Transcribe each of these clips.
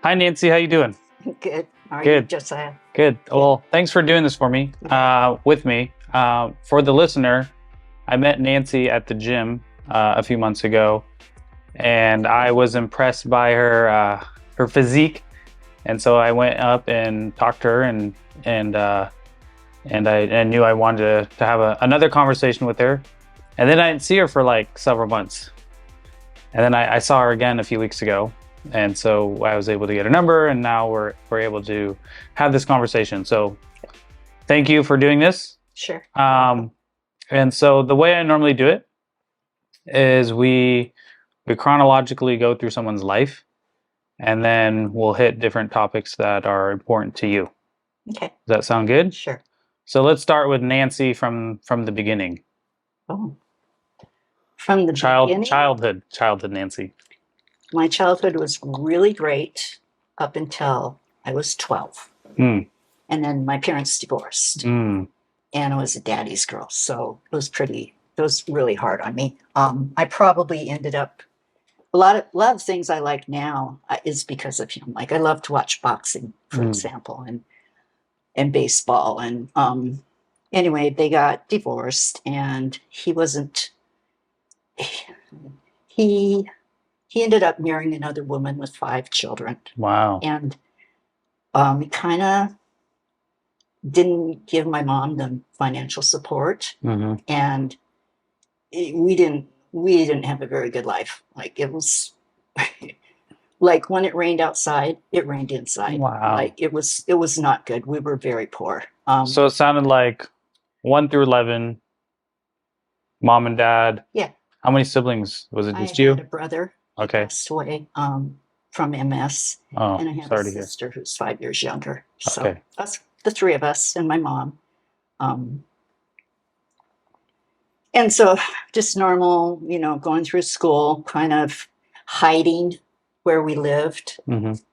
Hi, Nancy. How you doing? Good. Are you, Good. Josiah? Good. Well, thanks for doing this for me. With me. For the listener, I met Nancy at the gym a few months ago, and I was impressed by her physique, and so I went up and talked to her, and I knew I wanted to have another conversation with her, and then I didn't see her for like several months, and then I saw her again a few weeks ago, and so I was able to get her number, and now we're able to have this conversation. So thank you for doing this. Sure. And so the way I normally do it is we chronologically go through someone's life, and then we'll hit different topics that are important to you. Okay. Does that sound good? Sure. So let's start with Nancy from the beginning. Oh. From the beginning? Childhood Nancy. My childhood was really great up until I was 12. Mm. And then my parents divorced. Mm. And I was a daddy's girl. So it was really hard on me. I probably ended up a lot of things I like now is because of him. Like I love to watch boxing, for example, and baseball. And anyway, they got divorced, and he wasn't. He ended up marrying another woman with 5 children. Wow. And he kind of didn't give my mom the financial support, and we didn't have a very good life. Like it was like when it rained outside, it rained inside. Wow. Like it was not good. We were very poor. So it sounded like 1 through 11, mom and dad. Yeah. How many siblings? Was it just I you? had a brother. Okay. He passed away from MS. Oh, and I have sorry a to hear. sister who's 5 years younger. So Okay. us, the 3 of us, and my mom. And so just normal, going through school, kind of hiding where we lived.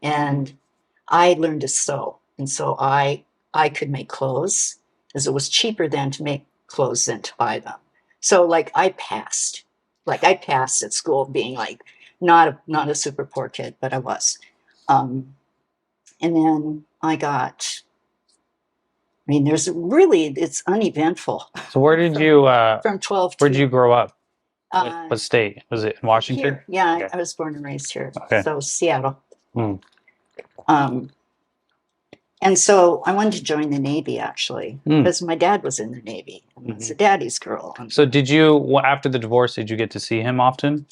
And I learned to sew. And so I could make clothes, because it was cheaper then to make clothes than to buy them. So like I passed at school, being like not a super poor kid, but I was. And then it's uneventful. So where did you from 12 where did you grow up? Uh, What state? Was it in Washington? Here, yeah, Okay. I was born and raised here. Okay. So Seattle. Mm. And so I wanted to join the Navy, actually, because my dad was in the Navy. I was a daddy's girl. So did you, after the divorce, did you get to see him often?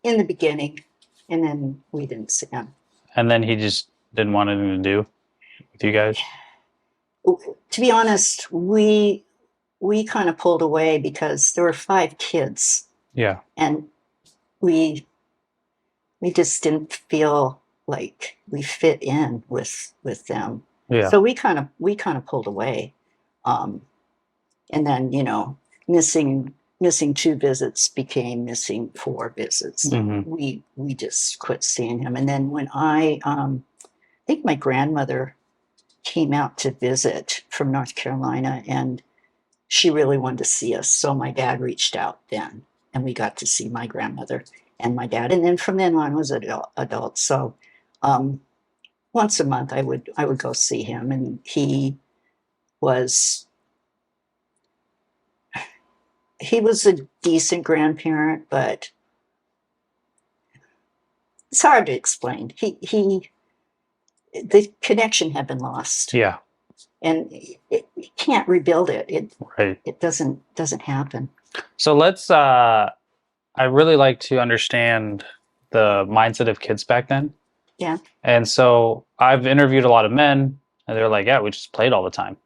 In the beginning, and then we didn't see him. And then he just didn't want anything to do with you guys? To be honest, we kind of pulled away because there were 5 kids. Yeah. And we just didn't feel like we fit in with them. Yeah. So we kind of pulled away. And then, missing 2 visits became missing 4 visits. We just quit seeing him. And then when I think my grandmother came out to visit from North Carolina, and she really wanted to see us. So my dad reached out then, and we got to see my grandmother and my dad. And then from then on was adult. So once a month I would go see him, and he was a decent grandparent, but it's hard to explain. The connection had been lost. Yeah. And you can't rebuild it. It doesn't happen. So let's I really like to understand the mindset of kids back then. Yeah. And so I've interviewed a lot of men, and they're like, yeah, we just played all the time.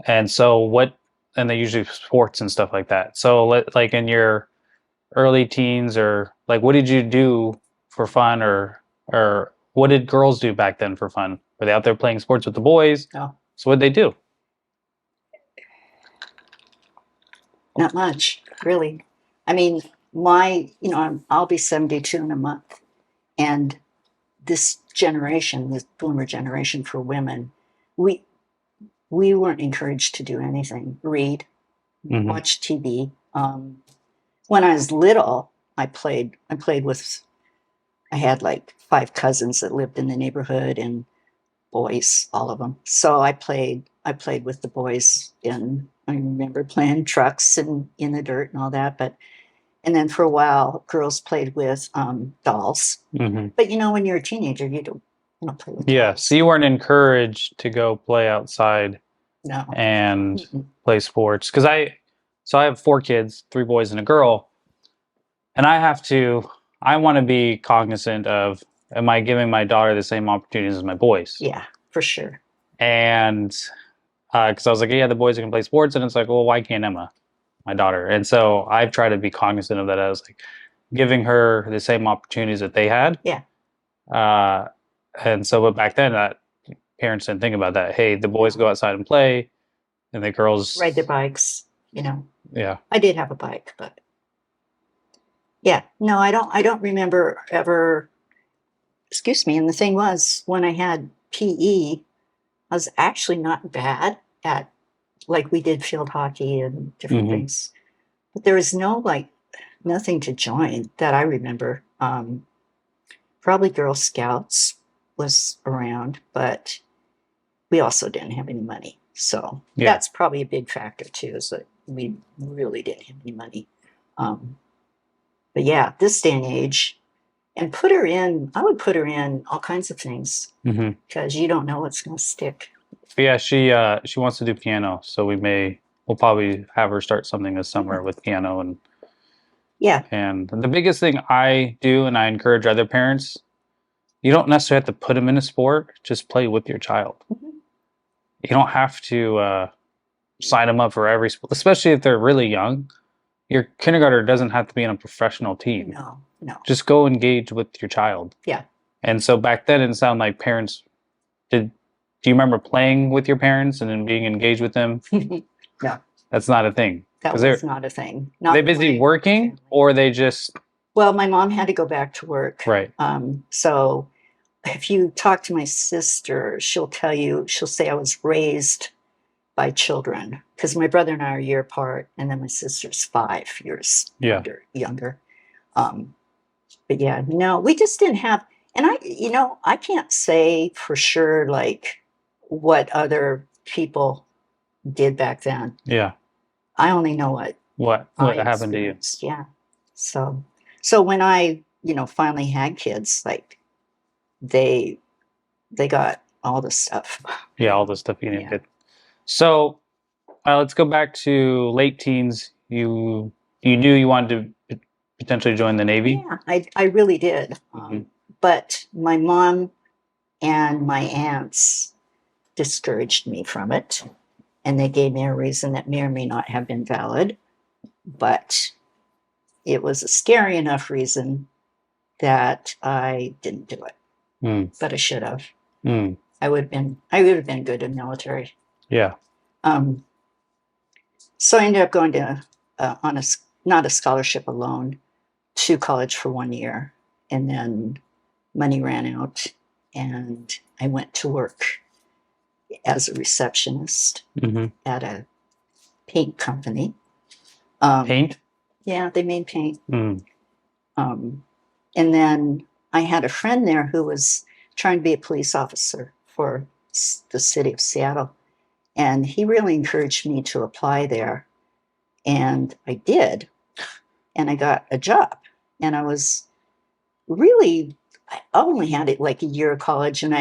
And so and they usually sports and stuff like that. So like in your early teens, or like, what did you do for fun, or what did girls do back then for fun? Were they out there playing sports with the boys? No. So what'd they do? Not much, really. I mean, I'll be 72 in a month. And this generation, this boomer generation for women, we weren't encouraged to do anything. Read, watch TV. When I was little, I played with I had like 5 cousins that lived in the neighborhood, and boys, all of them. So I played with the boys, and I remember playing trucks and in the dirt and all that. And then for a while, girls played with dolls. Mm-hmm. But when you're a teenager, you don't play with Yeah, dolls. so you weren't encouraged to go play outside and play sports. Because I have 4 kids, 3 boys and a girl, and I want to be cognizant of, am I giving my daughter the same opportunities as my boys? Yeah, for sure. And because I was like, yeah, the boys can play sports, and it's like, well, why can't Emma, my daughter? And so I've tried to be cognizant of that. I was like, giving her the same opportunities that they had. Yeah. And so, but back then, parents didn't think about that. Hey, the boys go outside and play, and the girls ride their bikes. Yeah. I did have a bike, but yeah, no, I don't remember ever. Excuse me. And the thing was, when I had PE, I was actually not bad at, like, we did field hockey and different things, but there was nothing to join that I remember. Probably Girl Scouts was around, but we also didn't have any money. So that's probably a big factor too, is that we really didn't have any money. But yeah, this day and age, and I would put her in all kinds of things, because you don't know what's going to stick. Yeah, she wants to do piano, so we'll probably have her start something this summer with piano. And and the biggest thing I do, and I encourage other parents, you don't necessarily have to put them in a sport, just play with your child. You don't have to sign them up for every sport, especially if they're really young. Your kindergartner doesn't have to be on a professional team. No. Just go engage with your child. Yeah. And so back then, it sounded like parents do you remember playing with your parents and then being engaged with them? No. That's not a thing. That was not a thing. Are they busy working, or they just... Well, my mom had to go back to work. Right. So if you talk to my sister, she'll say I was raised by children, because my brother and I are a year apart, and then my sister's 5 years younger. But yeah, no, we just didn't have, and I can't say for sure like what other people did back then. Yeah. I only know what happened to you. Yeah. So when I, finally had kids, like they got all the stuff. Yeah, all the stuff you needed. So let's go back to late teens. You knew you wanted to potentially join the Navy? Yeah, I really did. But my mom and my aunts discouraged me from it. And they gave me a reason that may or may not have been valid. But it was a scary enough reason that I didn't do it. But I should have. I would have been good in the military. Yeah. So I ended up going to not a scholarship, a loan, to college for 1 year, and then money ran out, and I went to work as a receptionist at a paint company. Paint? Yeah, they made paint. And then I had a friend there who was trying to be a police officer for the city of Seattle. And he really encouraged me to apply there. And I did. And I got a job. And I was I only had it like a year of college, and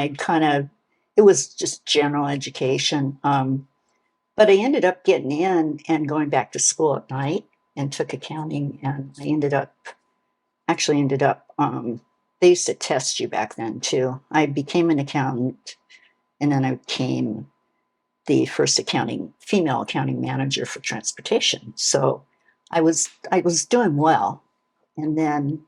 it was just general education. But I ended up getting in and going back to school at night and took accounting. And I ended up, they used to test you back then too. I became an accountant, and then I became the first female accounting manager for transportation. So I was doing well. And then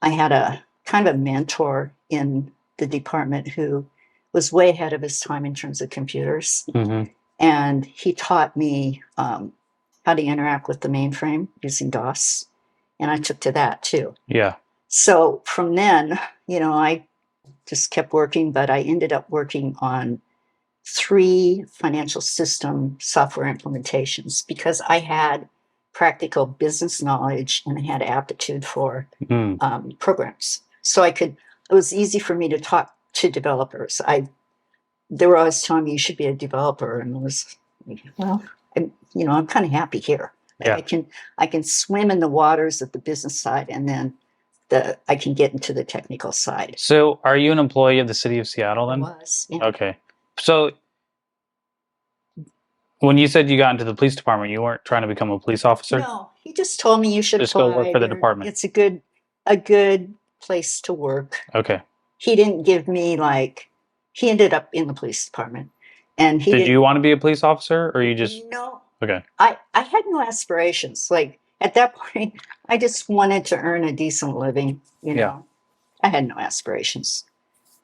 I had a kind of a mentor in the department who was way ahead of his time in terms of computers. And he taught me how to interact with the mainframe using DOS. And I took to that too. Yeah. So from then, I just kept working, but I ended up working on 3 financial system software implementations because I had practical business knowledge and I had aptitude for programs. so it was easy for me to talk to developers. They were always telling me you should be a developer, and I'm kind of happy here. Like I can swim in the waters of the business side, and then I can get into the technical side. So are you an employee of the city of Seattle then? I was, yeah. Okay. So when you said you got into the police department, you weren't trying to become a police officer? No, he just told me you should just go work for the department. It's a good place to work. Okay. He didn't give me he ended up in the police department. And did you want to be a police officer, or you just... No. Okay. I had no aspirations. Like at that point, I just wanted to earn a decent living, you know. Yeah. I had no aspirations.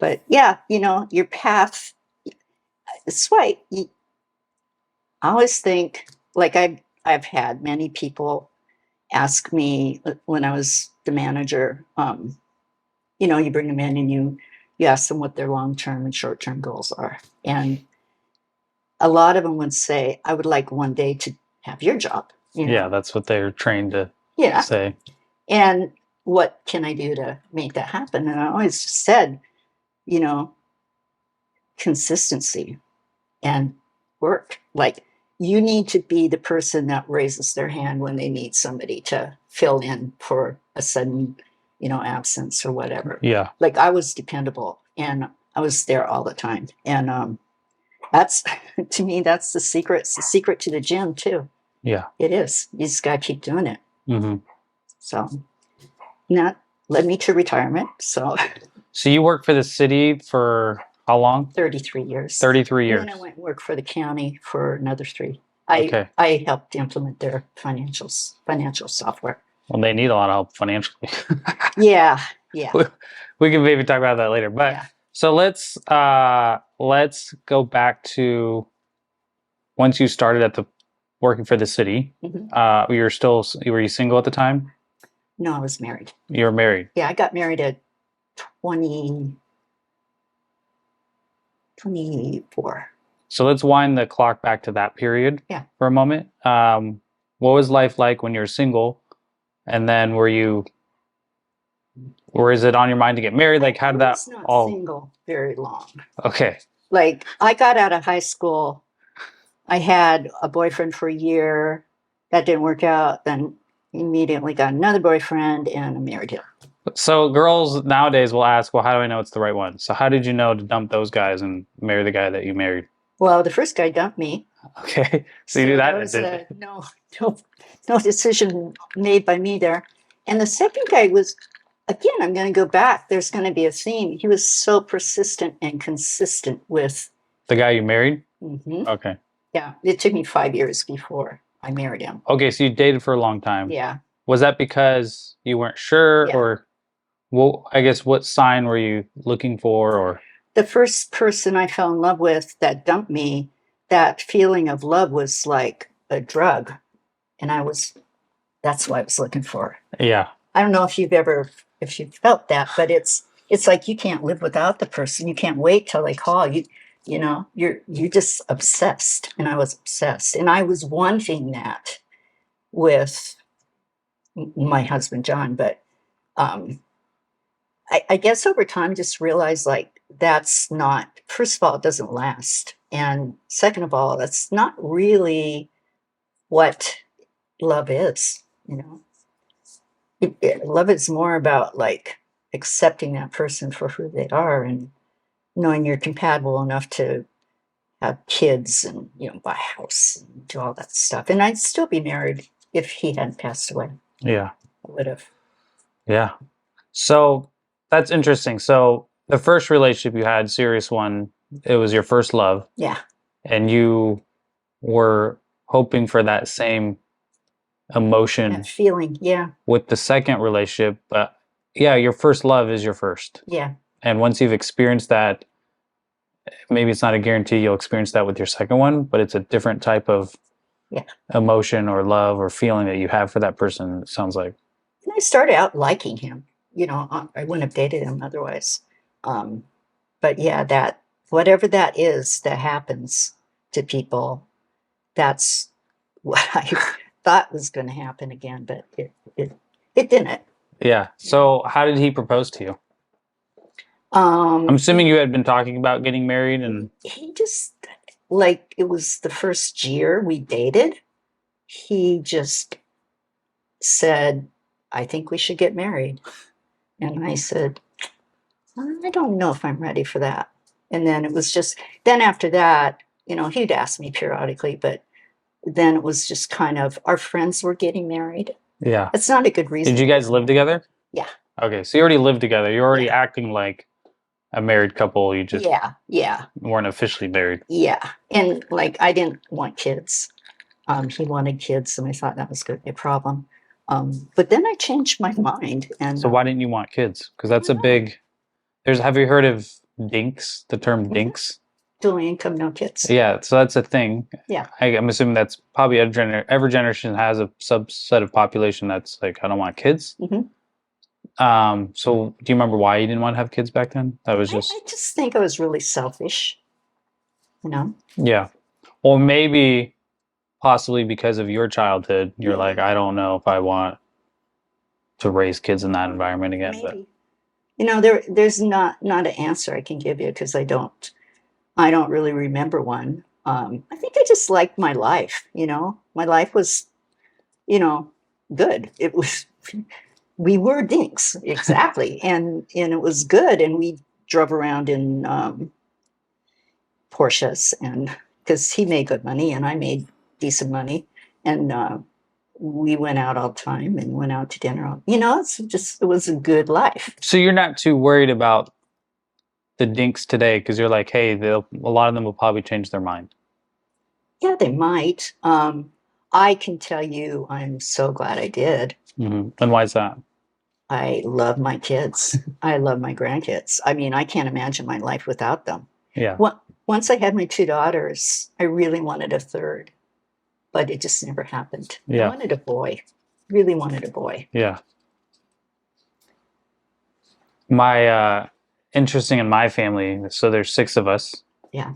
But yeah, your path, it's why I always think, like I've had many people ask me when I was the manager, you bring them in and you ask them what their long-term and short-term goals are. And a lot of them would say, I would like one day to have your job. Yeah, that's what they're trained to say. And what can I do to make that happen? And I always said, consistency and work. Like, you need to be the person that raises their hand when they need somebody to fill in for a sudden, absence or whatever. Yeah. Like, I was dependable and I was there all the time. And that's, to me, that's the secret. It's the secret to the gym too. Yeah. It is. You just got to keep doing it. Mm-hmm. So that led me to retirement. So you worked for the city for how long? 33 years. 33 years. And then I went and worked for the county for another 3. I helped implement their financial software. Well, they need a lot of help financially. Yeah. We can maybe talk about that later. But so let's go back to once you started working for the city. Mm-hmm. Were you single at the time? No, I was married. You were married? Yeah, I got married at 24. So let's wind the clock back to that period for a moment. What was life like when you were single? And then or is it on your mind to get married? Like, how did that all... single very long. Okay. Like, I got out of high school. I had a boyfriend for a year. That didn't work out. Then immediately got another boyfriend and I married him. So girls nowadays will ask, well, how do I know it's the right one? So how did you know to dump those guys and marry the guy that you married? Well, the first guy dumped me. Okay. So you knew that? No decision made by me there. And the second guy was, again, I'm going to go back. There's going to be a theme. He was so persistent and consistent with... The guy you married? Mm-hmm. Okay. Yeah. It took me 5 years before I married him. Okay. So you dated for a long time. Yeah. Was that because you weren't sure or... Well, I guess what sign were you looking for? Or the first person I fell in love with that dumped me, that feeling of love was like a drug. And that's what I was looking for. Yeah. I don't know if you've felt that, but it's like you can't live without the person. You can't wait till they call you. You're just obsessed. And I was obsessed. And I was wanting that with my husband, John. But I guess over time, just realized like that's not, first of all, it doesn't last. And second of all, that's not really what love is, Love is more about like accepting that person for who they are and knowing you're compatible enough to have kids and, buy a house and do all that stuff. And I'd still be married if he hadn't passed away. Yeah. I would have. Yeah. So that's interesting. So the first relationship you had, serious one, it was your first love. Yeah. And you were hoping for that same emotion. That feeling, yeah. With the second relationship. But your first love is your first. Yeah. And once you've experienced that, maybe it's not a guarantee you'll experience that with your second one, but it's a different type of emotion or love or feeling that you have for that person, it sounds like. And I started out liking him. I wouldn't have dated him otherwise. But that whatever that is that happens to people, that's what I thought was going to happen again, but it didn't. Yeah. So how did he propose to you? I'm assuming you had been talking about getting married, and he just, like, it was the first year we dated. He just said, I think we should get married. And I said, I don't know if I'm ready for that. And then it was just, then after that, you know, he'd ask me periodically, but then it was just kind of, our friends were getting married. Yeah. That's not a good reason. Did you guys live together? Yeah. Okay, so you already lived together. You're already acting like a married couple. You just weren't officially married. Yeah. And like, I didn't want kids. He wanted kids, and I thought that was going to be a problem. But then I changed my mind. And so why didn't you want kids? Because that's a big. Have you heard of dinks? The term dinks. Dual income, no kids. Yeah, so that's a thing. Yeah. I'm assuming that's probably every generation has a subset of population that's like, I don't want kids. So do you remember why you didn't want to have kids back then? That was just. I just think I was really selfish. You know. Yeah. Or maybe, possibly because of your childhood, you're like, I don't know if I want to raise kids in that environment again. Maybe. But you know, there's not an answer I can give you, because I don't really remember one. I think I just liked my life. You know, my life was, you know, good. It was, we were dinks, exactly, and it was good. And we drove around in Porsches, and because he made good money and I made decent money, and we went out all the time and went out to dinner. You know, it was a good life. So you're not too worried about the dinks today, because you're like, hey, a lot of them will probably change their mind. Yeah, they might. I can tell you, I'm so glad I did. And why is that? I love my kids. I love my grandkids. I mean, I can't imagine my life without them. Yeah. Once I had my 2 daughters, I really wanted a third, but it just never happened. Yeah. I wanted a boy. Really wanted a boy. Yeah. My interesting in my family, so there's 6 of us. Yeah.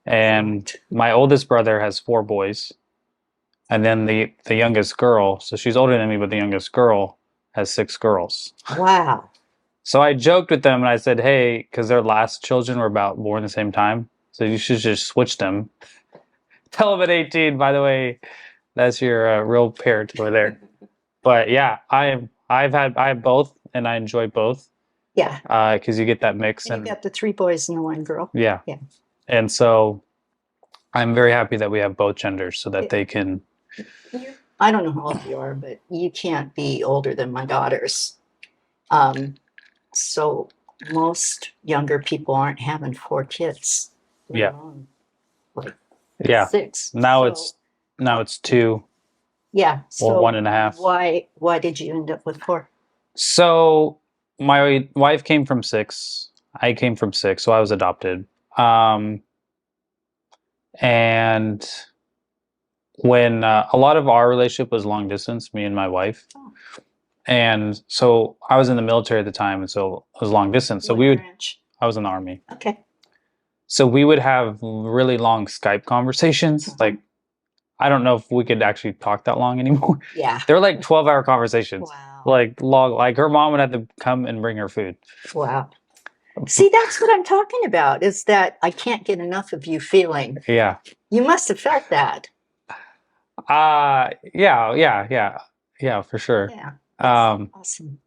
And my oldest brother has 4 boys. And then the youngest girl, so she's older than me, but the youngest girl has 6 girls. Wow. So I joked with them and I said, hey, because their last children were about born the same time, so you should just switch them. Tell them at 18, by the way, that's your real parent over there. But yeah, I have both, and I enjoy both. Yeah. Because you get that mix. And you got the 3 boys and the 1 girl. Yeah. Yeah. And so I'm very happy that we have both genders, so that they can. I don't know how old you are, but you can't be older than my daughters. So most younger people aren't having 4 kids. Yeah. Like Yeah. 6. Now it's 2. Yeah. So or 1.5. Why did you end up with 4? So my wife came from 6. I came from 6, so I was adopted. And when a lot of our relationship was long distance, me and my wife. Oh. And so I was in the military at the time, and so it was long distance. So I was in the Army. Okay. So we would have really long Skype conversations. Like, I don't know if we could actually talk that long anymore. Yeah. They're like 12-hour conversations. Wow. Like long, like her mom would have to come and bring her food. Wow. See, that's what I'm talking about, is that I can't get enough of you feeling. Yeah. You must have felt that. Yeah, for sure. Yeah. Awesome.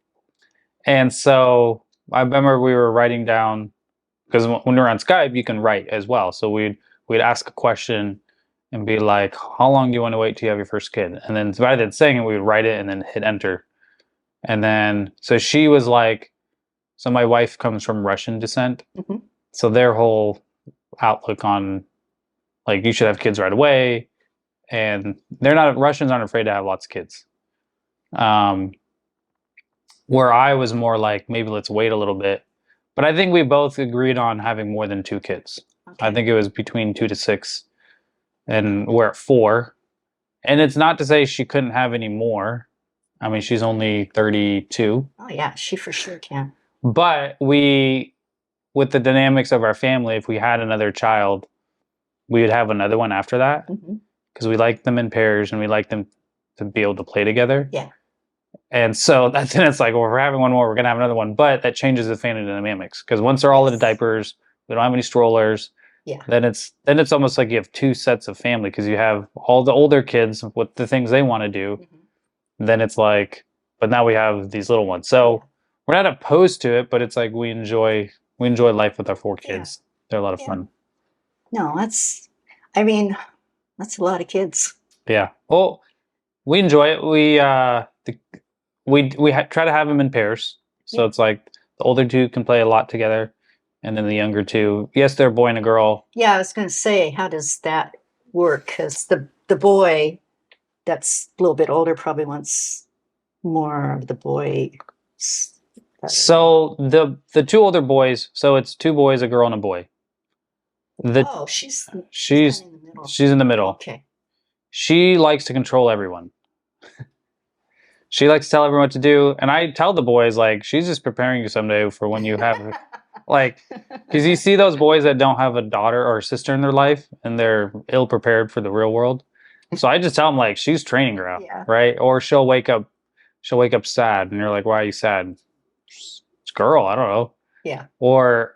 And so I remember we were writing down, because when we're on Skype, you can write as well. So we'd ask a question and be like, how long do you want to wait till you have your first kid? And then rather than saying it, we would write it and then hit enter. And then, so she was like, so my wife comes from Russian descent. Mm-hmm. So their whole outlook on, like, you should have kids right away. And Russians aren't afraid to have lots of kids. Where I was more like, maybe let's wait a little bit. But I think we both agreed on having more than 2 kids. Okay. I think it was between 2 to 6. And we're at 4. And it's not to say she couldn't have any more. I mean, she's only 32. Oh, yeah, she for sure can. But with the dynamics of our family, if we had another child, we would have another one after that. Because we like them in pairs and we like them to be able to play together. Yeah. And so then it's like, well, if we're having one more, we're gonna have another one. But that changes the family dynamics because once they're all in the diapers, we don't have any strollers. Yeah. Then it's almost like you have two sets of family because you have all the older kids with the things they want to do. Then it's like, but now we have these little ones. So we're not opposed to it, but it's like we enjoy life with our 4 kids. They're a lot of fun. No, that's a lot of kids. Yeah. Well, we enjoy it. We try to have them in pairs. So it's like the older 2 can play a lot together, and then the younger 2, yes, they're a boy and a girl. Yeah, I was going to say, how does that work? Because the boy that's a little bit older probably wants more of the boy. So the 2 older boys, so it's 2 boys, a girl, and a boy. She's in the middle. She's in the middle. Okay. She likes to control everyone. She likes to tell everyone what to do, and I tell the boys, like, she's just preparing you someday for when you have, like, because you see those boys that don't have a daughter or a sister in their life, and they're ill prepared for the real world. So I just tell them, like, she's training ground, right? Or she'll wake up sad, and you're like, why are you sad? It's girl, I don't know. Yeah. Or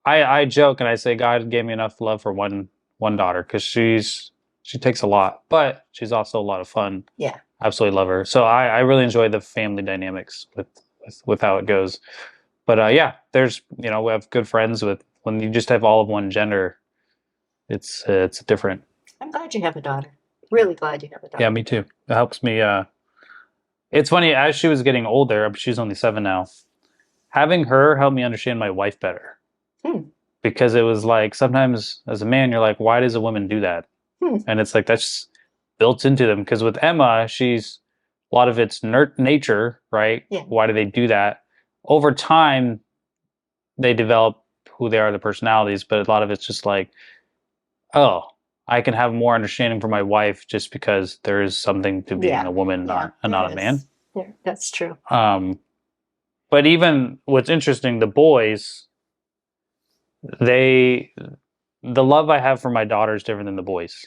I joke and I say God gave me enough love for one daughter because she takes a lot, but she's also a lot of fun. Yeah. Absolutely love her. So I really enjoy the family dynamics with how it goes. But yeah, there's, we have good friends with, when you just have all of one gender, it's different. I'm glad you have a daughter. Really glad you have a daughter. Yeah, me too. It helps me. It's funny, as she was getting older, she's only 7 now, having her helped me understand my wife better. Because it was like, sometimes as a man, you're like, why does a woman do that? And it's like, that's built into them. Because with Emma, she's, a lot of it's nature, right? Yeah. Why do they do that? Over time, they develop who they are, the personalities, but a lot of it's just like, oh, I can have more understanding for my wife just because there is something to being a woman, not a man. Yeah, that's true. But even what's interesting, the boys, the love I have for my daughter is different than the boys.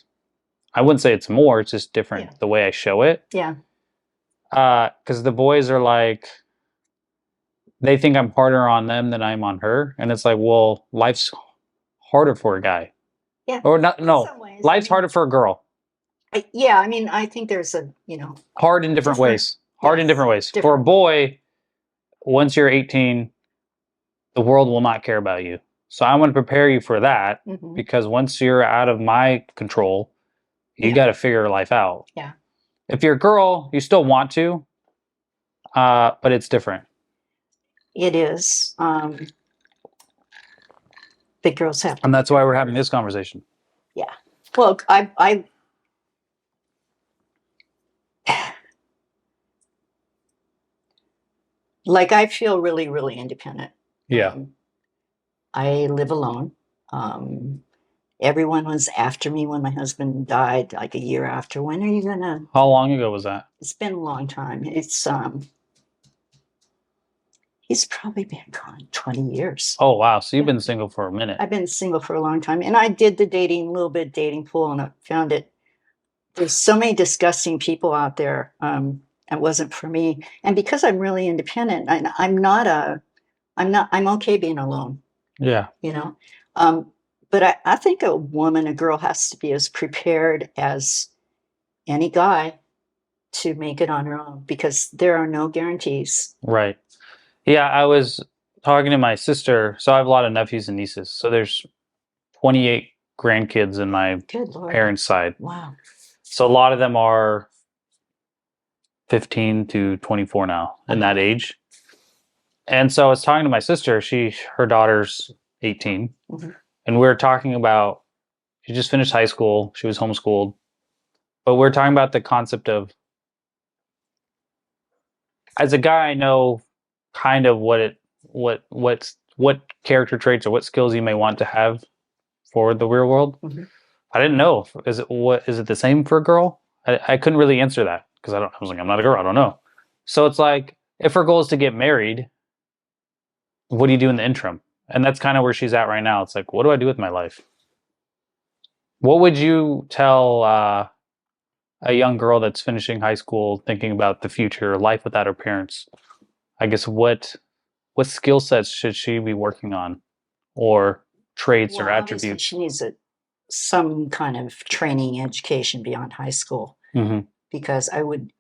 I wouldn't say it's more, it's just different the way I show it. Yeah. Because the boys are like, they think I'm harder on them than I'm on her. And it's like, well, life's harder for a guy. Yeah. Or not, no, life's harder for a girl. Yeah, I think there's a, hard in different ways. Hard in different ways. For a boy, once you're 18, the world will not care about you. So I want to prepare you for that, because once you're out of my control, you got to figure life out. Yeah. If you're a girl, you still want to, but it's different. It is. Big girls have to. And that's why we're having this conversation. Yeah. Well, I feel really, really independent. Yeah. I live alone. Everyone was after me when my husband died, like a year after. When are you gonna? How long ago was that? It's been a long time. It's he's probably been gone 20 years. Oh wow! So you've been single for a minute. I've been single for a long time, and I did the little bit dating pool, and I found it. There's so many disgusting people out there. It wasn't for me, and because I'm really independent, I'm okay being alone. Yeah. But I think a girl has to be as prepared as any guy to make it on her own, because there are no guarantees. Right. Yeah, I was talking to my sister. So I have a lot of nephews and nieces. So there's 28 grandkids in my parents' side. Wow. So a lot of them are 15 to 24 now, in that age. And so I was talking to my sister. Her daughter's 18. And we were talking about, she just finished high school. She was homeschooled. But we're talking about the concept of, as a guy, I know kind of what character traits or what skills you may want to have for the real world. I didn't know. Is it the same for a girl? I couldn't really answer that because I was like, I'm not a girl. I don't know. So it's like, if her goal is to get married, what do you do in the interim? And that's kind of where she's at right now. It's like, what do I do with my life? What would you tell a a young girl that's finishing high school, thinking about the future, life without her parents, I guess what skill sets should she be working on, or traits or attributes? She needs some kind of training education beyond high school, because I would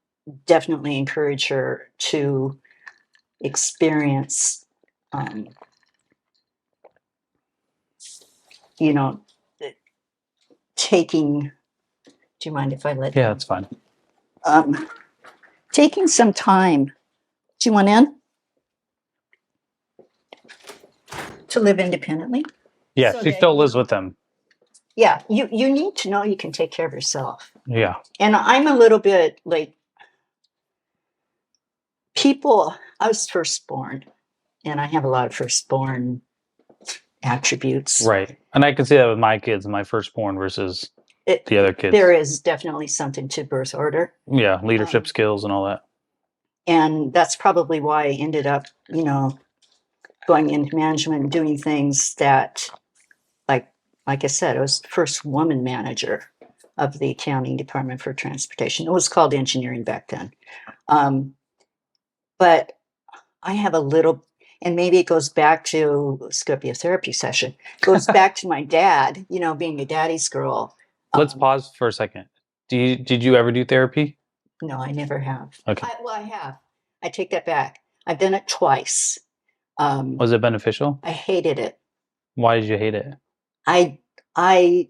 definitely encourage her to experience, taking. Do you mind if I let? Yeah, that's fine. Taking some time. Do you want in? To live independently. Yeah, she still lives with them. Yeah, you need to know you can take care of yourself. Yeah. And I'm a little bit like people. I was firstborn, and I have a lot of firstborn attributes. Right. And I can see that with my kids, my firstborn versus the other kids. There is definitely something to birth order. Yeah, leadership skills and all that. And that's probably why I ended up, going into management and doing things that, like I said, I was the first woman manager of the accounting department for transportation. It was called engineering back then. But I have a little, and maybe it goes back to, it's going to be a therapy session, it goes back to my dad, being a daddy's girl. Let's pause for a second. Did you ever do therapy? No, I never have. Okay. I have. I take that back. I've done it twice. Was it beneficial? I hated it. Why did you hate it? I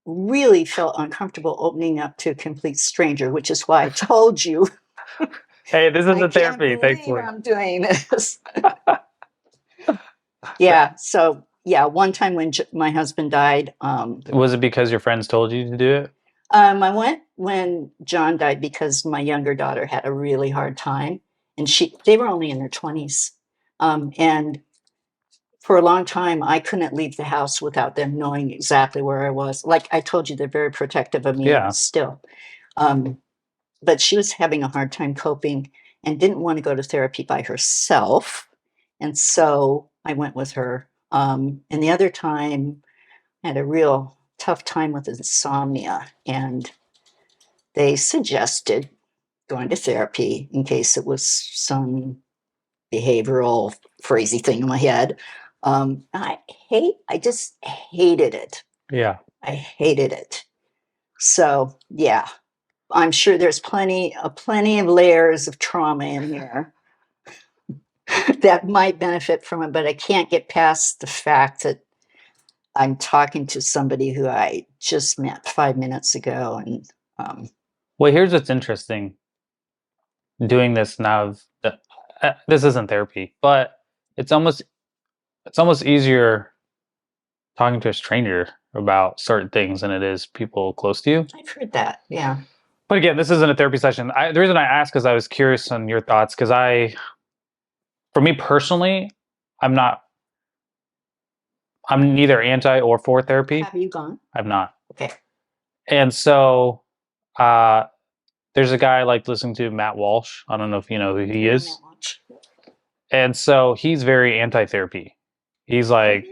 really felt uncomfortable opening up to a complete stranger, which is why I told you. Hey, this is a therapy. Thankfully, I'm doing this. Yeah. So yeah, one time when my husband died. Was it because your friends told you to do it? I went when John died because my younger daughter had a really hard time, and they were only in their 20s. And for a long time, I couldn't leave the house without them knowing exactly where I was. Like I told you, they're very protective of me still. But she was having a hard time coping and didn't want to go to therapy by herself. And so I went with her. And the other time, I had a real tough time with insomnia. And they suggested going to therapy in case it was some behavioral crazy thing in my head. I just hated it. Yeah. I hated it. So yeah, I'm sure there's plenty of layers of trauma in here that might benefit from it, but I can't get past the fact that I'm talking to somebody who I just met 5 minutes ago. And well, here's what's interesting. Doing this now, this isn't therapy, but it's almost easier talking to a stranger about certain things than it is people close to you. I've heard that, yeah. But again, this isn't a therapy session. The reason I asked is I was curious on your thoughts, because for me personally, I'm neither anti or for therapy. Have you gone? I've not. Okay. And so there's a guy I like listening to, Matt Walsh. I don't know if you know who he is. Matt Walsh. And so he's very anti-therapy. He's like,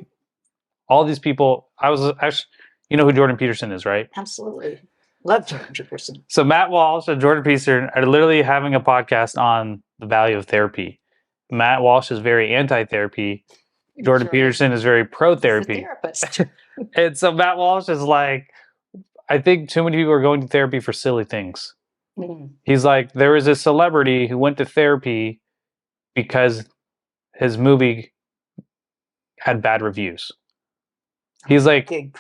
all these people, you know who Jordan Peterson is, right? Absolutely. Love Jordan Peterson. So Matt Walsh and Jordan Peterson are literally having a podcast on the value of therapy. Matt Walsh is very anti-therapy. Jordan Peterson is very pro-therapy. Therapist. And so Matt Walsh is like, I think too many people are going to therapy for silly things. Mm. He's like, there was a celebrity who went to therapy because his movie had bad reviews. He's like, the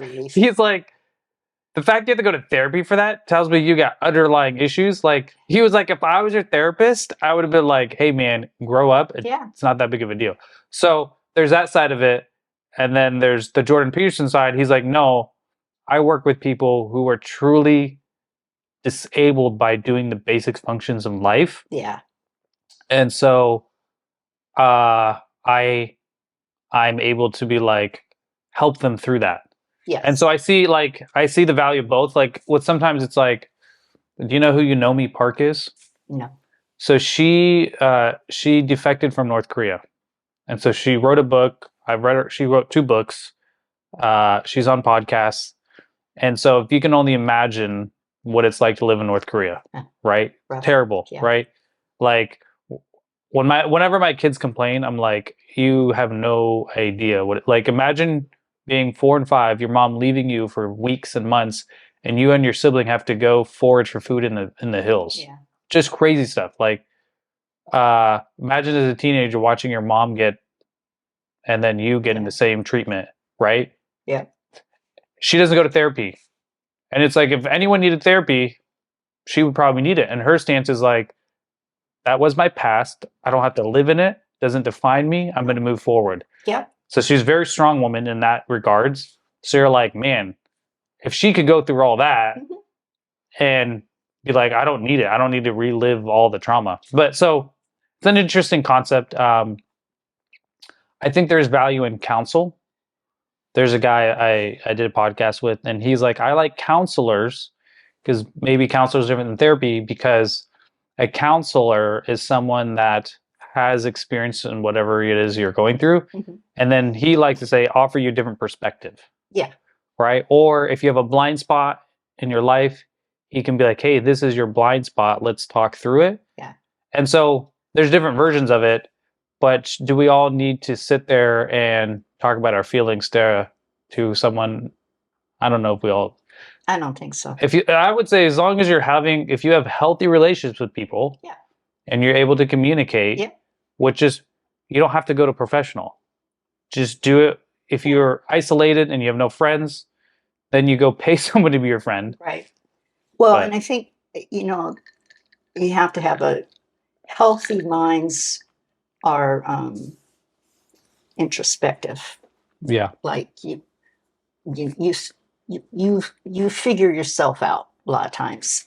fact you have to go to therapy for that tells me you got underlying issues. Like, he was like, if I was your therapist, I would have been like, hey man, grow up. It's not that big of a deal. So there's that side of it. And then there's the Jordan Peterson side. He's like, no, I work with people who are truly disabled by doing the basic functions of life. Yeah. And so I'm able to be like, help them through that. Yes. And so I see the value of both. Like, sometimes it's like, do you know who Yunomi Park is? No. So she defected from North Korea. And so she wrote a book. I've read her. She wrote 2 books. She's on podcasts. And so if you can only imagine what it's like to live in North Korea, right? Rough. Terrible, right? Like whenever my kids complain, I'm like, you have no idea what. Like, imagine being 4 and 5, your mom leaving you for weeks and months, and you and your sibling have to go forage for food in the hills. Yeah. Just crazy stuff. Like, imagine as a teenager watching your mom get, and then you getting the same treatment, right? Yeah. She doesn't go to therapy. And it's like, if anyone needed therapy, she would probably need it. And her stance is like, that was my past. I don't have to live in it. Doesn't define me. I'm going to move forward. Yeah. So she's a very strong woman in that regards. So you're like, man, if she could go through all that and be like, I don't need it. I don't need to relive all the trauma. But so it's an interesting concept. I think there's value in counsel. There's a guy I did a podcast with, and he's like, I like counselors because maybe counselors are different than therapy, because a counselor is someone that has experience in whatever it is you're going through. And then he likes to say, offer you a different perspective. Yeah. Right. Or if you have a blind spot in your life, he can be like, hey, this is your blind spot. Let's talk through it. Yeah. And so there's different versions of it. But do we all need to sit there and talk about our feelings to someone? I don't know if we all. I don't think so. I would say, as long as if you have healthy relationships with people, and you're able to communicate, which is, you don't have to go to professional. Just do it. If you're isolated and you have no friends, then you go pay someone to be your friend. Right. Well, and I think, you have to have healthy minds are introspective. Yeah. Like you figure yourself out a lot of times.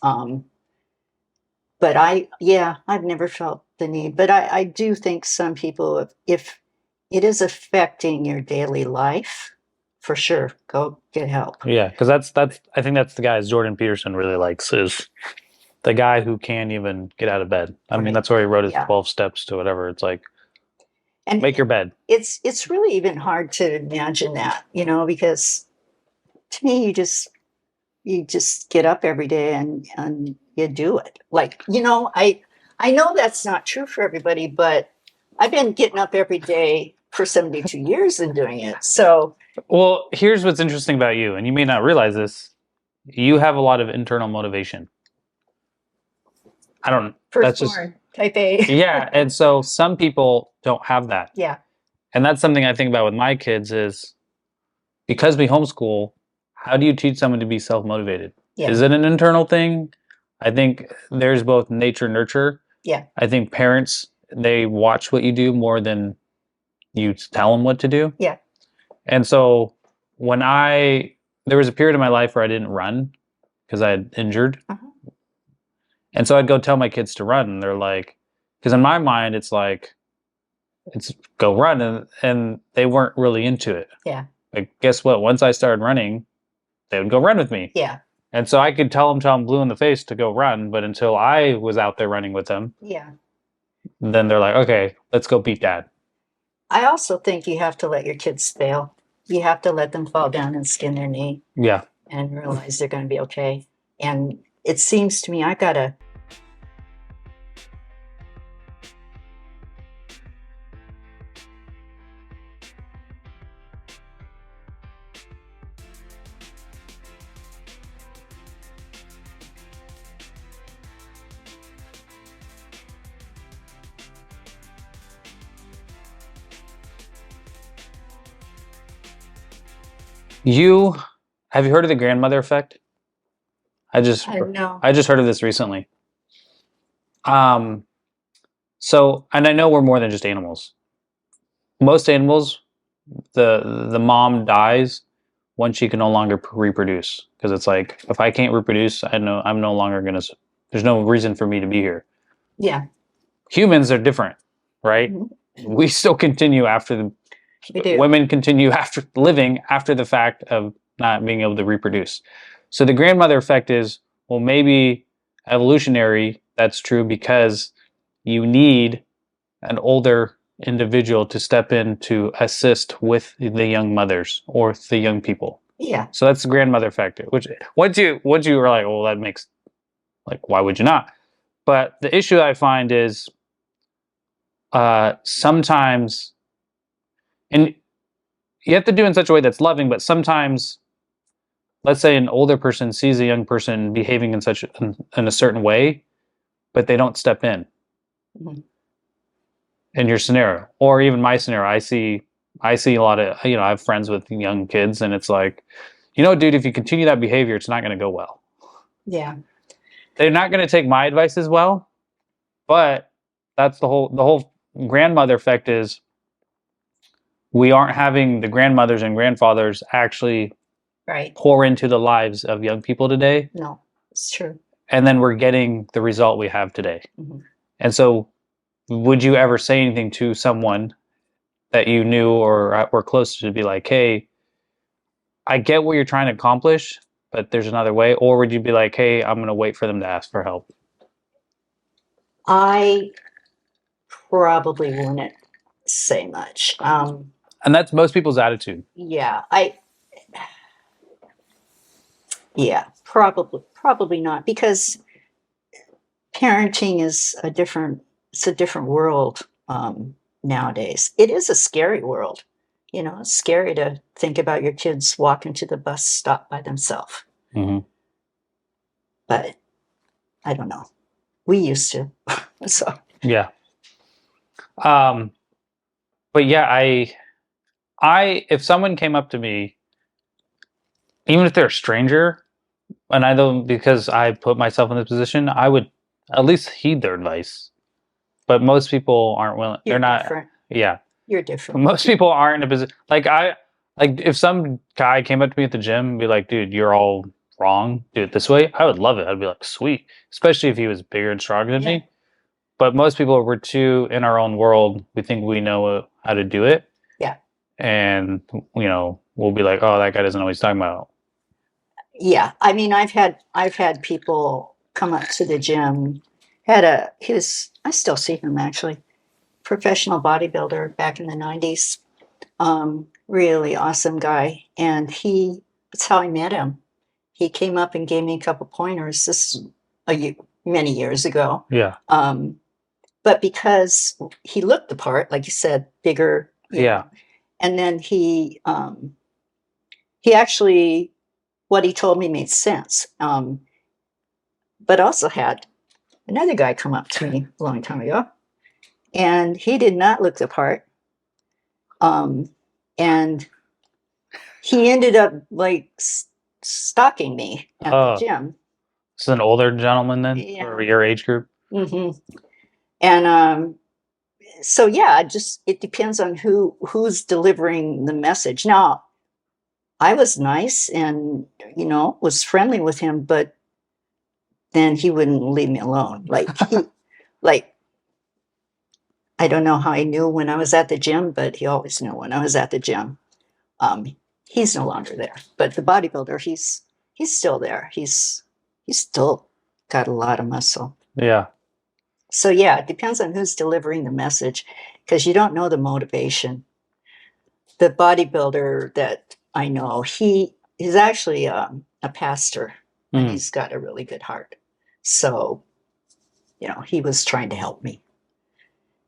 But I've never felt the need. But I do think some people, if it is affecting your daily life, for sure, go get help. Yeah, because I think that's the guys Jordan Peterson really likes, is the guy who can't even get out of bed. I mean, that's where he wrote his 12 steps to whatever. It's like, and make your bed. It's really even hard to imagine that, because to me, you just get up every day and you do it. Like, I know that's not true for everybody, but I've been getting up every day for 72 years and doing it. So, well, here's what's interesting about you, and you may not realize this. You have a lot of internal motivation. That's just type A. Yeah. And so some people don't have that. Yeah. And that's something I think about with my kids is, because we homeschool, how do you teach someone to be self-motivated? Yeah. Is it an internal thing? I think there's both nature, nurture. Yeah. I think parents, they watch what you do more than you tell them what to do. Yeah. And so there was a period in my life where I didn't run because I had injured. And so I'd go tell my kids to run, and they're like, because in my mind, it's like, it's go run. And they weren't really into it. Yeah. Like, guess what? Once I started running, they would go run with me. Yeah. And so I could tell them till I'm blue in the face to go run. But until I was out there running with them, then they're like, okay, let's go beat dad. I also think you have to let your kids fail. You have to let them fall down and skin their knee. Yeah. And realize they're going to be okay. And it seems to me I got to... Have you heard of the grandmother effect? I just heard of this recently. So, and I know we're more than just animals. Most animals, the mom dies when she can no longer reproduce, because it's like, if I can't reproduce, I'm no longer there's no reason for me to be here. Yeah. Humans are different, right? Mm-hmm. We still continue women continue after living after the fact of not being able to reproduce. So the grandmother effect is, well, maybe evolutionary, that's true, because you need an older individual to step in to assist with the young mothers or the young people. Yeah. So that's the grandmother effect, which once you were like, well, that makes, like, why would you not? But the issue I find is sometimes, and you have to do it in such a way that's loving, but sometimes, let's say an older person sees a young person behaving in a certain way, but they don't step in. Mm-hmm. In your scenario, or even my scenario, I see a lot of, I have friends with young kids, and it's like, dude, if you continue that behavior, it's not going to go well. Yeah. They're not going to take my advice as well, but that's the whole grandmother effect is we aren't having the grandmothers and grandfathers actually pour into the lives of young people today. No, it's true. And then we're getting the result we have today. Mm-hmm. And so would you ever say anything to someone that you knew or were close to be like, hey, I get what you're trying to accomplish, but there's another way? Or would you be like, hey, I'm going to wait for them to ask for help? I probably wouldn't say much. And that's most people's attitude. Yeah. Probably not, because parenting is a different world nowadays. It is a scary world. It's scary to think about your kids walking to the bus stop by themselves. Mm-hmm. But I don't know. We used to. So yeah. But yeah, I if someone came up to me, even if they're a stranger, and I don't, because I put myself in this position, I would at least heed their advice. But most people aren't willing. They're not. Different. Yeah. You're different. Most people aren't in a position. Like if some guy came up to me at the gym and be like, dude, you're all wrong. Do it this way. I would love it. I'd be like, sweet. Especially if he was bigger and stronger than me. But most people, we're too in our own world. We think we know how to do it. Yeah. And, we'll be like, oh, that guy doesn't know what he's talking about. Yeah. I mean, I've had people come up to the gym. I still see him actually, professional bodybuilder back in the 90s. Really awesome guy. And that's how I met him. He came up and gave me a couple pointers. This is many years ago. Yeah. But because he looked the part, like you said, bigger. Yeah. And then he actually, what he told me made sense. But also had another guy come up to me a long time ago, and he did not look the part. And he ended up like stalking me at the gym. It's an older gentleman then, or your age group. Mm-hmm. And so yeah, it depends on who's delivering the message. Now, I was nice and was friendly with him, but then he wouldn't leave me alone. Like I don't know how he knew when I was at the gym, but he always knew when I was at the gym. He's no longer there, but the bodybuilder, he's still there. He's still got a lot of muscle. Yeah. So yeah, it depends on who's delivering the message, because you don't know the motivation. The bodybuilder that I know, he is actually a pastor, and he's got a really good heart. So, he was trying to help me.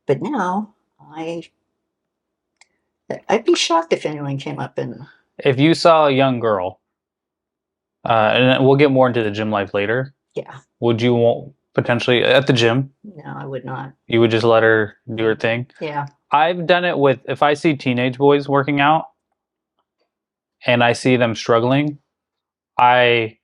But now, I'd be shocked if anyone came up and... If you saw a young girl, and we'll get more into the gym life later. Yeah. Would you want potentially at the gym? No, I would not. You would just let her do her thing? Yeah. I've done it with, if I see teenage boys working out and I see them struggling, I've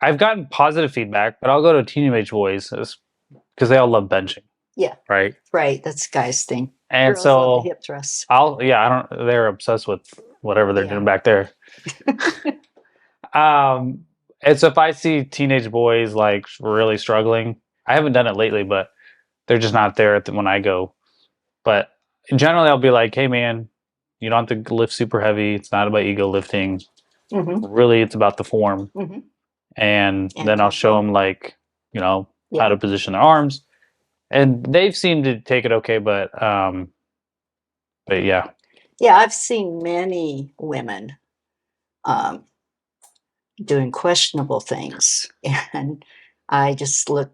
gotten positive feedback, but I'll go to teenage boys because they all love benching. Yeah. Right. Right. That's guys' thing. And girls so love the hip thrusts. They're obsessed with whatever they're doing back there. And so if I see teenage boys like really struggling, I haven't done it lately, but they're just not there when I go. But generally I'll be like, hey man, you don't have to lift super heavy. It's not about ego lifting. Mm-hmm. Really, it's about the form. Mm-hmm. And then I'll show them like, how to position their arms. And they've seemed to take it okay, but yeah. Yeah, I've seen many women doing questionable things. And I just look,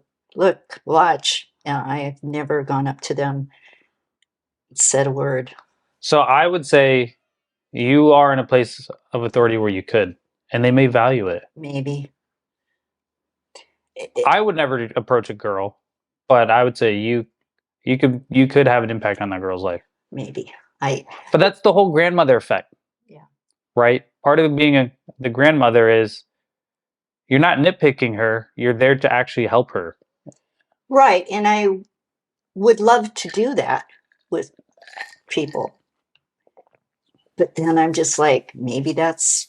watch. I have never gone up to them, said a word. So I would say you are in a place of authority where you could, and they may value it. Maybe. I would never approach a girl, but I would say you could have an impact on that girl's life. Maybe. But that's the whole grandmother effect. Yeah. Right? Part of being the grandmother is you're not nitpicking her, you're there to actually help her. Right. And I would love to do that with people. But then I'm just like, maybe that's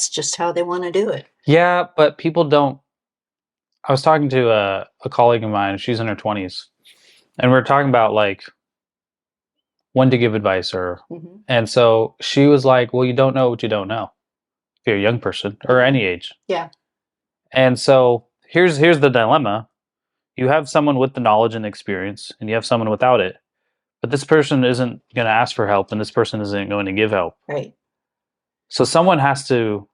just how they want to do it. Yeah, but people don't. I was talking to a colleague of mine, she's in her 20s, and we are talking about like when to give advice and so she was like, well, you don't know what you don't know if you're a young person or any age. Yeah. And so here's the dilemma. You have someone with the knowledge and experience, and you have someone without it. But this person isn't going to ask for help, and this person isn't going to give help. Right. So someone has to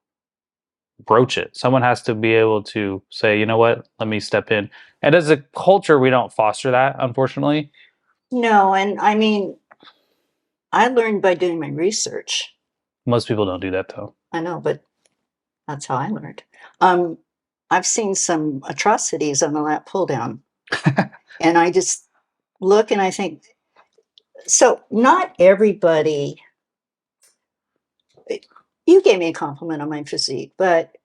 broach it. Someone has to be able to say, you know what, let me step in. And as a culture, we don't foster that, unfortunately. No, and I mean, I learned by doing my research. Most people don't do that, though. I know, but that's how I learned. I've seen some atrocities on the lat pull down. And I just look and I think, so not everybody, you gave me a compliment on my physique, but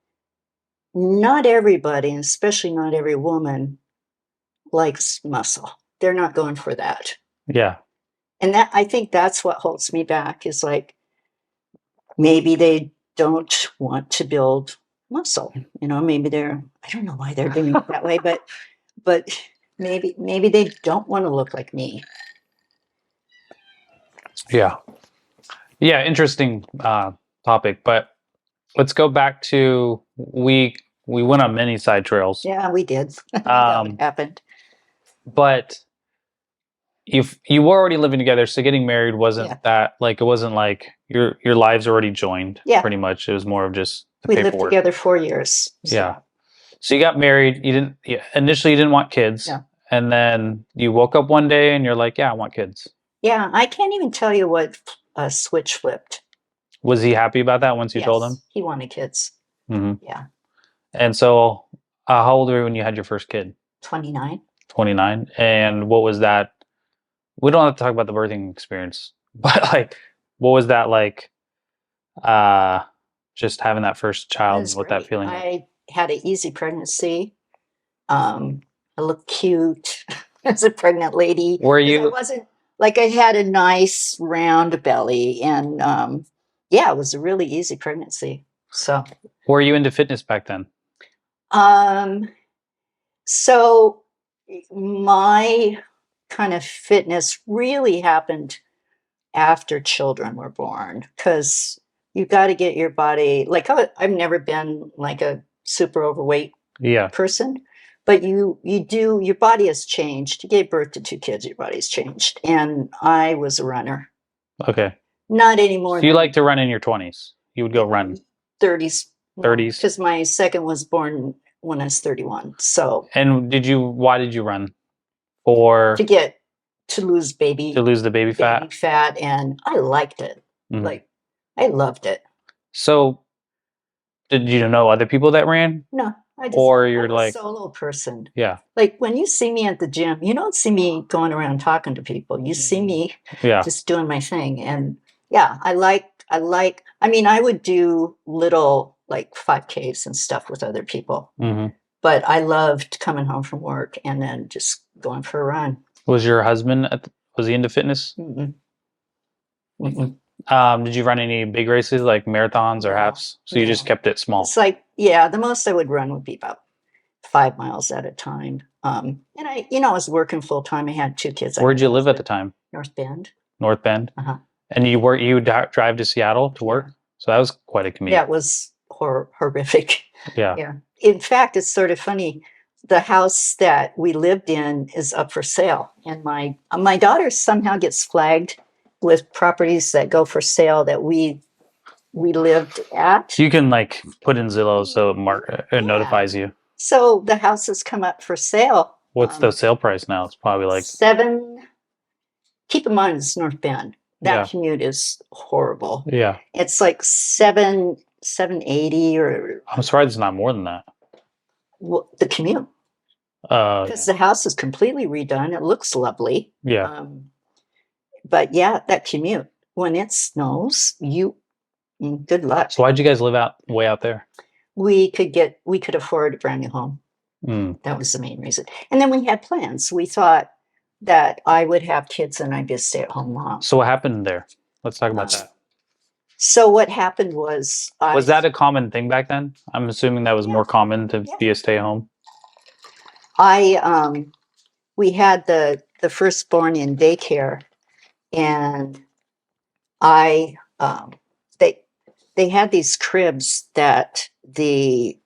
not everybody, and especially not every woman, likes muscle. They're not going for that. Yeah. And I think that's what holds me back is like, maybe they don't want to build muscle. Maybe I don't know why they're doing it that way, but maybe they don't want to look like me. Yeah. Yeah, interesting topic, but let's go back to we went on many side trails. Yeah, we did. That happened. But if you were already living together, so getting married wasn't that like it wasn't like your lives already joined. Yeah. Pretty much, it was more of just the we paperwork. Lived together 4 years. So. Yeah. So you got married. Initially you didn't want kids. Yeah. And then you woke up one day and you're like, yeah, I want kids. Yeah, I can't even tell you what a switch flipped. Was he happy about that once you told him? He wanted kids. Mm-hmm. Yeah. And so how old were you when you had your first kid? 29. 29. And what was that? We don't have to talk about the birthing experience, but like, what was that like? Just having that first child, what that feeling? I had an easy pregnancy. I looked cute as a pregnant lady. Were you? I wasn't like I had a nice round belly, and it was a really easy pregnancy. So, were you into fitness back then? So my kind of fitness really happened after children were born, because you got to get your body, like I've never been like a super overweight person, but your body has changed. You gave birth to 2 kids, your body's changed. And I was a runner. Okay. Not anymore. So you like to run in your 20s? You would go run? 30s. 30s? Because my second was born when I was 31. So. And why did you run? To lose the baby fat, and I liked it. Mm-hmm. Like, I loved it. So, did you know other people that ran? No, I'm a solo person. Yeah. Like when you see me at the gym, you don't see me going around talking to people. You see me just doing my thing, and I would do little like 5Ks and stuff with other people. Mm-hmm. But I loved coming home from work and then just going for a run. Was your husband, was he into fitness? Mm-mm. Mm-mm. Did you run any big races like marathons or halves? So you just kept it small? It's like, the most I would run would be about 5 miles at a time. And I was working full time. I had 2 kids. Where'd you live at the time? North Bend. North Bend? Uh-huh. And you would drive to Seattle to work? Yeah. So that was quite a commute. Yeah, it was horrific. Yeah. Yeah. In fact, it's sort of funny. The house that we lived in is up for sale, and my daughter somehow gets flagged with properties that go for sale that we lived at. You can like put in Zillow so it notifies you. So the houses come up for sale. What's the sale price now? It's probably like $7. Keep in mind it's North Bend. That commute is horrible. Yeah. It's like $780 or. I'm surprised it's not more than that. Well, the commute. Because the house is completely redone. It looks lovely. Yeah. But yeah, that commute. When it snows, good luck. So why'd you guys live way out there? We could afford a brand new home. That was the main reason. And then we had plans. We thought that I would have kids and I'd be a stay-at-home mom. So what happened there? Let's talk about that. So what happened was... was that a common thing back then? I'm assuming that was more common to be a stay-at-home. We had the firstborn in daycare, and they had these cribs that they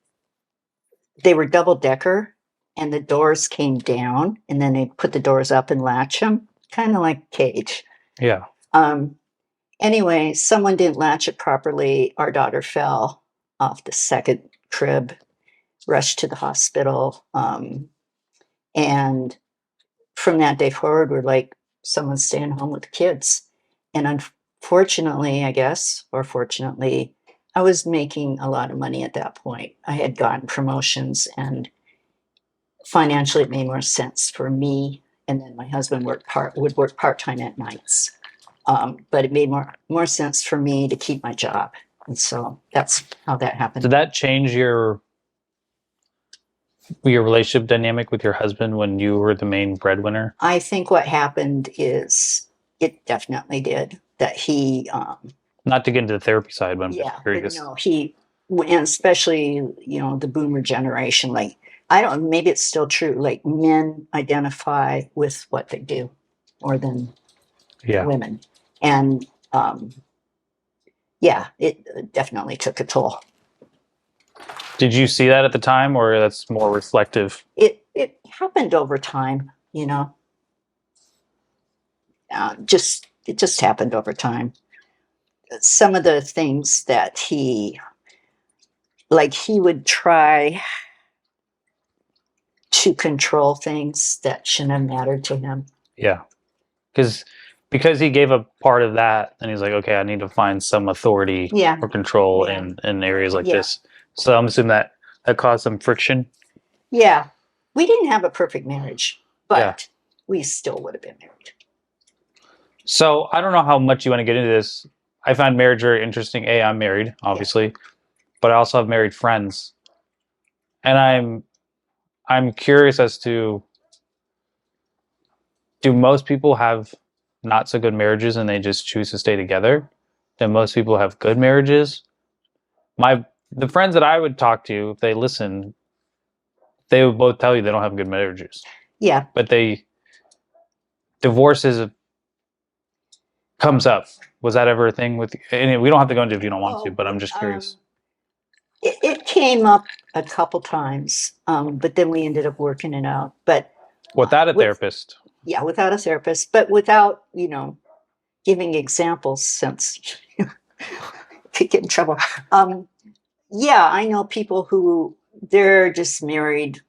were double-decker, and the doors came down, and then they put the doors up and latch them, kind of like a cage. Yeah. Anyway, someone didn't latch it properly. Our daughter fell off the second crib, rushed to the hospital. And from that day forward, we're like, someone's staying home with the kids. And unfortunately, I guess, or fortunately, I was making a lot of money at that point. I had gotten promotions, and financially it made more sense for me. And then my husband would work part-time at nights. But it made more sense for me to keep my job. And so that's how that happened. Did that change your relationship dynamic with your husband when you were the main breadwinner? I think what happened is it definitely did. That he... not to get into the therapy side, but I'm just curious. No, and especially, the boomer generation, like, maybe it's still true, like men identify with what they do more than women. And it definitely took a toll. Did you see that at the time, or that's more reflective? It happened over time, it just happened over time. Some of the things that he would try to control things that shouldn't have mattered to him. Yeah. Because he gave up part of that, and he's like, okay, I need to find some authority or control in areas like this. So I'm assuming that caused some friction. Yeah. We didn't have a perfect marriage, but we still would have been married. So I don't know how much you want to get into this. I find marriage very interesting. I'm married, obviously, but I also have married friends. And I'm curious as to, do most people have not so good marriages and they just choose to stay together? Do most people have good marriages? The friends that I would talk to, if they listen, they would both tell you they don't have good marriages. Yeah. But divorces comes up. Was that ever a thing with you? And we don't have to go into it if you don't want to, but I'm just curious. It came up a couple times, but then we ended up working it out. But without a therapist. Yeah, without a therapist, but without, giving examples, since could get in trouble. I know people who they're just married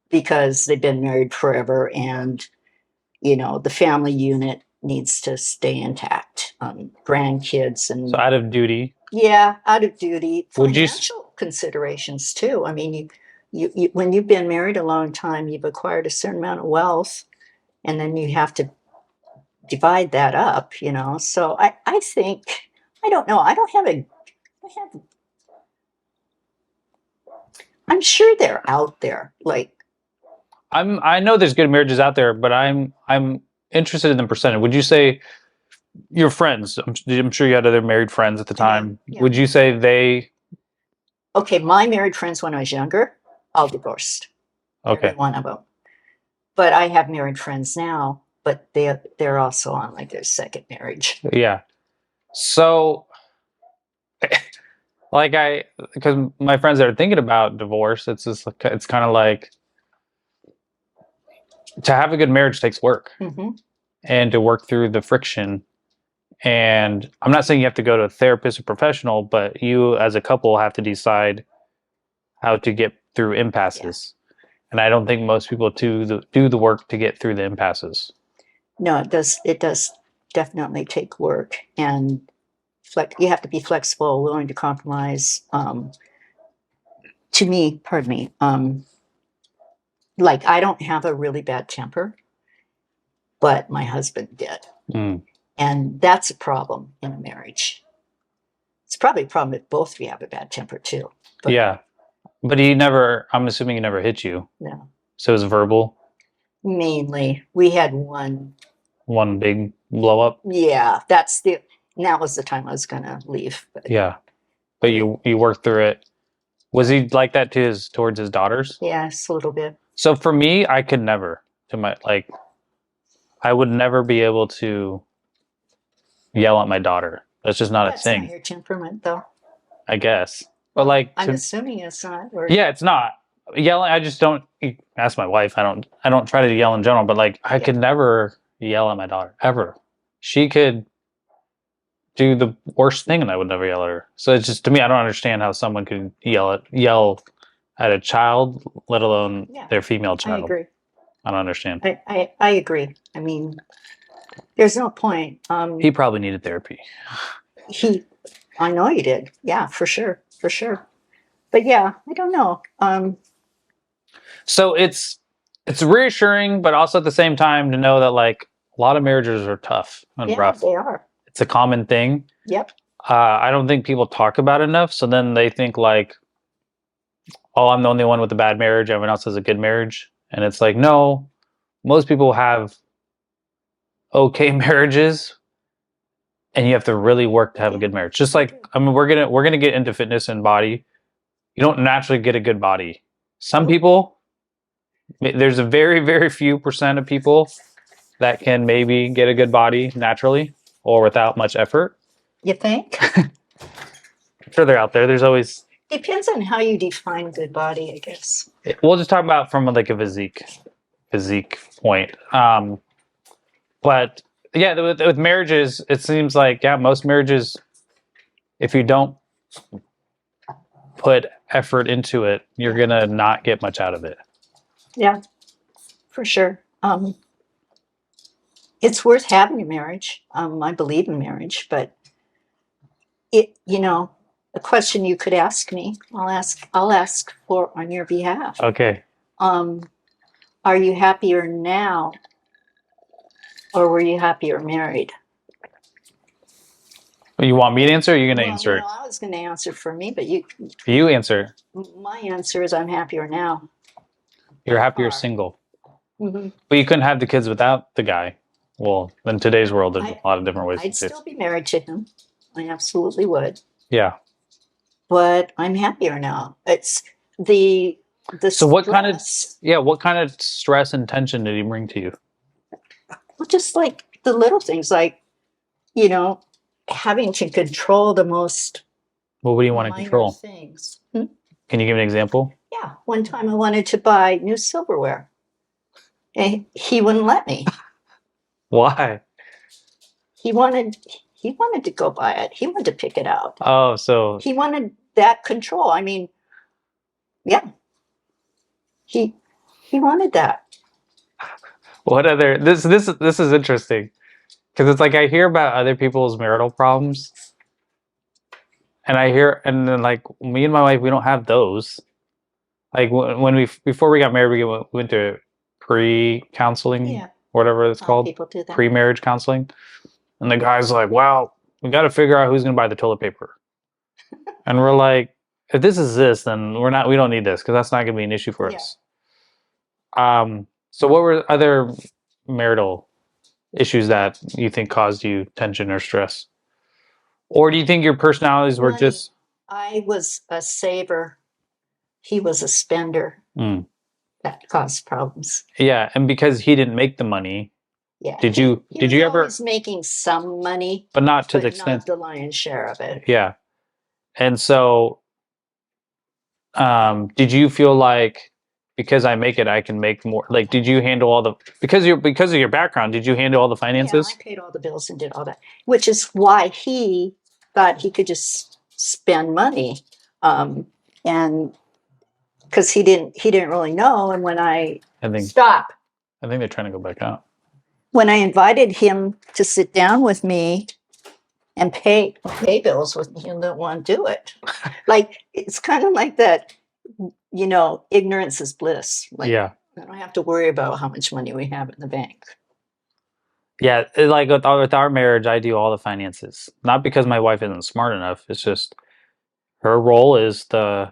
because they've been married forever, and the family unit needs to stay intact. Grandkids and so out of duty. Yeah, out of duty. Financial considerations too. I mean, you when you've been married a long time, you've acquired a certain amount of wealth, and then you have to divide that up. So I think, I don't know. I'm sure they're out there. I know there's good marriages out there, but I'm interested in the percentage. Would you say your friends? I'm sure you had other married friends at the time. Yeah. Would you say they? Okay, my married friends when I was younger, all divorced. Okay, every one of them. But I have married friends now, but they're also on their second marriage. Yeah. So, because my friends that are thinking about divorce, it's kind of like, to have a good marriage takes work, and to work through the friction And I'm not saying you have to go to a therapist or professional, but you as a couple have to decide how to get through impasses. Yeah. And I don't think most people do the work to get through the impasses. No, it does definitely take work, and you have to be flexible, willing to compromise. To me, pardon me, like I don't have a really bad temper, but my husband did. And that's a problem in a marriage. It's probably a problem if both of you have a bad temper too. But yeah. But I'm assuming he never hit you. No. So it was verbal? Mainly. We had one big blow up? Yeah. Now was the time I was going to leave. But yeah. But you worked through it. Was he like that towards his daughters? Yes, a little bit. So for me, I could never. I would never be able to yell at my daughter. That's just not a thing. That's not your temperament, though. I guess. But I'm assuming it's not. Yeah, it's not. Yelling, I just don't. Ask my wife. I don't try to yell in general, but I could never yell at my daughter ever. She could do the worst thing, and I would never yell at her. So it's just, to me, I don't understand how someone could yell at a child, let alone their female child. I agree. I don't understand. I agree. I mean, there's no point. He probably needed therapy. I know he did. Yeah, for sure. But yeah, I don't know. So it's reassuring, but also at the same time to know that a lot of marriages are tough and rough. They are. It's a common thing. Yep. I don't think people talk about it enough. So then they think oh, I'm the only one with a bad marriage. Everyone else has a good marriage. And it's no, most people have okay marriages, and you have to really work to have a good marriage. Just we're gonna get into fitness and body. You don't naturally get a good body. Some people, there's a very, very few % of people that can maybe get a good body naturally or without much effort. You think? I'm sure they're out there. There's always... Depends on how you define good body, I guess. We'll just talk about from a physique point. But yeah, with marriages, it seems most marriages, if you don't put effort into it, you're gonna not get much out of it. Yeah, for sure. It's worth having a marriage. I believe in marriage, but a question you could ask me, I'll ask for on your behalf. Okay. Are you happier now, or were you happier married? You want me to answer, or you're going to answer it? No, I was going to answer for me, but you answer. My answer is I'm happier now. You're happier single. Mm-hmm. But you couldn't have the kids without the guy. Well, in today's world, there's a lot of different ways. I'd still be married to him. I absolutely would. Yeah. But I'm happier now. It's the so what kind of stress and tension did he bring to you? Well, just the little things, having to control the most. Well, what do you want to control? Things. Can you give an example? Yeah. One time I wanted to buy new silverware, and he wouldn't let me. Why? He wanted to go buy it. He wanted to pick it out. Oh, so he wanted that control. I mean, yeah. He wanted that. What other this is interesting, because it's I hear about other people's marital problems, and then me and my wife, we don't have those. Before we got married, we went to pre-counseling, whatever it's called, people do that. Pre-marriage counseling, and the guy's well, we got to figure out who's going to buy the toilet paper, and we're if this is this, then we don't need this, because that's not going to be an issue for us. So what were other marital issues that you think caused you tension or stress? Or do you think your personalities were just... I was a saver. He was a spender. That caused problems. Yeah, and because he didn't make the money. Yeah. Did you ever... He was making some money. But not to the extent... Not the lion's share of it. Yeah. And so, did you feel because I make it, I can make more. Like, did you handle all the because of your background? Did you handle all the finances? Yeah, I paid all the bills and did all that, which is why he thought he could just spend money, and because he didn't really know. And when I think they're trying to go back out. When I invited him to sit down with me and pay bills with me, he didn't want to do it. Like, it's kind of like that, ignorance is bliss. Like, I don't have to worry about how much money we have in the bank. Yeah, like with our marriage, I do all the finances. Not because my wife isn't smart enough. It's just her role is her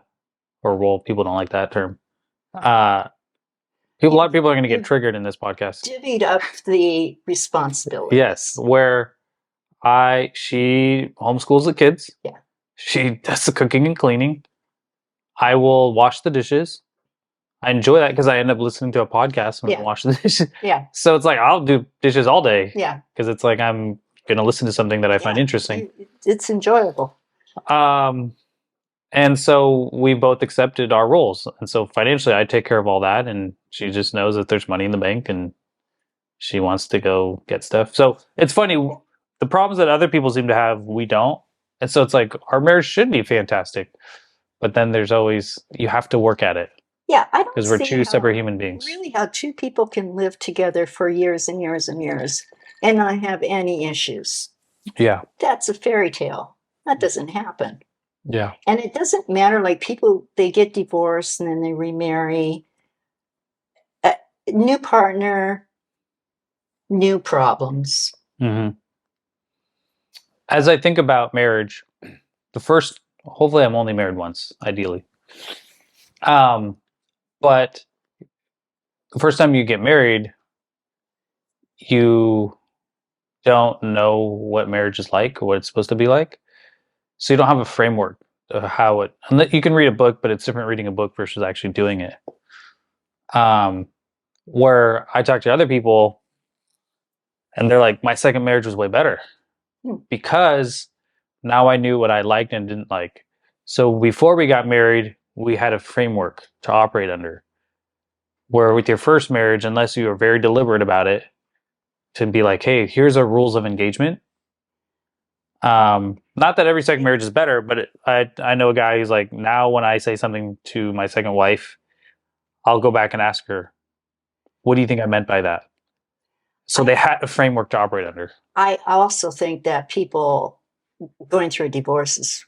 role. People don't like that term. A lot of people are going to get triggered in this podcast. Divvied up the responsibilities. Yes, where she homeschools the kids. Yeah. She does the cooking and cleaning. I will wash the dishes. I enjoy that because I end up listening to a podcast when I wash the dishes. Yeah. So it's like I'll do dishes all day. Yeah. Because it's like I'm going to listen to something that I find interesting. It's enjoyable. And so we both accepted our roles. And so financially, I take care of all that. And she just knows that there's money in the bank and she wants to go get stuff. So it's funny. The problems that other people seem to have, we don't. And so it's like our marriage should be fantastic. But then there's always, you have to work at it. Yeah, I don't because we're two separate human beings. Really, how two people can live together for years and years and years and not have any issues. Yeah. That's a fairy tale. That doesn't happen. Yeah. And it doesn't matter, like people, they get divorced and then they remarry. New partner, new problems. Mm-hmm. As I think about marriage, hopefully I'm only married once, ideally. But the first time you get married, you don't know what marriage is like or what it's supposed to be like. So you don't have a framework of you can read a book, but it's different reading a book versus actually doing it. Where I talk to other people and they're like, my second marriage was way better because now I knew what I liked and didn't like. So before we got married, we had a framework to operate under. Where with your first marriage, unless you were very deliberate about it, to be like, hey, here's our rules of engagement. Not that every second marriage is better, but I know a guy who's like, now when I say something to my second wife, I'll go back and ask her, what do you think I meant by that? So they had a framework to operate under. I also think that people going through a divorce is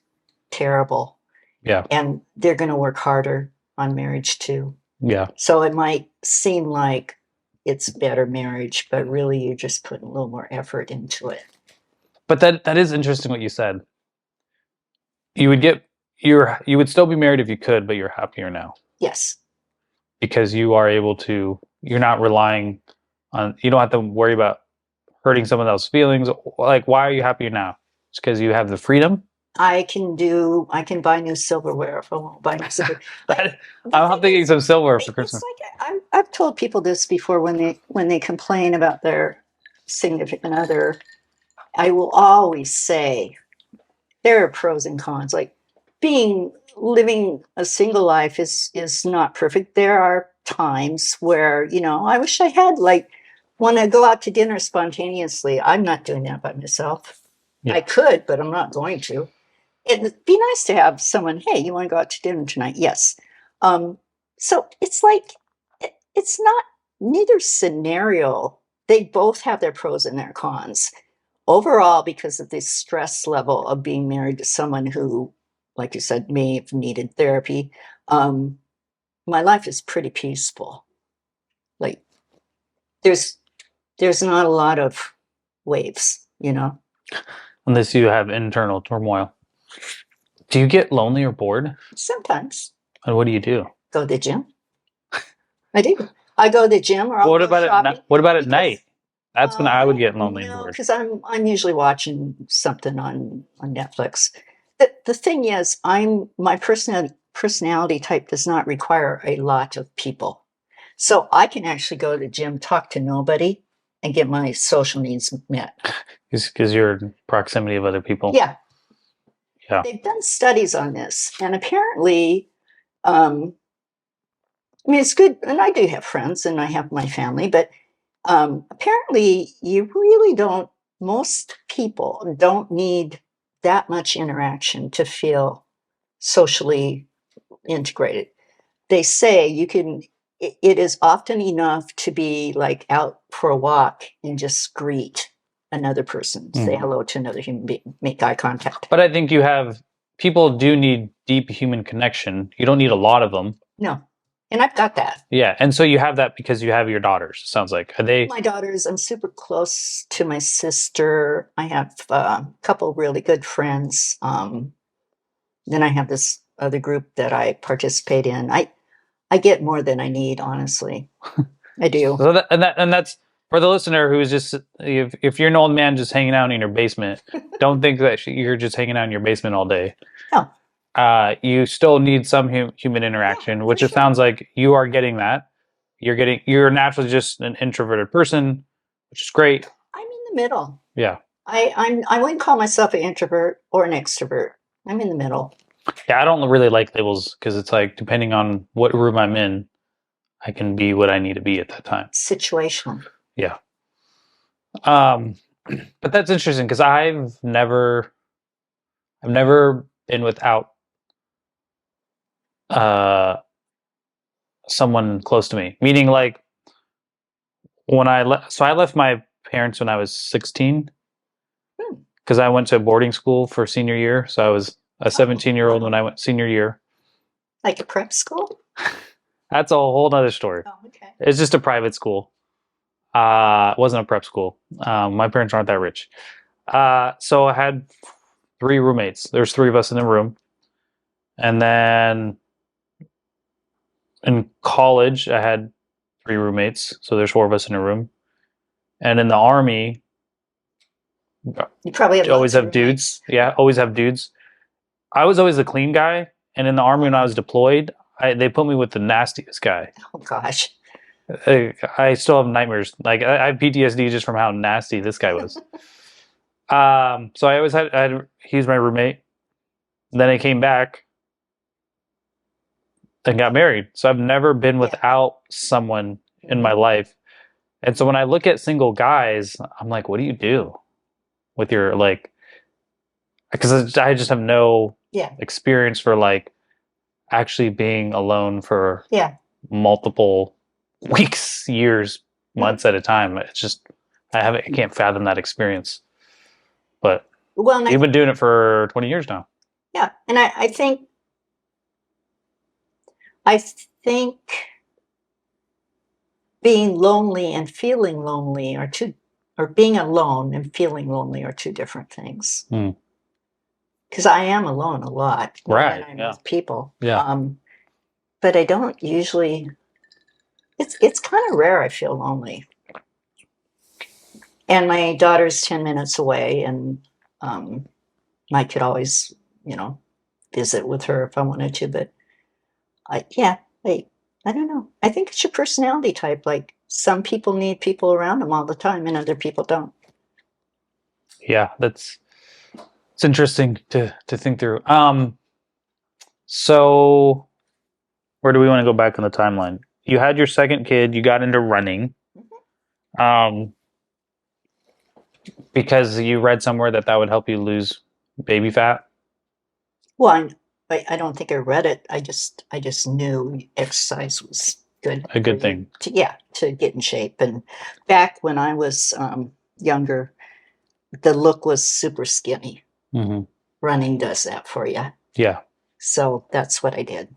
terrible. Yeah. And they're going to work harder on marriage too. Yeah. So it might seem like it's better marriage, but really you're just putting a little more effort into it. But that is interesting what you said. You would still be married if you could, but you're happier now. Yes. Because you are able to, you're not relying on, you don't have to worry about hurting someone else's feelings. Like, why are you happier now? It's because you have the freedom. I can buy new silverware if I won't buy new silverware. I'm thinking some silverware for Christmas. Like I've told people this before when they complain about their significant other. I will always say there are pros and cons. Like living a single life is not perfect. There are times where, I wish I had want to go out to dinner spontaneously. I'm not doing that by myself. Yeah. I could, but I'm not going to. It'd be nice to have someone, hey, you want to go out to dinner tonight? Yes. So it's like, it's not neither scenario. They both have their pros and their cons. Overall, because of the stress level of being married to someone who, like you said, may have needed therapy, my life is pretty peaceful. Like there's not a lot of waves, Unless you have internal turmoil. Do you get lonely or bored? Sometimes. And what do you do? Go to the gym. I do. I go to the gym or I'll go shopping. What about at night? That's when I would get lonely and bored. Because I'm usually watching something on Netflix. The thing is, my personality type does not require a lot of people. So I can actually go to the gym, talk to nobody, and get my social needs met. Because you're in proximity of other people. Yeah. Yeah. They've done studies on this, and apparently I mean, it's good, and I do have friends, and I have my family, but apparently you really don't, most people don't need that much interaction to feel socially integrated. They say it is often enough to be like out for a walk and just greet another person, say hello to another human being, make eye contact. But I think people do need deep human connection. You don't need a lot of them. No. And I've got that. Yeah. And so you have that because you have your daughters, it sounds like. Are they? My daughters, I'm super close to my sister. I have a couple really good friends. Then I have this other group that I participate in. I get more than I need, honestly. I do. So that's for the listener who is just, if you're an old man just hanging out in your basement, don't think that you're just hanging out in your basement all day. No. You still need some human interaction, which it sounds like you are getting that. You're naturally just an introverted person, which is great. I'm in the middle. Yeah. I wouldn't call myself an introvert or an extrovert. I'm in the middle. Yeah, I don't really like labels because it's like, depending on what room I'm in, I can be what I need to be at that time. Situational. Yeah. But that's interesting because I've never been without someone close to me. Meaning, like, when I left my parents when I was 16 because I went to boarding school for senior year. So I was a 17-year-old when I went senior year. Like a prep school? That's a whole nother story. Oh, okay. It's just a private school. It wasn't a prep school. My parents aren't that rich. So I had 3 roommates. There's 3 of us in the room. And then in college, I had 3 roommates. So there's 4 of us in a room. And in the Army, you probably always have dudes. Yeah, always have dudes. I was always the clean guy. And in the Army, when I was deployed, they put me with the nastiest guy. Oh, gosh. I still have nightmares. Like, I have PTSD just from how nasty this guy was. So I always had he's my roommate. Then I came back and got married. So I've never been without someone in my life. And so when I look at single guys, I'm like, what do you do with your, like, because I just have no experience for, like, actually being alone for multiple weeks, years, months at a time. It's just, I can't fathom that experience. But you've been doing it for 20 years now. Yeah. And I think being lonely and feeling lonely or being alone and feeling lonely are 2 different things. Because I am alone a lot. Right. And I'm with people. Yeah. But I don't usually, it's kind of rare I feel lonely. And my daughter's 10 minutes away, and I could always, visit with her if I wanted to. But I don't know. I think it's your personality type. Like, some people need people around them all the time, and other people don't. Yeah, it's interesting to think through. So where do we want to go back on the timeline? You had your second kid. You got into running. Because you read somewhere that would help you lose baby fat. Well, I don't think I read it. I just knew exercise was good. A good thing. To get in shape. And back when I was younger, the look was super skinny. Running does that for you. Yeah. So that's what I did.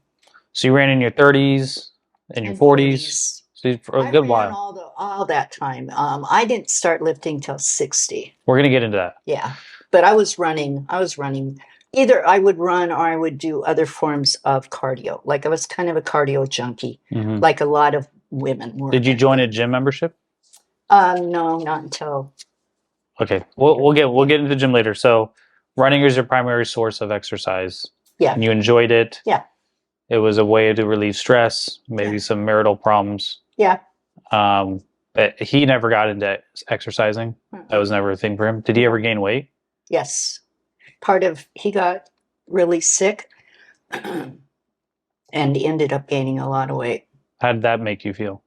So you ran in your 30s and your 40s. So for a good while. All that time. I didn't start lifting till 60. We're going to get into that. Yeah. But I was running. Either I would run or I would do other forms of cardio. Like, I was kind of a cardio junkie, like a lot of women were. Did you join a gym membership? No, not until. Okay. We'll get into the gym later. So running is your primary source of exercise. Yeah. And you enjoyed it. Yeah. It was a way to relieve stress, maybe some marital problems. Yeah. But he never got into exercising. That was never a thing for him. Did he ever gain weight? Yes. He got really sick and ended up gaining a lot of weight. How did that make you feel?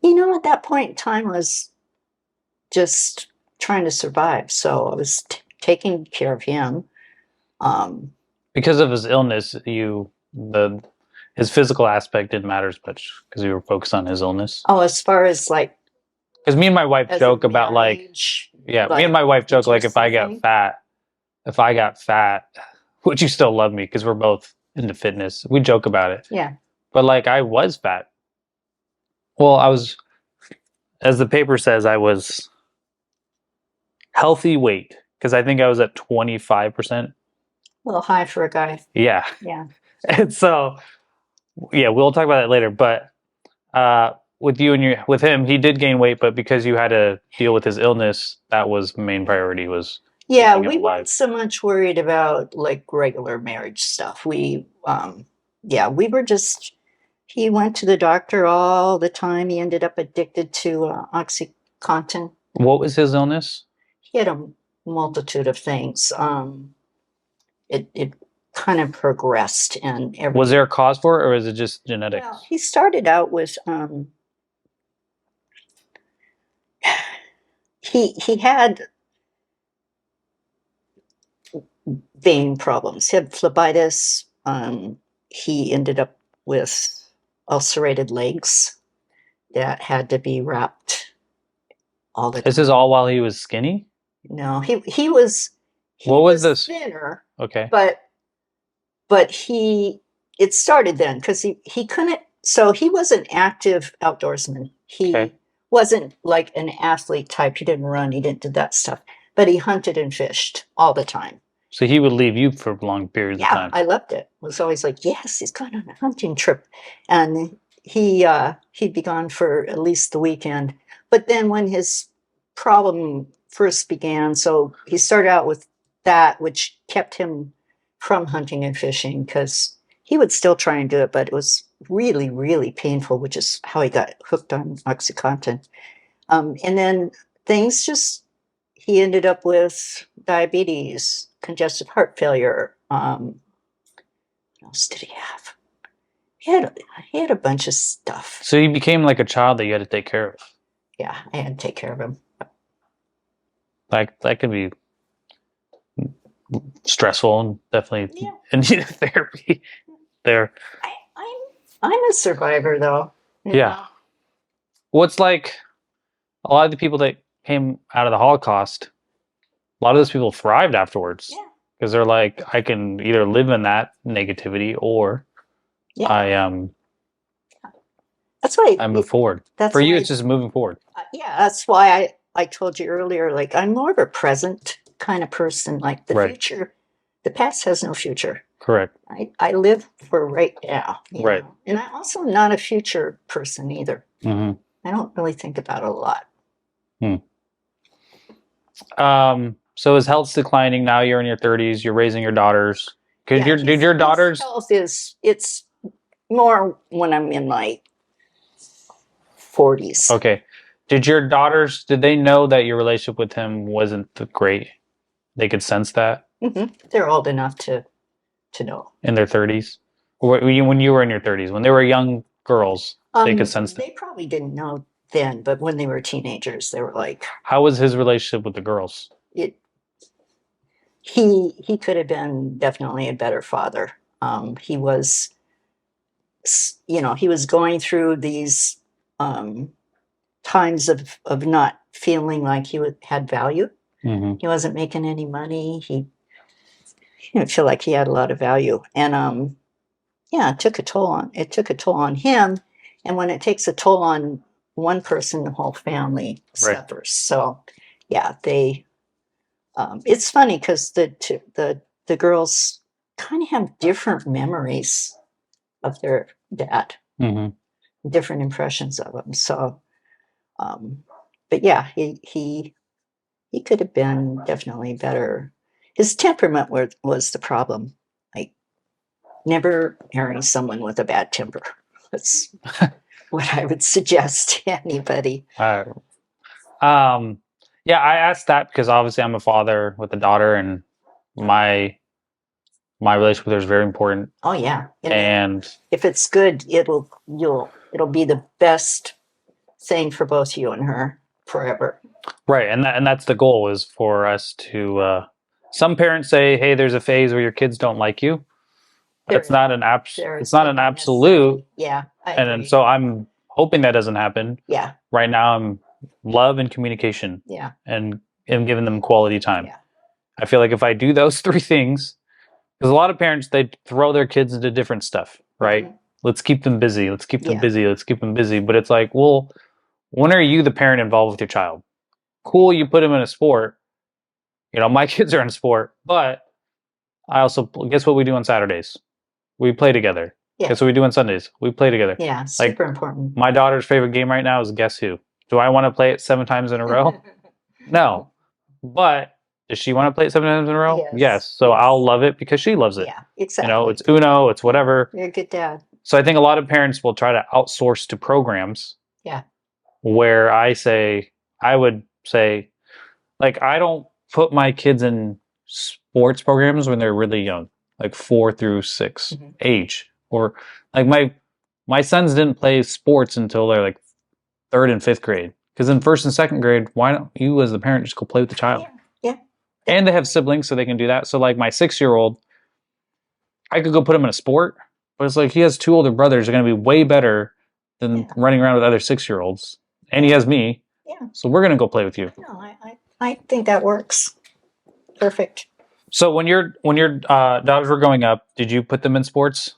At that point in time, I was just trying to survive. So I was taking care of him. Because of his illness, his physical aspect didn't matter as much because you were focused on his illness. Oh, as far as like, because me and my wife joke about me and my wife joke like if I got fat, would you still love me? Because we're both into fitness. We joke about it. Yeah. But like I was fat. Well, as the paper says, I was healthy weight because I think I was at 25%. A little high for a guy. Yeah. Yeah. And so, yeah, we'll talk about that later. But with him, he did gain weight, but because you had to deal with his illness, that was main priority. We weren't so much worried about like regular marriage stuff. We were just. He went to the doctor all the time. He ended up addicted to OxyContin. What was his illness? He had a multitude of things. It kind of progressed, and was there a cause for it, or is it just genetics? Well, he started out with he had vein problems. He had phlebitis. He ended up with ulcerated legs that had to be wrapped all the time. This is all while he was skinny? No, he was. What was this? Thinner. Okay. But it started then because he couldn't. So he was an active outdoorsman. He wasn't like an athlete type. He didn't run. He didn't do that stuff. But he hunted and fished all the time. So he would leave you for long periods of time. I loved it. It was always like, yes, he's going on a hunting trip. And he'd be gone for at least the weekend. But then when his problem first began, so he started out with that, which kept him from hunting and fishing because he would still try and do it, but it was really, really painful, which is how he got hooked on OxyContin. And then he ended up with diabetes, congestive heart failure. What else did he have? He had a bunch of stuff. So he became like a child that you had to take care of. Yeah, I had to take care of him. Like that could be stressful and definitely need therapy there. I'm a survivor though. Yeah. Well, it's like a lot of the people that came out of the Holocaust, a lot of those people thrived afterwards. Yeah. Because they're like, I can either live in that negativity or that's why I move forward. For you, it's just moving forward. That's why I told you earlier, like I'm more of a present kind of person. Like the future, the past has no future. Correct. I live for right now. Right. Know? And I'm also not a future person either. Mm-hmm. I don't really think about it a lot. So his health's declining. Now you're in your 30s. You're raising your daughters. Because your daughters? His health it's more when I'm in my 40s. Okay. Did your daughters? Did they know that your relationship with him wasn't great? They could sense that. Mm-hmm. They're old enough to know. In their 30s, when you were in your 30s, when they were young girls, they could sense that. They probably didn't know then, but when they were teenagers, they were like. How was his relationship with the girls? He could have been definitely a better father. He was, he was going through these times of not feeling like he had value. Mm-hmm. He wasn't making any money. He didn't feel like he had a lot of value, and it took a toll on him. And when it takes a toll on one person, the whole family suffers. So, they. It's funny because the girls kind of have different memories of their dad, different impressions of him. So, but he could have been definitely better. His temperament was the problem. Like never marry someone with a bad temper. That's what I would suggest to anybody. Yeah, I asked that because obviously I'm a father with a daughter, and my My relationship with her is very important. Oh yeah. And if it's good, it'll be the best thing for both you and her forever. Right, and that's the goal, is for us to. Some parents say, "Hey, there's a phase where your kids don't like you." It's not an absolute. Yeah, I agree. agree. So I'm hoping that doesn't happen. Yeah. Right now, I'm love and communication. Yeah. And giving them quality time. Yeah. I feel like if I do those three things, because a lot of parents, they throw their kids into different stuff, right? Mm-hmm. Let's keep them busy. Let's keep them busy. Let's keep them busy. But it's like, well, when are you the parent involved with your child? Cool, you put them in a sport. You know, my kids are in sport, but I also, guess what we do on Saturdays? We play together. Yeah. Guess what we do on Sundays? We play together. Yeah, super important. My daughter's favorite game right now is Guess Who. Do I want to play it 7 times in a row? No. But does she want to play it 7 times in a row? Yes. So I'll love it because she loves it. Yeah, exactly. You know, it's Uno, it's whatever. You're a good dad. So I think a lot of parents will try to outsource to programs. Yeah. Where I would say, like, I don't put my kids in sports programs when they're really young, like 4 through 6 age. Or like my sons didn't play sports until they're like 3rd and 5th grade. Because in 1st and 2nd grade, why don't you as the parent just go play with the child? Yeah. And they have siblings, so they can do that. So like my 6-year-old, I could go put him in a sport, but it's like he has 2 older brothers who are going to be way better than running around with other 6-year-olds. And he has me. Yeah. So we're going to go play with you. No, I think that works. Perfect. So when your daughters were growing up, did you put them in sports?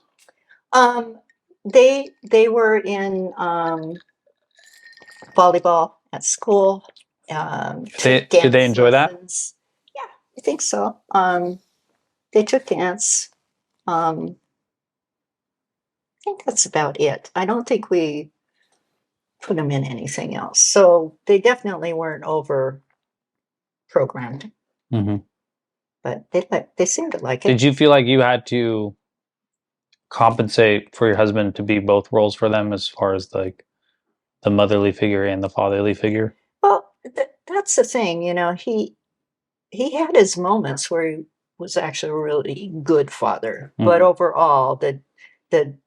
They were in volleyball at school. Did they enjoy lessons. That? Yeah, I think so. They took dance. I think that's about it. I don't think we put them in anything else. So they definitely weren't over programmed. Mm-hmm. But they seemed to like it. Did you feel like you had to compensate for your husband to be both roles for them, as far as like the motherly figure and the fatherly figure? Well, that's the thing, you know. He had his moments where he was actually a really good father, but overall, the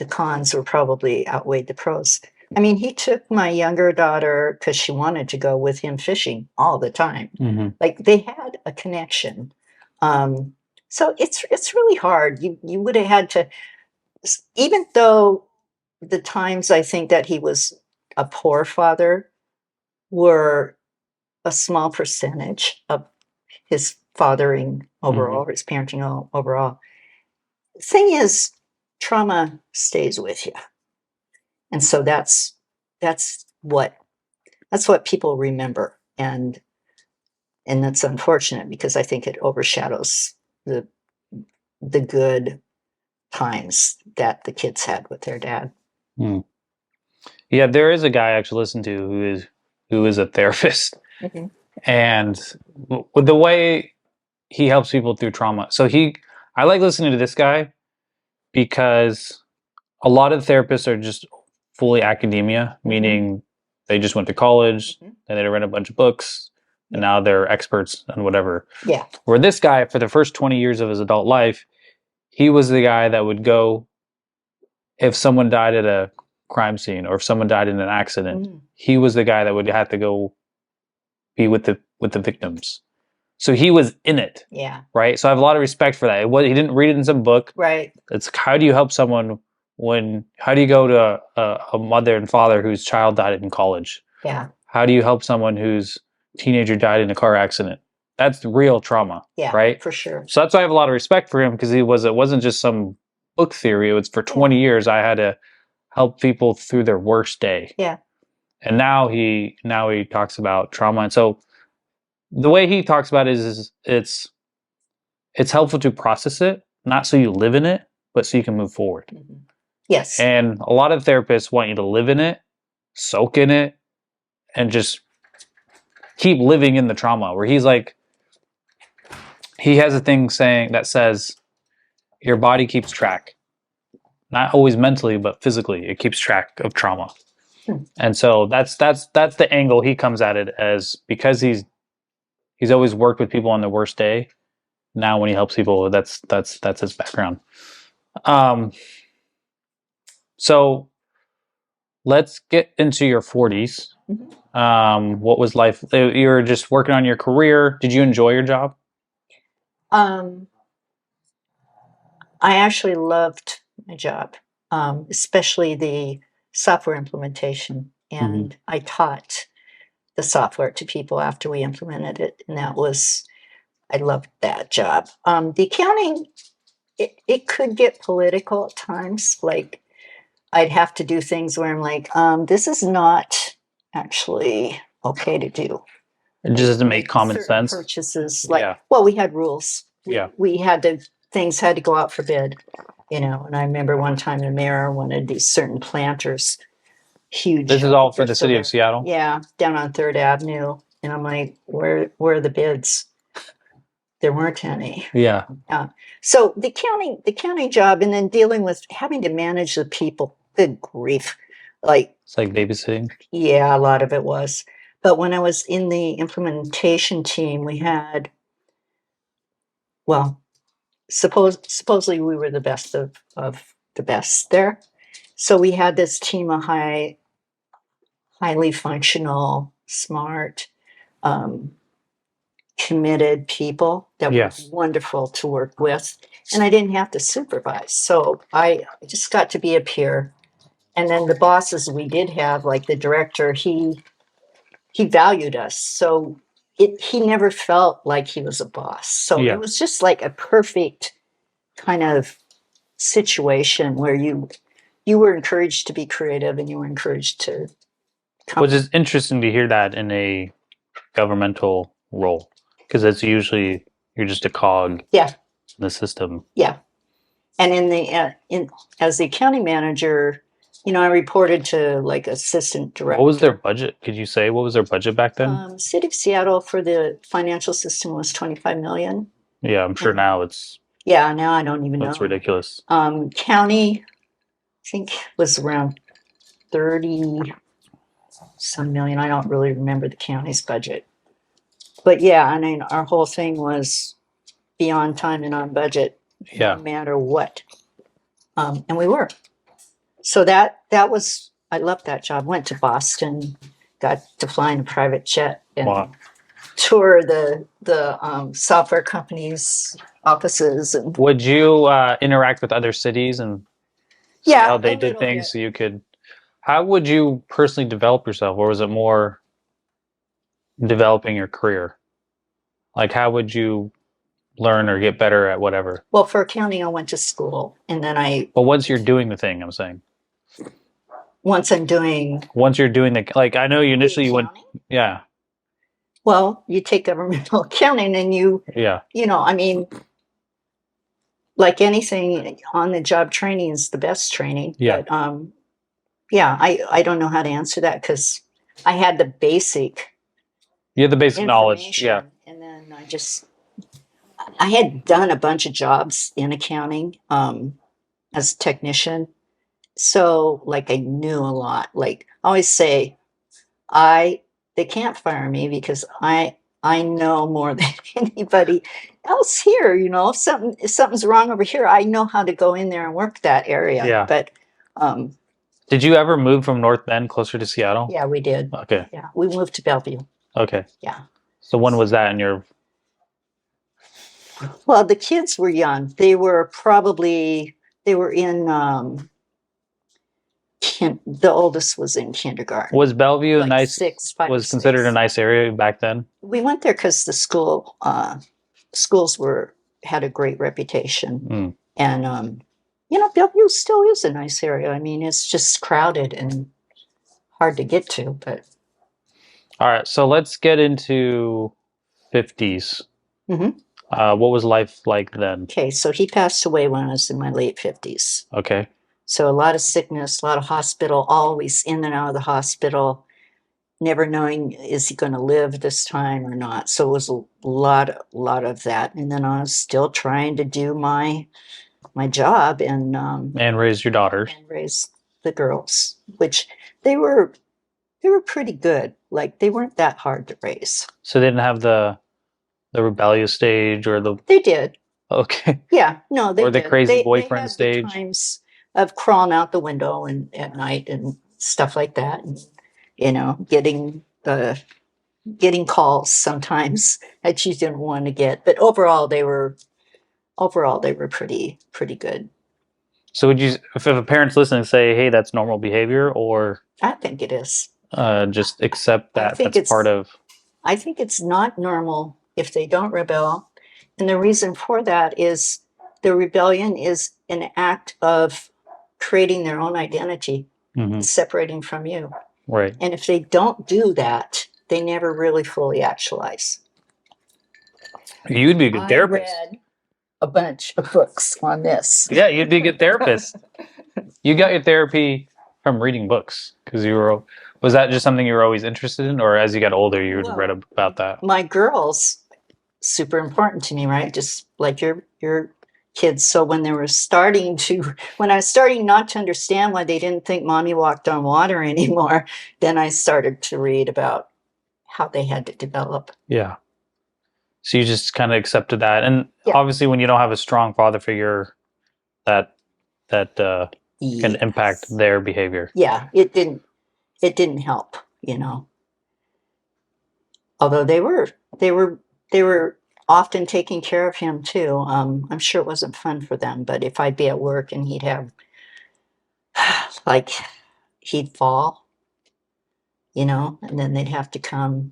cons were probably outweighed the pros. I mean, he took my younger daughter because she wanted to go with him fishing all the time. Mm-hmm. Like they had a connection. So it's really hard. You would have had to, even though the times I think that he was a poor father were a small percentage of his fathering overall, his parenting overall. The thing is, trauma stays with you. And so that's what people remember. And that's unfortunate because I think it overshadows the good times that the kids had with their dad. Yeah, there is a guy I actually listen to who is a therapist. Mm-hmm. And with the way he helps people through trauma. So I like listening to this guy because a lot of therapists are just fully academia, meaning they just went to college and they read a bunch of books and now they're experts on whatever. Yeah. Where this guy, for the first 20 years of his adult life, he was the guy that would go, if someone died at a crime scene or if someone died in an accident, he was the guy that would have to go be with the victims. So he was in it. Yeah. Right? So I have a lot of respect for that. He didn't read it in some book. Right. It's how do you help someone how do you go to a mother and father whose child died in college? Yeah. How do you help someone whose teenager died in a car accident? That's real trauma. Yeah. Right? For sure. So that's why I have a lot of respect for him, because it wasn't just some book theory. It was for 20 years I had to help people through their worst day. Yeah. And now he talks about trauma. And so the way he talks about it is it's helpful to process it, not so you live in it, but so you can move forward. Mm-hmm. Yes. And a lot of therapists want you to live in it, soak in it, and just keep living in the trauma, where he's like, he has a thing that says your body keeps track, not always mentally, but physically, it keeps track of trauma. And so that's the angle he comes at it as, because he's always worked with people on their worst day. now when he helps people, that's his background. So let's get into your 40s. What was life? You were just working on your career. Did you enjoy your job? I actually loved my job, especially the software implementation. And I taught the software to people after we implemented it. And I loved that job. The accounting, it could get political at times. Like I'd have to do things where I'm like, this is not actually okay to do. It just doesn't make common sense. Purchases, well, we had rules. We had to, things had to go out for bid, And I remember one time the mayor wanted these certain planters, huge. This is all for the city of Seattle? Yeah, down on 3rd Avenue. And I'm like, where are the bids? There weren't any. Yeah. So the accounting job, and then dealing with having to manage the people. Good grief. It's like babysitting? Yeah, a lot of it was. But when I was in the implementation team, we had, well, supposedly we were the best of the best there. So we had this team of highly functional, smart, committed people that were wonderful to work with. And I didn't have to supervise. So I just got to be a peer. And then the bosses we did have, like the director, he valued us. So he never felt like he was a boss. So it was just like a perfect kind of situation where you were encouraged to be creative and you were encouraged to come. Which is interesting to hear that in a governmental role, because it's usually you're just a cog in the system. Yeah. And as the accounting manager, I reported to like assistant director. What was their budget? Could you say what was their budget back then? City of Seattle for the financial system was $25 million. Yeah, I'm sure now it's. Yeah, now I don't even know. That's ridiculous. County, I think, was around 30 some million. I don't really remember the county's budget. But yeah, I mean, our whole thing was be on time and on budget, no matter what. And we were. So that was, I loved that job. Went to Boston, got to fly in a private jet and tour the software companies' offices. And would you interact with other cities and see how they did things so you could? How would you personally develop yourself, or was it more developing your career? Like, how would you learn or get better at whatever? Well, for accounting, I went to school, and then But once you're doing the thing, I'm saying. Once you're doing like, I know you initially went. Yeah. Well, you take governmental accounting and I mean, like anything, on the job training is the best training. Yeah. But, I don't know how to answer that because I had the basic. You had the basic knowledge. Yeah. And then I had done a bunch of jobs in accounting as a technician. So like I knew a lot. Like I always say, they can't fire me because I know more than anybody else here. If something's wrong over here, I know how to go in there and work that area. Yeah. But did you ever move from North Bend closer to Seattle? Yeah, we did. Okay. Yeah, we moved to Bellevue. Okay. Yeah. So when was that in your? Well, the kids were young. They were in. The oldest was in kindergarten. Was Bellevue like nice? 5 was considered a nice area back then? We went there because the schools had a great reputation, and Bellevue still is a nice area. I mean, it's just crowded and hard to get to. But all right, so let's get into 50s. What was life like then? Okay, so he passed away when I was in my late 50s. Okay. So a lot of sickness, a lot of hospital, always in and out of the hospital, never knowing is he going to live this time or not. So it was a lot of that. And then I was still trying to do my job and raise your daughters. And raise the girls, which they were pretty good. Like they weren't that hard to raise. So they didn't have the The rebellious stage or the... They did. Okay. Yeah, no, they or the did. crazy boyfriend they had stage. The times of crawling out the window and at night and stuff like that, and getting calls sometimes that you didn't want to get. But overall, they were pretty good. So would you, if a parent's listening, say, hey, that's normal behavior, or I think it is. Just accept that that's part of... I think it's not normal if they don't rebel. And the reason for that is the rebellion is an act of creating their own identity, separating from you. Right. And if they don't do that, they never really fully actualize. You'd be a good therapist. I read a bunch of books on this. Yeah, you'd be a good therapist. You got your therapy from reading books because was that just something you were always interested in, or as you got older you read about that? My girls, super important to me, right? Just like your kids. So when I was starting not to understand why they didn't think mommy walked on water anymore, then I started to read about how they had to develop. Yeah. So you just kind of accepted that. And obviously when you don't have a strong father figure, that can impact their behavior. Yeah, it didn't help, Although they were often taking care of him too. I'm sure it wasn't fun for them, but if I'd be at work and he'd have he'd fall, and then they'd have to come,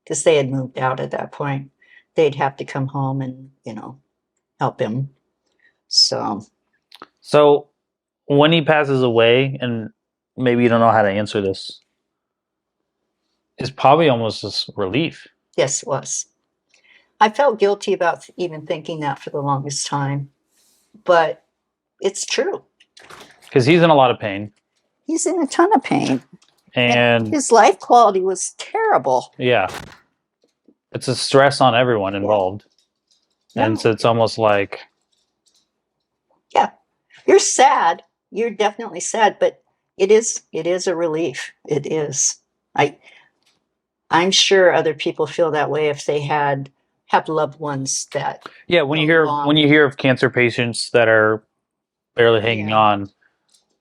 because they had moved out at that point. They'd have to come home and, help him. So when he passes away, and maybe you don't know how to answer this, it's probably almost a relief. Yes, it was. I felt guilty about even thinking that for the longest time, but it's true. Because he's in a lot of pain. He's in a ton of pain. And his life quality was terrible. Yeah. It's a stress on everyone involved. Yeah. And so it's almost like... Yeah. You're sad. You're definitely sad, but it is a relief. It is. I'm sure other people feel that way if they have loved ones that... Yeah, when you hear of cancer patients that are barely hanging on,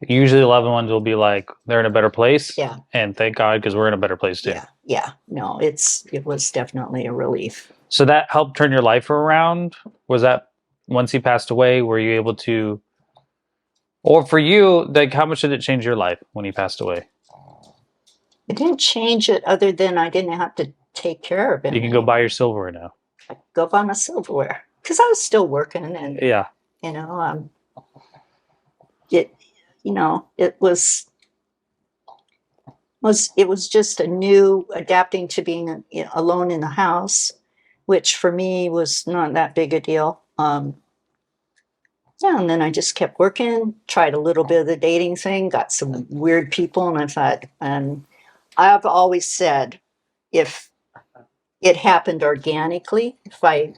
usually loved ones will be like, they're in a better place. Yeah. And thank God, because we're in a better place too. Yeah. Yeah. No, it was definitely a relief. So that helped turn your life around? Was that once he passed away, were you able to... Or for you, like, how much did it change your life when he passed away? It didn't change it other than I didn't have to take care of him. You can go buy your silverware now. I could go buy my silverware because I was still working, and it was just a new adapting to being alone in the house, which for me was not that big a deal. And then I just kept working, tried a little bit of the dating thing, got some weird people, and I thought, and I've always said, if it happened organically, if I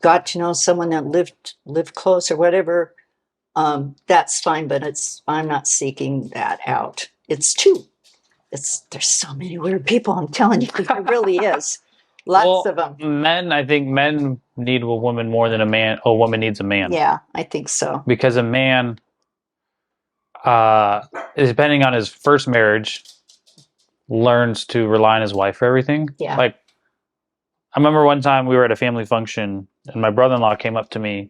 got to know someone that lived close or whatever, that's fine, but I'm not seeking that out. There's so many weird people, I'm telling you, there really is. Lots of them. I think men need a woman more than a woman needs a man. Yeah, I think so. Because a man, depending on his first marriage, learns to rely on his wife for everything. Yeah. Like, I remember one time we were at a family function and my brother-in-law came up to me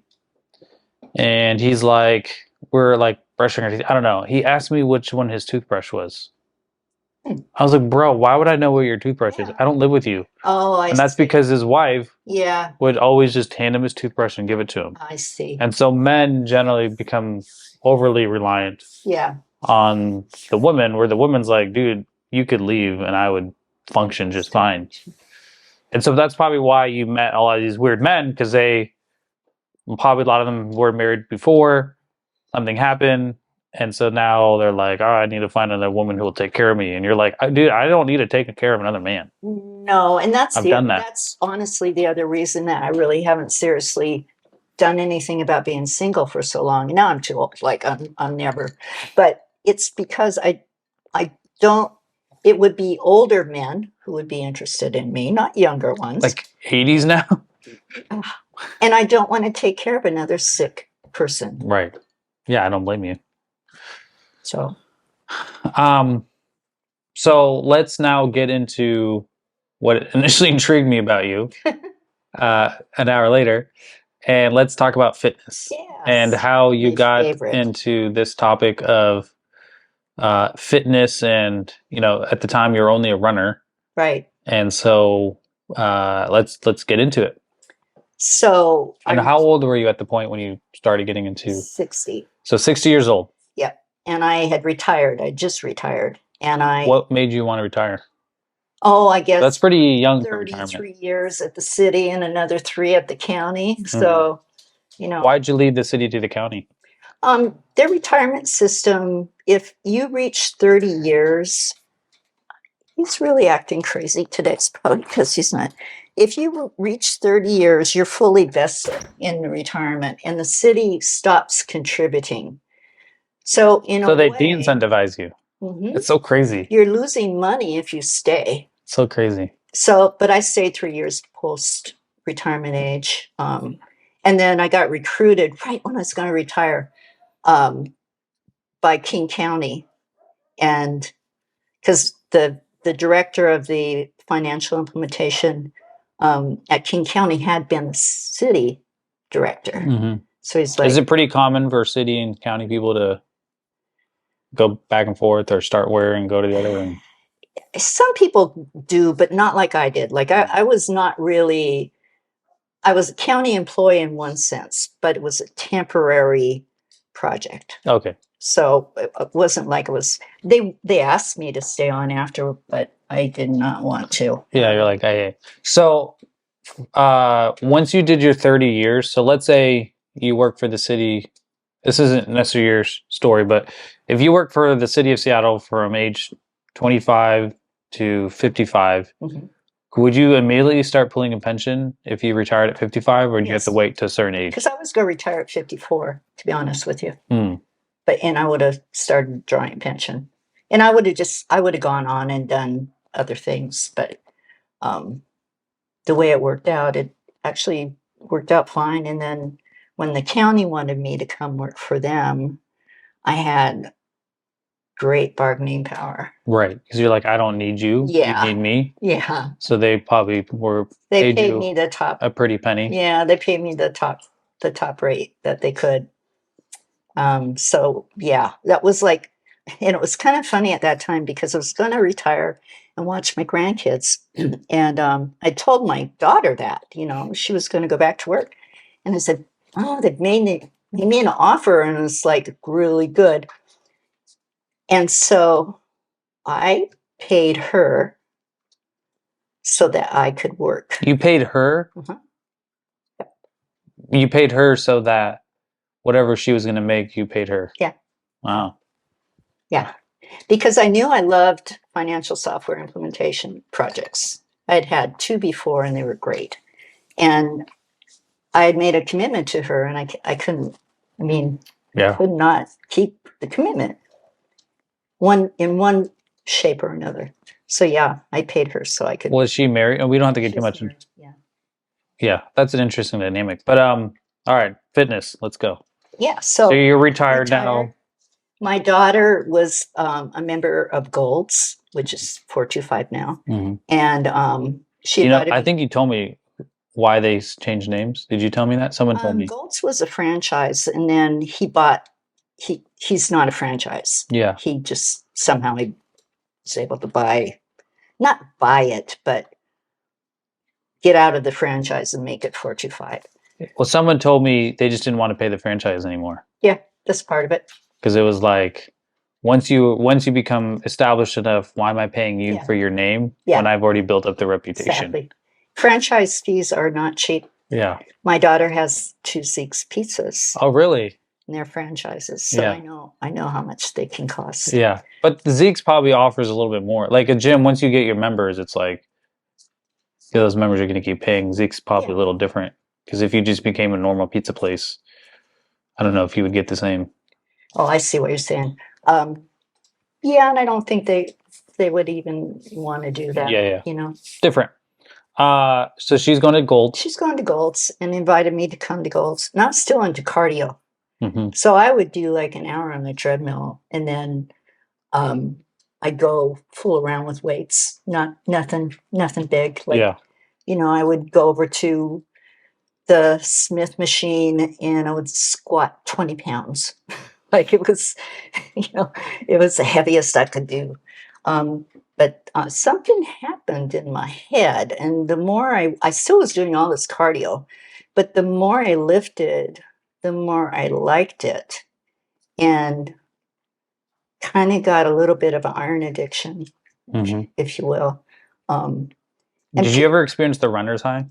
and he's like, we're like brushing our teeth. I don't know. He asked me which one his toothbrush was. I was like, bro, why would I know where your toothbrush is? I don't live with you. Oh, And that's because his wife would always just hand him his toothbrush and give it to him. I see. And so men generally become overly reliant on the woman, where the woman's like, dude, you could leave and I would function just fine. And so that's probably why you met a lot of these weird men, because probably a lot of them were married before, something happened. And so now they're like, oh, I need to find another woman who will take care of me. And you're like, dude, I don't need to take care of another man. No, and that's honestly the other reason that I really haven't seriously done anything about being single for so long. Now I'm too old, like I'm never. But it's because I don't, it would be older men who would be interested in me, not younger ones. Like 80s now? And I don't want to take care of another sick person. Right. Yeah, I don't blame you. So let's now get into what initially intrigued me about you an hour later. And let's talk about fitness and how you got into this topic of fitness. And, at the time you were only a runner. Right. And so let's get into it. So, and how old were you at the point when you started getting into 60? So 60 years old. Yep. And I had retired. I just retired. And what made you want to retire? Oh, I guess that's pretty young. 33 years at the city and another 3 at the county. So, why'd you leave the city to the county? Their retirement system, if you reach 30 years, he's really acting crazy today. It's probably because he's not. If you reach 30 years, you're fully vested in the retirement and the city stops contributing. So they de-incentivize you. It's so crazy. You're losing money if you stay. So crazy. So, but I stayed 3 years post retirement age. And then I got recruited right when I was going to retire by King County. And because the director of the financial implementation at King County had been the city director. So he's like, is it pretty common for city and county people to go back and forth or start where and go to the other? Some people do, but not like I did. Like I was not really, I was a county employee in one sense, but it was a temporary project. Okay. So it wasn't like it was, they asked me to stay on after, but I did not want to. Yeah, you're like, hey. So once you did your 30 years, so let's say you work for the city. This isn't necessarily your story, but if you work for the city of Seattle from age 25 to 55, would you immediately start pulling a pension if you retired at 55, or would you have to wait to a certain age? Because I was going to retire at 54, to be honest with you. And I would have started drawing a pension. And I would have gone on and done other things. But the way it worked out, it actually worked out fine. And then when the county wanted me to come work for them, I had great bargaining power. Right. Because you're like, I don't need you. Yeah. You need me. Yeah. So they probably they paid me the top. A pretty penny. Yeah, they paid me the top rate that they could. So yeah, that was like, and it was kind of funny at that time because I was going to retire and watch my grandkids. And I told my daughter that, she was going to go back to work. And I said, oh, they made me an offer, and it's like really good. And so I paid her so that I could work. You paid her? Yep. You paid her so that whatever she was going to make, you paid her? Yeah. Wow. Yeah. Because I knew I loved financial software implementation projects. I'd had 2 before, and they were great. And I had made a commitment to her, and I couldn't, could not keep the commitment in one shape or another. So yeah, I paid her so I could. Was she married? Oh, we don't have to get too much. Yeah. Yeah, that's an interesting dynamic. But all right, fitness. Let's go. Yeah. So you're retired now. My daughter was a member of Gold's, which is 425 now, and she. I think you told me why they changed names. Did you tell me that? Someone told me. Gold's was a franchise, and then he bought. He's not a franchise. Yeah. He just somehow he was able to not buy it, but get out of the franchise and make it 425. Well, someone told me they just didn't want to pay the franchise anymore. Yeah, that's part of it. Because it was like, once you become established enough, why am I paying you for your name when I've already built up the reputation? Exactly. Franchise fees are not cheap. Yeah. My daughter has 2 Zeke's pizzas. Oh, really? And they're franchises, so I know how much they can cost. Yeah, but the Zeke's probably offers a little bit more. Like a gym, once you get your members, it's like those members are going to keep paying. Zeke's probably a little different because if you just became a normal pizza place, I don't know if you would get the same. Oh, I see what you're saying. Yeah, and I don't think they would even want to do that. Yeah. You know, different. So she's going to Gold. She's going to Gold's and invited me to come to Gold's. And I'm still into cardio. So I would do like an hour on the treadmill, and then I'd go fool around with weights. Nothing big. Like, you know, I would go over to the Smith machine and I would squat 20 pounds. Like it was, you know, it was the heaviest I could do. But something happened in my head, and the more I still was doing all this cardio, but the more I lifted, the more I liked it, and kind of got a little bit of an iron addiction, if you will. Did you ever experience the runner's high?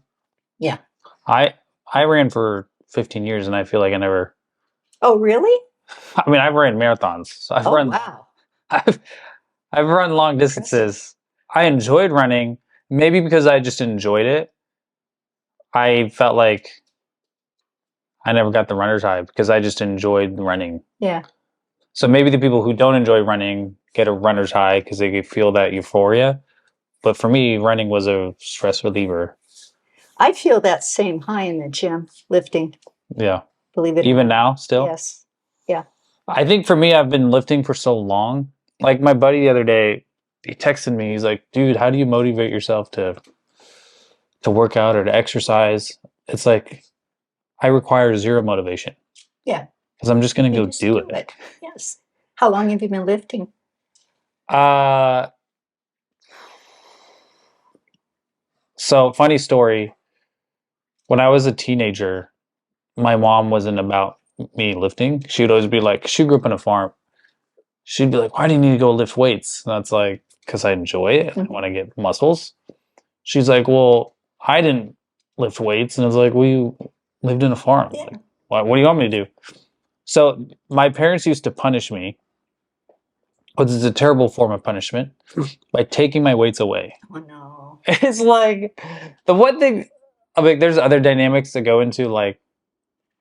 Yeah. I ran for 15 years, and I feel like I never. Oh, really? I mean, I've ran marathons. So wow. I've run long distances. I enjoyed running, maybe because I just enjoyed it. I felt like I never got the runner's high because I just enjoyed running. Yeah. So maybe the people who don't enjoy running get a runner's high because they feel that euphoria. But for me, running was a stress reliever. I feel that same high in the gym, lifting. Yeah. Believe it. Even now, still? Yes. Yeah. I think for me, I've been lifting for so long. Like my buddy the other day, he texted me. He's like, dude, how do you motivate yourself to work out or to exercise? It's like, I require zero motivation. Yeah. Because I'm just going to go do it. Yes. How long have you been lifting? So funny story. When I was a teenager, my mom wasn't about me lifting. She would always be like, she grew up on a farm. She'd be like, why do you need to go lift weights? And that's like, because I enjoy it. I want to get muscles. She's like, well, I didn't lift weights. And I was like, well, you lived in a farm. Yeah. Like, what do you want me to do? So my parents used to punish me, which is a terrible form of punishment, by taking my weights away. Oh, no. It's like, the one thing, I mean, there's other dynamics that go into, like,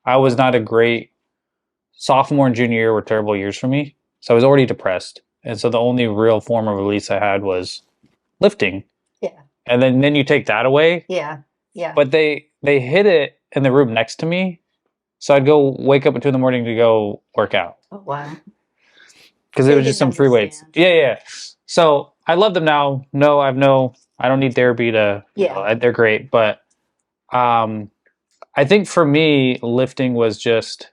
I was not a great sophomore and junior year were terrible years for me. So I was already depressed. And so the only real form of release I had was lifting. Yeah. And then you take that away. Yeah. Yeah. But they hid it in the room next to me. So I'd go wake up at 2 a.m. to go work out. Oh, wow. Because it was just some free weights. Yeah. So I love them now. No, I don't need therapy to, they're great. But I think for me, lifting was just,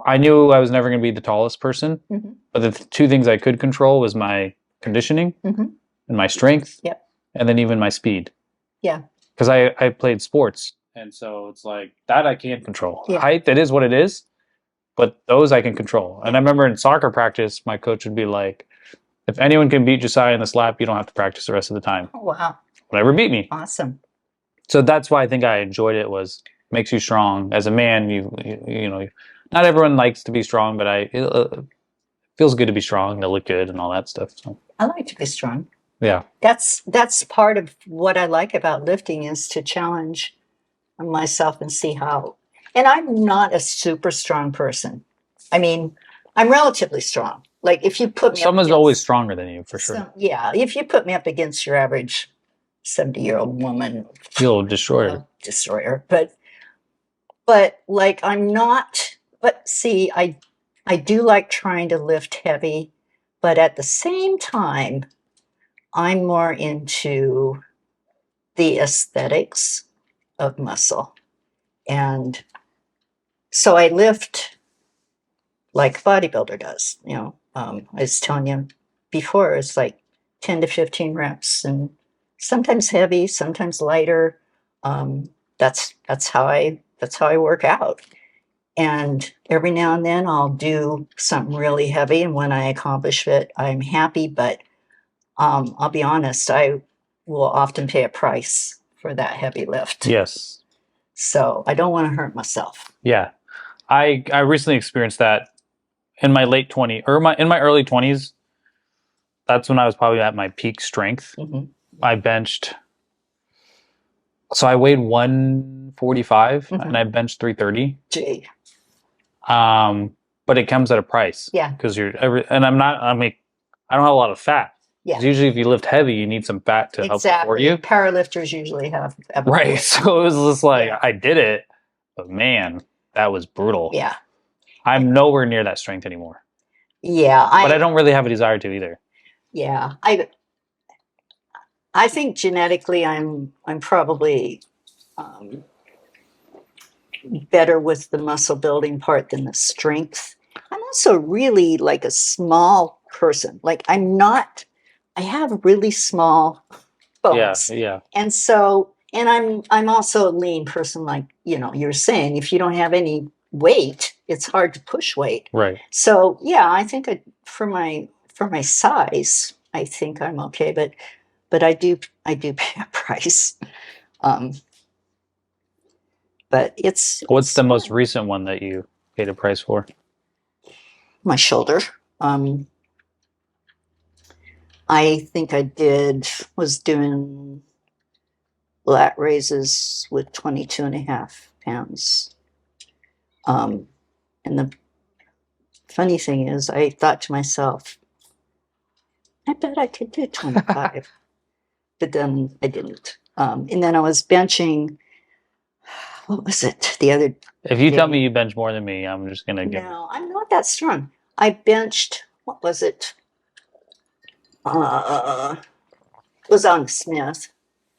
I knew I was never going to be the tallest person, but the two things I could control was my conditioning and my strength, and then even my speed. Yeah. Because I played sports, and so it's like that I can't control. Yeah. Height, that is what it is, but those I can control. And I remember in soccer practice, my coach would be like, if anyone can beat Josiah in the slap, you don't have to practice the rest of the time. Oh, wow. Whatever beat me. Awesome. So that's why I think I enjoyed it, was makes you strong. As a man, you know, not everyone likes to be strong, but it feels good to be strong, to look good and all that stuff. So I like to be strong. Yeah. That's part of what I like about lifting, is to challenge myself and see how. And I'm not a super strong person. I mean, I'm relatively strong. Like if you put me someone's always stronger than you, for sure. Yeah. If you put me up against your average 70-year-old woman, you'll destroy her. Destroy her. But like I'm not. But see, I do like trying to lift heavy, but at the same time, I'm more into the aesthetics of muscle. And so I lift like a bodybuilder does. You know, I was telling you before, it's like 10 to 15 reps, and sometimes heavy, sometimes lighter. That's how I work out. And every now and then I'll do something really heavy, and when I accomplish it, I'm happy. But I'll be honest, I will often pay a price for that heavy lift. Yes. So I don't want to hurt myself. Yeah. I recently experienced that in my late 20s, or in my early 20s. That's when I was probably at my peak strength. I benched. So I weighed 145 and I benched 330. Gee. But it comes at a price. Yeah. Because and I'm I don't have a lot of fat. Yeah. Usually if you lift heavy, you need some fat to help support you. Powerlifters usually have right. So it was just like, I did it, but man, that was brutal. Yeah. I'm nowhere near that strength anymore. Yeah. But I don't really have a desire to either. Yeah. I think genetically I'm probably better with the muscle building part than the strength. I'm also really like a small person. Like I have really small bones. Yeah. And so, and I'm also a lean person, like, you know, you're saying, if you don't have any weight, it's hard to push weight. Right. So yeah, I think for my size, I think I'm okay, but I do pay a price. But what's the most recent one that you paid a price for? My shoulder. I think I was doing lat raises with 22.5 pounds. And the funny thing is, I thought to myself, I bet I could do 25. But then I didn't. And then I was benching, what was it, the other If you tell me you bench more than me, I'm just going to give it. No, I'm not that strong. I benched, what was it? It was on Smith.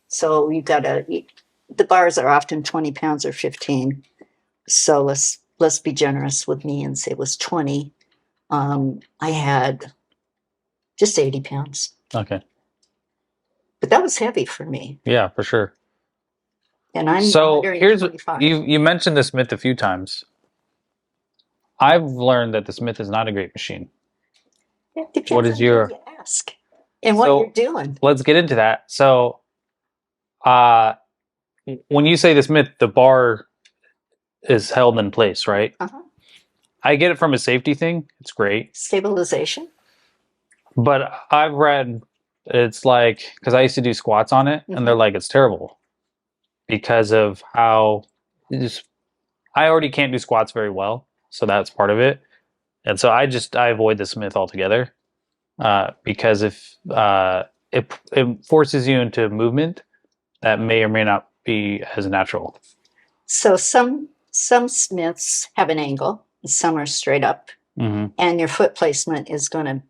So you the bars are often 20 pounds or 15. So let's be generous with me and say it was 20. I had just 80 pounds. Okay. But that was heavy for me. Yeah, for sure. And I'm so here's you mentioned the Smith a few times. I've learned that the Smith is not a great machine. It depends what is your you ask and what you're doing. Let's get into that. So when you say the Smith, the bar is held in place, right? Uh-huh. I get it from a safety thing. It's great. Stabilization. But I've read it's like, because I used to do squats on it, and they're like, it's terrible because of how I already can't do squats very well. So that's part of it. And so I avoid the Smith altogether because if it forces you into movement that may or may not be as natural. So some Smiths have an angle, some are straight up, and your foot placement is going to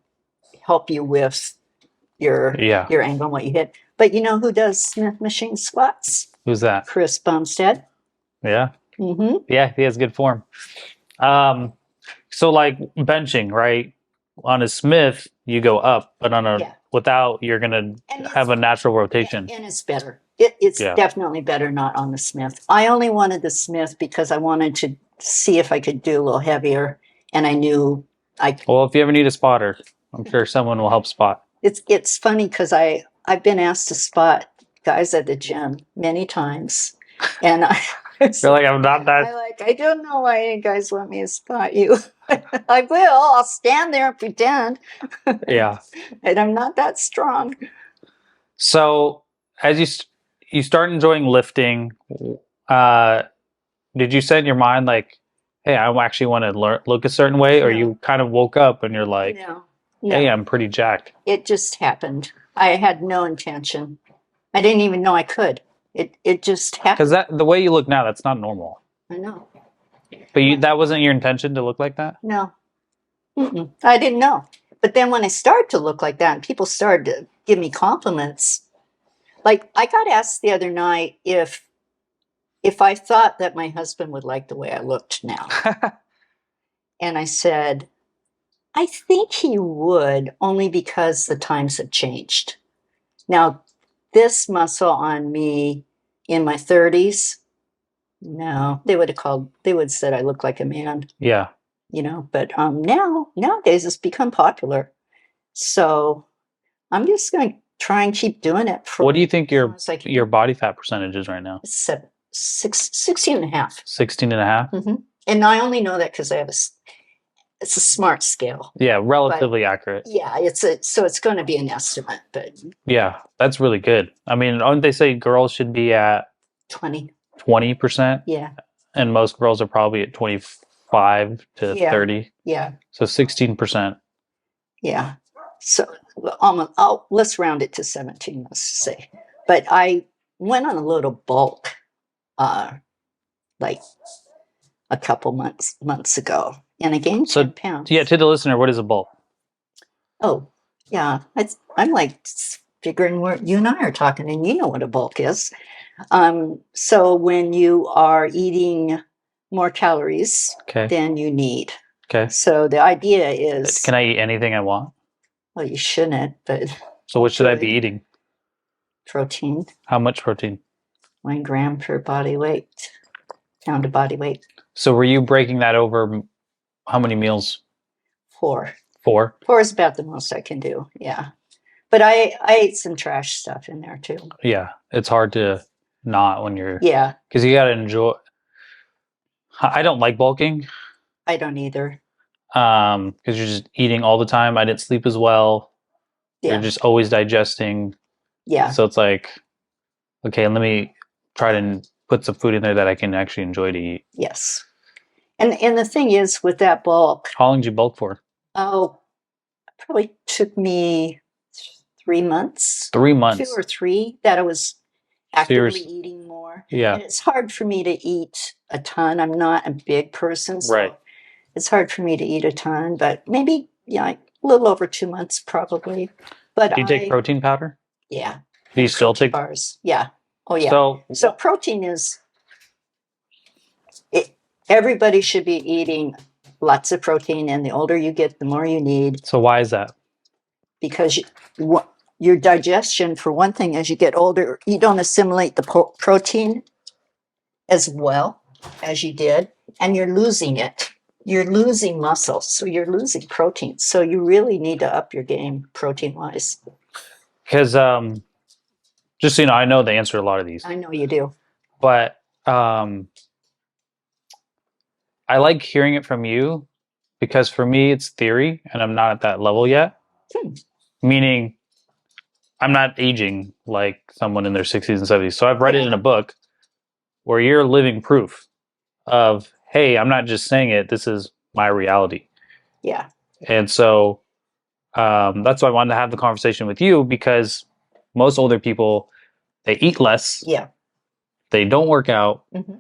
help you with your angle and what you hit. But you know who does Smith machine squats? Who's that? Chris Bumstead. Yeah. Yeah, he has good form. So like benching, right? On a Smith, you go up, but on a without, you're gonna have a natural rotation. And it's better. It's definitely better not on the Smith. I only wanted the Smith because I wanted to see if I could do a little heavier, and I knew I could. Well, if you ever need a spotter, I'm sure someone will help spot. It's funny because I've been asked to spot guys at the gym many times, and You're like, I'm not that. I don't know why you guys want me to spot you. I will. I'll stand there and pretend. Yeah. And I'm not that strong. So as you start enjoying lifting, did you set in your mind like, hey, I actually want to look a certain way? Or you kind of woke up and you're like, hey, I'm pretty jacked. It just happened. I had no intention. I didn't even know I could. It just happened. Because the way you look now, that's not normal. I know. But that wasn't your intention to look like that? No. I didn't know. But then when I started to look like that and people started to give me compliments, like I got asked the other night if I thought that my husband would like the way I looked now. And I said, I think he would, only because the times have changed. Now, this muscle on me in my 30s, no, they would have said I look like a man. Yeah. You know, but nowadays it's become popular. So I'm just going to try and keep doing it. What do you think your body fat percentage is right now? 16 and a half. 16 and a half? And I only know that because I have it's a smart scale. Yeah, relatively accurate. Yeah, so it's going to be an estimate, but yeah, that's really good. I mean, don't they say girls should be at 20%? Yeah. And most girls are probably at 25 to 30. Yeah. So 16%. Yeah. So let's round it to 17, let's say. But I went on a little bulk like a couple months ago, and I gained 10 pounds. Yeah, to the listener, what is a bulk? Oh, yeah. I'm like figuring where you and I are talking, and you know what a bulk is. So when you are eating more calories than you need. Okay. So the idea is... Can I eat anything I want? Well, you shouldn't, but... So what should I be eating? Protein. How much protein? 1 gram per body weight, pound of body weight. So were you breaking that over how many meals? 4. 4? 4 is about the most I can do, yeah. But I ate some trash stuff in there too. Yeah, it's hard to not when you're... Yeah. Because you got to enjoy... I don't like bulking. I don't either. Because you're just eating all the time. I didn't sleep as well. Yeah. You're just always digesting. Yeah. So it's like, okay, let me try to put some food in there that I can actually enjoy to eat. Yes. And the thing is with that bulk... How long did you bulk for? Oh, probably took me 3 months. 3 months. 2 or 3 that I was actively eating more. Yeah. And it's hard for me to eat a ton. I'm not a big person. So right. It's hard for me to eat a ton, but maybe, yeah, a little over 2 months probably. But do you take protein powder? Yeah. Do you still take bars? Yeah. Oh, yeah. So protein is... Everybody should be eating lots of protein, and the older you get, the more you need. So why is that? Because your digestion, for one thing, as you get older, you don't assimilate the protein as well as you did, and you're losing it. You're losing muscle, so you're losing protein. So you really need to up your game protein-wise. Because, just so you know, I know the answer to a lot of these. I know you do. But I like hearing it from you because for me, it's theory, and I'm not at that level yet. Meaning, I'm not aging like someone in their 60s and 70s. So I've read it in a book where you're living proof of, hey, I'm not just saying it, this is my reality. Yeah. And so that's why I wanted to have the conversation with you, because most older people, they eat less. Yeah. They don't work out. Mm-hmm.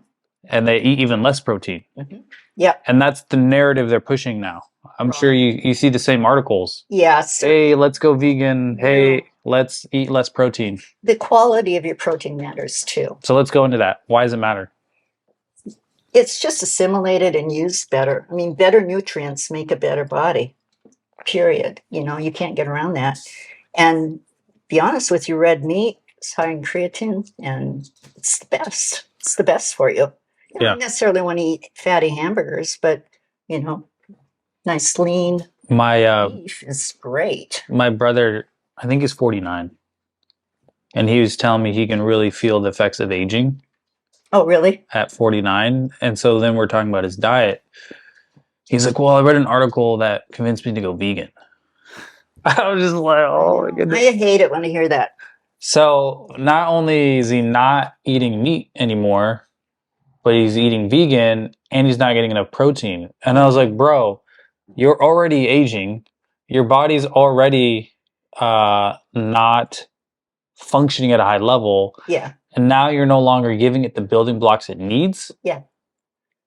And they eat even less protein. Mm-hmm. Yeah. And that's the narrative they're pushing now. I'm sure you see the same articles. Yes. Hey, let's go vegan. Hey, let's eat less protein. The quality of your protein matters too. So let's go into that. Why does it matter? It's just assimilated and used better. I mean, better nutrients make a better body, period. You know, you can't get around that. And be honest with you, red meat is high in creatine, and it's the best. It's the best for you. You don't necessarily want to eat fatty hamburgers, but, you know, nice lean beef is great. My brother, I think he's 49, and he was telling me he can really feel the effects of aging. Oh, really? At 49. And so then we're talking about his diet. He's like, well, I read an article that convinced me to go vegan. I was just like, oh my goodness. I hate it when I hear that. So not only is he not eating meat anymore, but he's eating vegan and he's not getting enough protein. And I was like, bro, you're already aging. Your body's already not functioning at a high level. Yeah. And now you're no longer giving it the building blocks it needs. Yeah.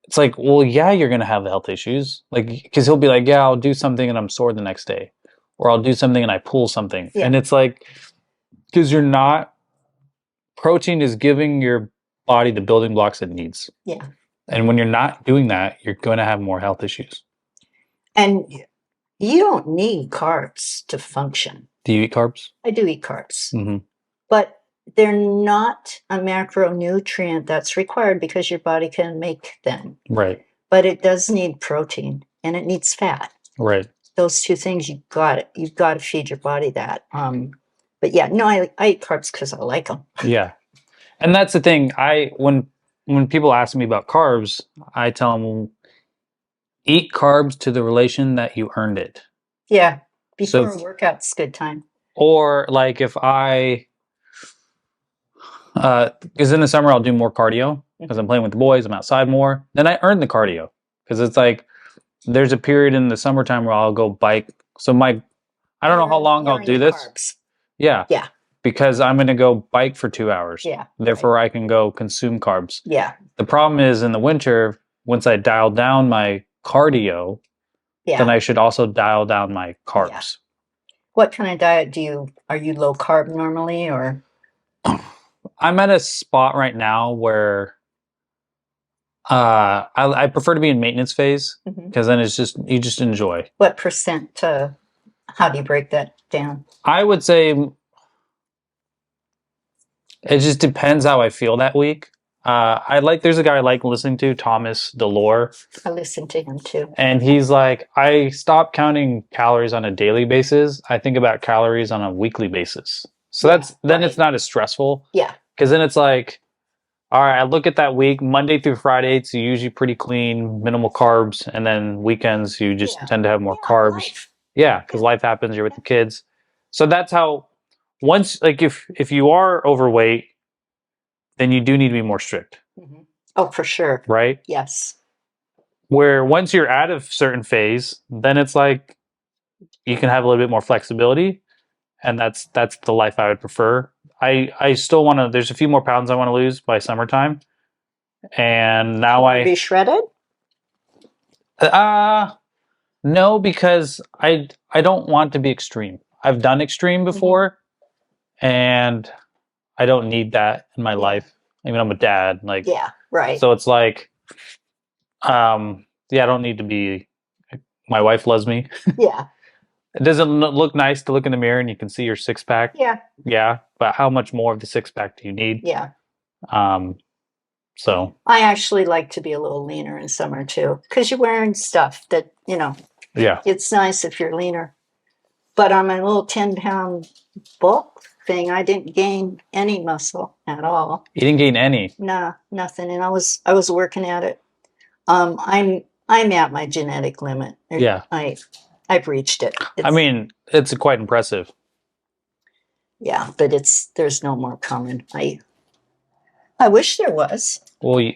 It's like, well, yeah, you're going to have health issues. Like, because he'll be like, yeah, I'll do something and I'm sore the next day. Or I'll do something and I pull something. Yeah. And it's like, because you're not, protein is giving your body the building blocks it needs. Yeah. And when you're not doing that, you're going to have more health issues. And you don't need carbs to function. Do you eat carbs? I do eat carbs. Mm-hmm. But they're not a macronutrient that's required because your body can make them. Right. But it does need protein and it needs fat. Right. Those two things, you've got to feed your body that. But yeah, no, I eat carbs because I like them. Yeah. And that's the thing. When people ask me about carbs, I tell them, well, eat carbs to the relation that you earned it. Yeah. Before a workout's a good time. Or like if because in the summer I'll do more cardio because I'm playing with the boys, I'm outside more. Then I earn the cardio because it's like there's a period in the summertime where I'll go bike. So my I don't know how long I'll do this. Carbs. Yeah. Yeah. Because I'm going to go bike for 2 hours. Yeah. Therefore, right. I can go consume carbs. Yeah. The problem is in the winter, once I dial down my cardio, then I should also dial down my carbs. Yeah. What kind of diet are you low carb normally, or? I'm at a spot right now where I prefer to be in maintenance phase, because then it's just, you just enjoy. What percent, how do you break that down? I would say it just depends how I feel that week. There's a guy I like listening to, Thomas DeLore. I listen to him too. And he's like, I stopped counting calories on a daily basis. I think about calories on a weekly basis. So then it's not as stressful. Yeah. Because then it's like, all right, I look at that week, Monday through Friday, it's usually pretty clean, minimal carbs. And then weekends, you just tend to have more carbs. Life. Yeah, because life happens, you're with the kids. So that's how, once, like if you are overweight, then you do need to be more strict. Mm-hmm. Oh, for sure. Right? Yes. Where once you're out of certain phase, then it's like you can have a little bit more flexibility. And that's the life I would prefer. I still want to, there's a few more pounds I want to lose by summertime. And now be shredded? No, because I don't want to be extreme. I've done extreme before, and I don't need that in my life. I mean, I'm a dad, like, yeah, right. So it's like, I don't need to be, my wife loves me. Yeah. It doesn't look nice to look in the mirror and you can see your six pack. Yeah. Yeah. But how much more of the six pack do you need? Yeah. So I actually like to be a little leaner in summer too, because you're wearing stuff that, yeah, it's nice if you're leaner. But on my little 10-pound bulk thing, I didn't gain any muscle at all. You didn't gain any? Nah, nothing. And I was working at it. I'm at my genetic limit. Yeah. I've reached it. I mean, it's quite impressive. Yeah, but there's no more coming. I wish there was. Well,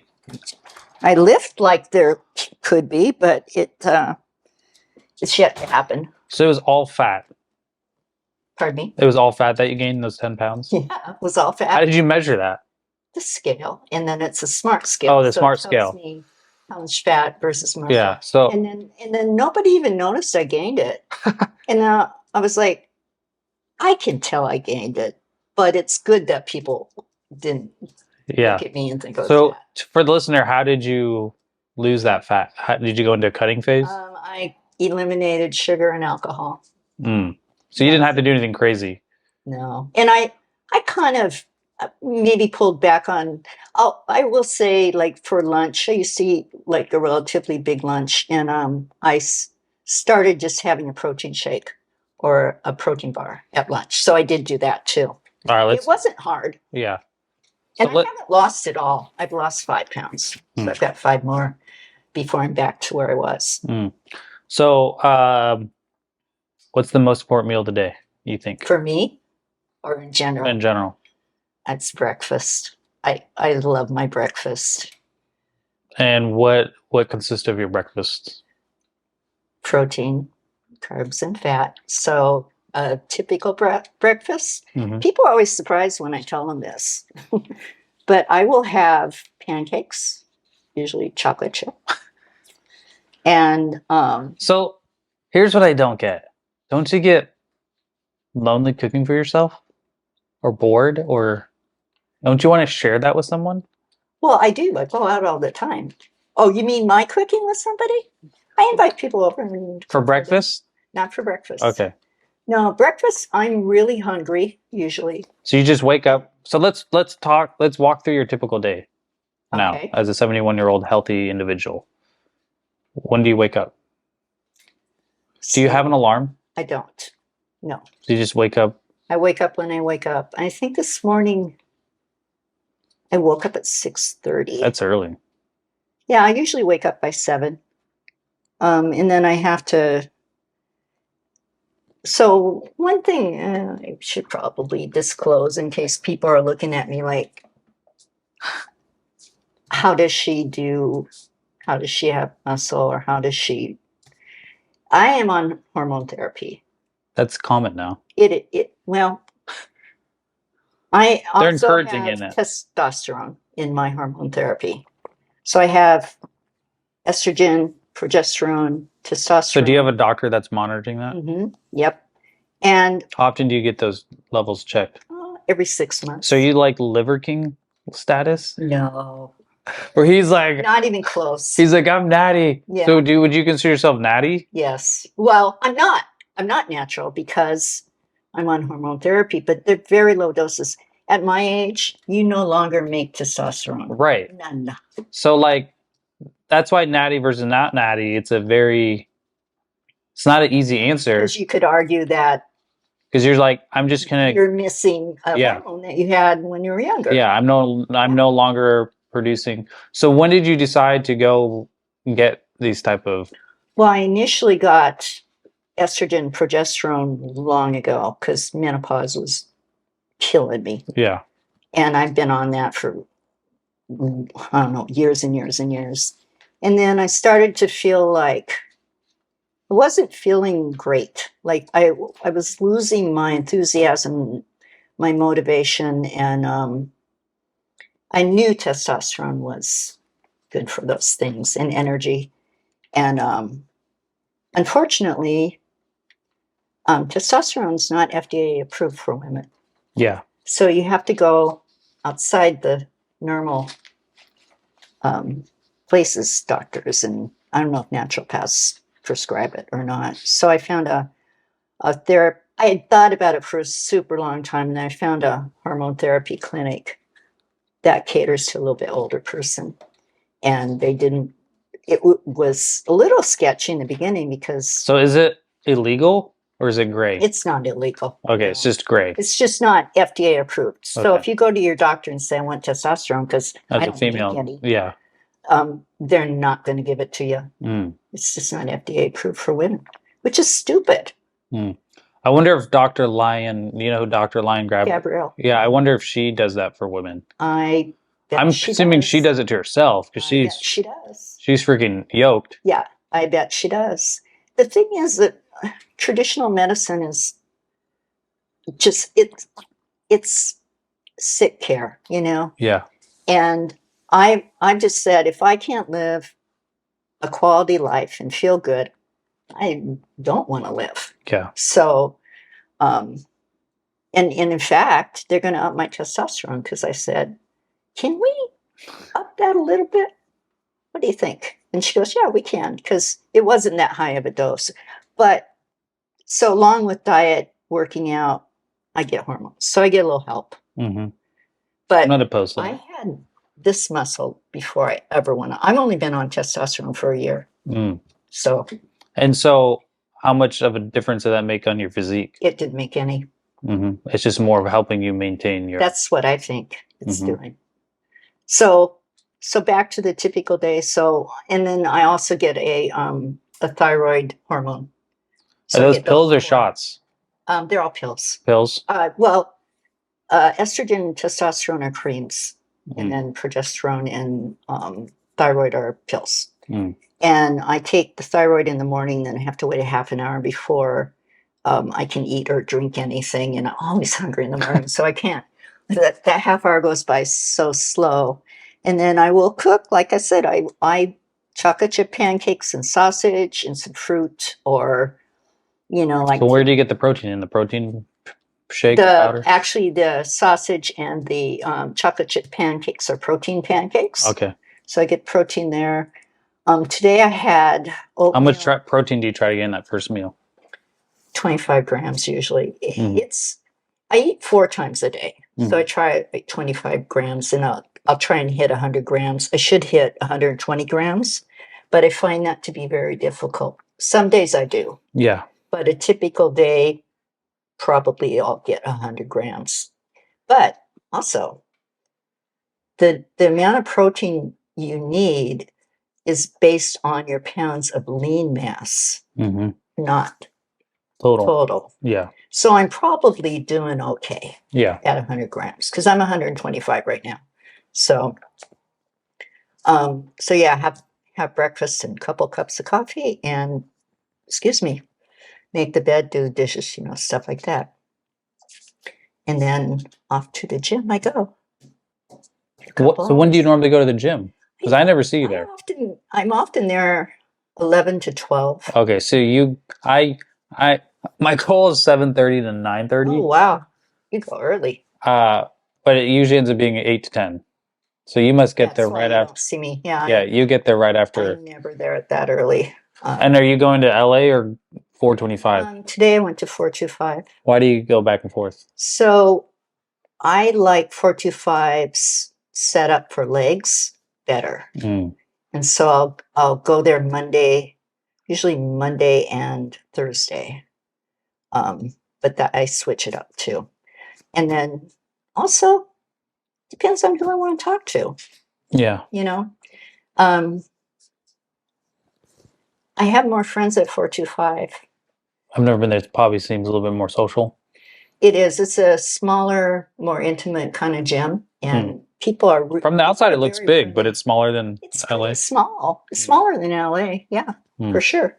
I lift like there could be, but it's yet to happen. So it was all fat. Pardon me? It was all fat that you gained, those 10 pounds? Yeah, it was all fat. How did you measure that? The scale, and then it's a smart scale. Oh, the smart scale. Me how much fat versus muscle. Yeah. So and then nobody even noticed I gained it. And I was like, I can tell I gained it, but it's good that people didn't look at me and think, so for the listener, how did you lose that fat? How, did you go into a cutting phase? I eliminated sugar and alcohol. Mm. So you didn't have to do anything crazy. No. And I kind of maybe pulled back on, I will say, like for lunch, I used to eat like a relatively big lunch, and I started just having a protein shake or a protein bar at lunch. So I did do that too. All right, it wasn't hard. Yeah. So and I haven't lost it all. I've lost 5 pounds. So I've got 5 more before I'm back to where I was. Mm. So what's the most important meal of the day, you think? For me or in general? In general. That's breakfast. I love my breakfast. And what consists of your breakfast? Protein, carbs, and fat. So a typical breakfast. Mm-hmm. People are always surprised when I tell them this. But I will have pancakes, usually chocolate chip. And so here's what I don't get. Don't you get lonely cooking for yourself? Or bored? Or don't you want to share that with someone? Well, I do. I go out all the time. Oh, you mean my cooking with somebody? I invite people over. For breakfast? Not for breakfast. Okay. No, breakfast, I'm really hungry, usually. So you just wake up. So let's walk through your typical day now, as a 71-year-old healthy individual. When do you wake up? Do you have an alarm? I don't. No. So you just wake up? I wake up when I wake up. I think this morning I woke up at 6:30. That's early. Yeah, I usually wake up by 7. And then I have to. So one thing I should probably disclose in case people are looking at me like, how does she have muscle, or how does she? I am on hormone therapy. That's common now. Well, I They're also encouraging have in it. testosterone in my hormone therapy. So I have estrogen, progesterone, testosterone. So do you have a doctor that's monitoring that? Yep. And how often do you get those levels checked? Every 6 months. So you like Liver King status? No. Where he's like, not even close. He's like, I'm natty. Yeah. So would you consider yourself natty? Yes. Well, I'm not. I'm not natural because I'm on hormone therapy, but they're very low doses. At my age, you no longer make testosterone. Right. None. So like, that's why natty versus not natty, it's not an easy answer. Because you could argue that. Because you're like, I'm just gonna. You're missing a hormone that you had when you were younger. Yeah, I'm no longer producing. So when did you decide to go get these type of? Well, I initially got estrogen, progesterone long ago because menopause was killing me. Yeah. And I've been on that for, I don't know, years and years and years. And then I started to feel like I wasn't feeling great. Like I was losing my enthusiasm, my motivation, and I knew testosterone was good for those things and energy. And unfortunately, testosterone is not FDA approved for women. Yeah. So you have to go outside the normal places, doctors, and I don't know if naturopaths prescribe it or not. So I found a therapy. I had thought about it for a super long time, and I found a hormone therapy clinic that caters to a little bit older person. And they didn't, was a little sketchy in the beginning because. So is it illegal or is it gray? It's not illegal. Okay, no. It's just gray. It's just not FDA approved. So if you go to your doctor and say, I want testosterone because I don't take any. Yeah. They're not going to give it to you. It's just not FDA approved for women, which is stupid. I wonder if Dr. Lyon, you know who Dr. Lyon Gabrielle. Yeah, I wonder if she does that for women. I'm assuming she does it to herself because she does. She's freaking yoked. Yeah, I bet she does. The thing is that traditional medicine is just it's sick care, you know? Yeah. And I've just said, if I can't live a quality life and feel good, I don't want to live. Yeah. So, and in fact, they're going to up my testosterone because I said, can we up that a little bit? What do you think? And she goes, yeah, we can, because it wasn't that high of a dose. But so along with diet, working out, I get hormones. So I get a little help. But I'm not opposed to I had this muscle before I ever went on. I've only been on testosterone for a year. So. And so how much of a difference did that make on your physique? It didn't make any. It's just more of helping you maintain your. That's what I think it's doing. So back to the typical day. So, and then I also get a thyroid hormone. So are those pills or shots? They're all pills. Pills? Well, estrogen and testosterone are creams, and then progesterone and thyroid are pills. And I take the thyroid in the morning, then I have to wait a half an hour before I can eat or drink anything. And I'm always hungry in the morning, so I can't. That half hour goes by so slow. And then I will cook. Like I said, I chocolate chip pancakes and sausage and some fruit, or, you know, like. So where do you get the protein? In the protein shake powder? Actually, the sausage and the chocolate chip pancakes are protein pancakes. Okay. So I get protein there. Today I had oatmeal. How much protein do you try to get in that first meal? 25 grams usually. I eat 4 times a day. So I try like 25 grams, and I'll try and hit 100 grams. I should hit 120 grams, but I find that to be very difficult. Some days I do. Yeah. But a typical day, probably I'll get 100 grams. But also, the amount of protein you need is based on your pounds of lean mass, not total. Yeah. So I'm probably doing okay. Yeah. At 100 grams because I'm 125 right now. So, yeah, have breakfast and a couple cups of coffee and, excuse me, make the bed, do the dishes, stuff like that. And then off to the gym I go. So when do you normally go to the gym? Because I never see you there. I'm often there 11 to 12. Okay, so my goal is 7:30 to 9:30. Oh, wow. You go early. But it usually ends up being 8 to 10. So you must get there right after. Don't see me. Yeah. Yeah, you get there right after. I'm never there at that early. And are you going to LA or 425? Today I went to 425. Why do you go back and forth? So I like 425's set up for legs better. And so I'll go there Monday, usually Monday and Thursday. But that I switch it up too. And then also depends on who I want to talk to. Yeah. I have more friends at 425. I've never been there. It probably seems a little bit more social. It is. It's a smaller, more intimate kind of gym. And people are... From the outside, it looks big, friendly. But it's smaller than LA. It's small. It's smaller than LA. Yeah, for sure.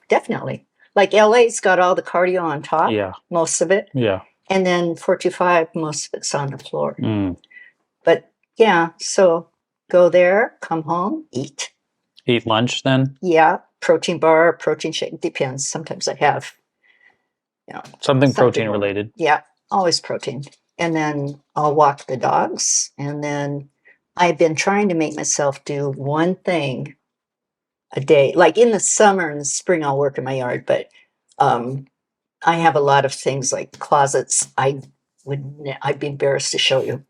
Definitely. Like LA's got all the cardio on top. Yeah. Most of it. Yeah. And then 425, most of it's on the floor. But yeah, so go there, come home, eat. Eat lunch then? Yeah. Protein bar, protein shake. Depends. Sometimes I have, something protein related. Yeah. Always protein. And then I'll walk the dogs. And then I've been trying to make myself do one thing a day. Like in the summer and the spring, I'll work in my yard. But I have a lot of things like closets. I'd be embarrassed to show you.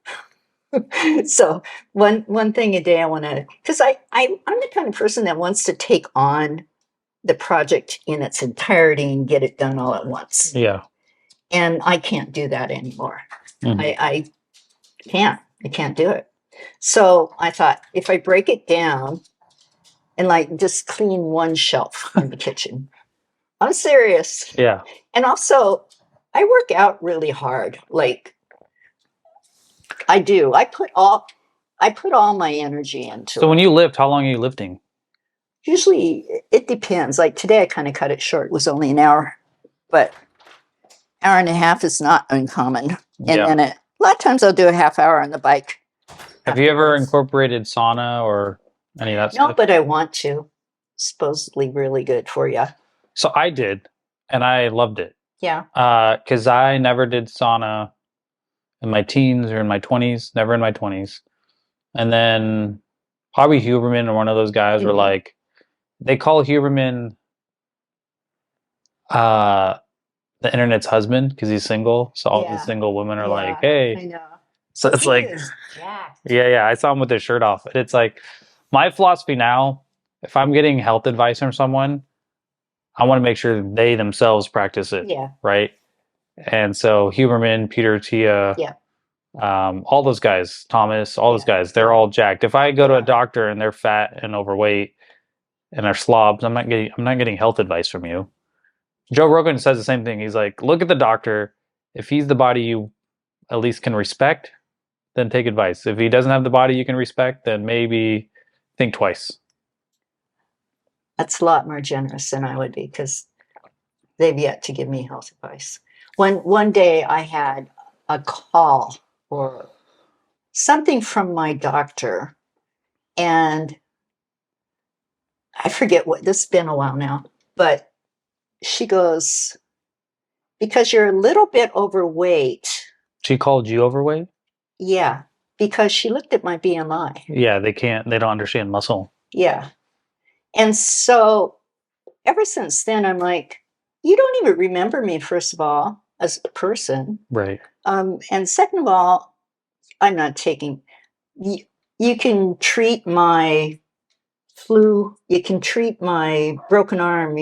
So one thing a day I want to, because I'm the kind of person that wants to take on the project in its entirety and get it done all at once. Yeah. And I can't do that anymore. I can't do it. So I thought if I break it down and like just clean one shelf in the kitchen, I'm serious. Yeah. And also I work out really hard. Like I do. I put all my energy into it. So when you lift, how long are you lifting? Usually it depends. Like today I kind of cut it short. It was only an hour. But hour and a half is not uncommon. And then a lot of times I'll do a half hour on the bike. Have you ever incorporated sauna or any of that stuff? No, but I want to. Supposedly really good for you. So I did, and I loved it. Yeah. Because I never did sauna in my teens or in my 20s, never in my 20s. And then probably Huberman or one of those guys were like, they call Huberman the internet's husband because he's single. So all the single women are like, hey. I know. So it's like, yeah, I saw him with his shirt off. And it's like, my philosophy now, if I'm getting health advice from someone, I want to make sure they themselves practice it. Yeah. Right. And so Huberman, Peter Tia, all those guys, Thomas, all those guys, they're all jacked. If I go to a doctor and they're fat and overweight and are slobs, I'm not getting health advice from you. Joe Rogan says the same thing. He's like, look at the doctor. If he's the body you at least can respect, then take advice. If he doesn't have the body you can respect, then maybe think twice. That's a lot more generous than I would be because they've yet to give me health advice. One day I had a call or something from my doctor, and I forget what, this has been a while now, but she goes, because you're a little bit overweight. She called you overweight? Yeah, because she looked at my BMI. Yeah, they don't understand muscle. Yeah. And so ever since then, I'm like, you don't even remember me, first of all, as a person. Right. And second of all, I'm not taking, you can treat my flu, you can treat my broken arm,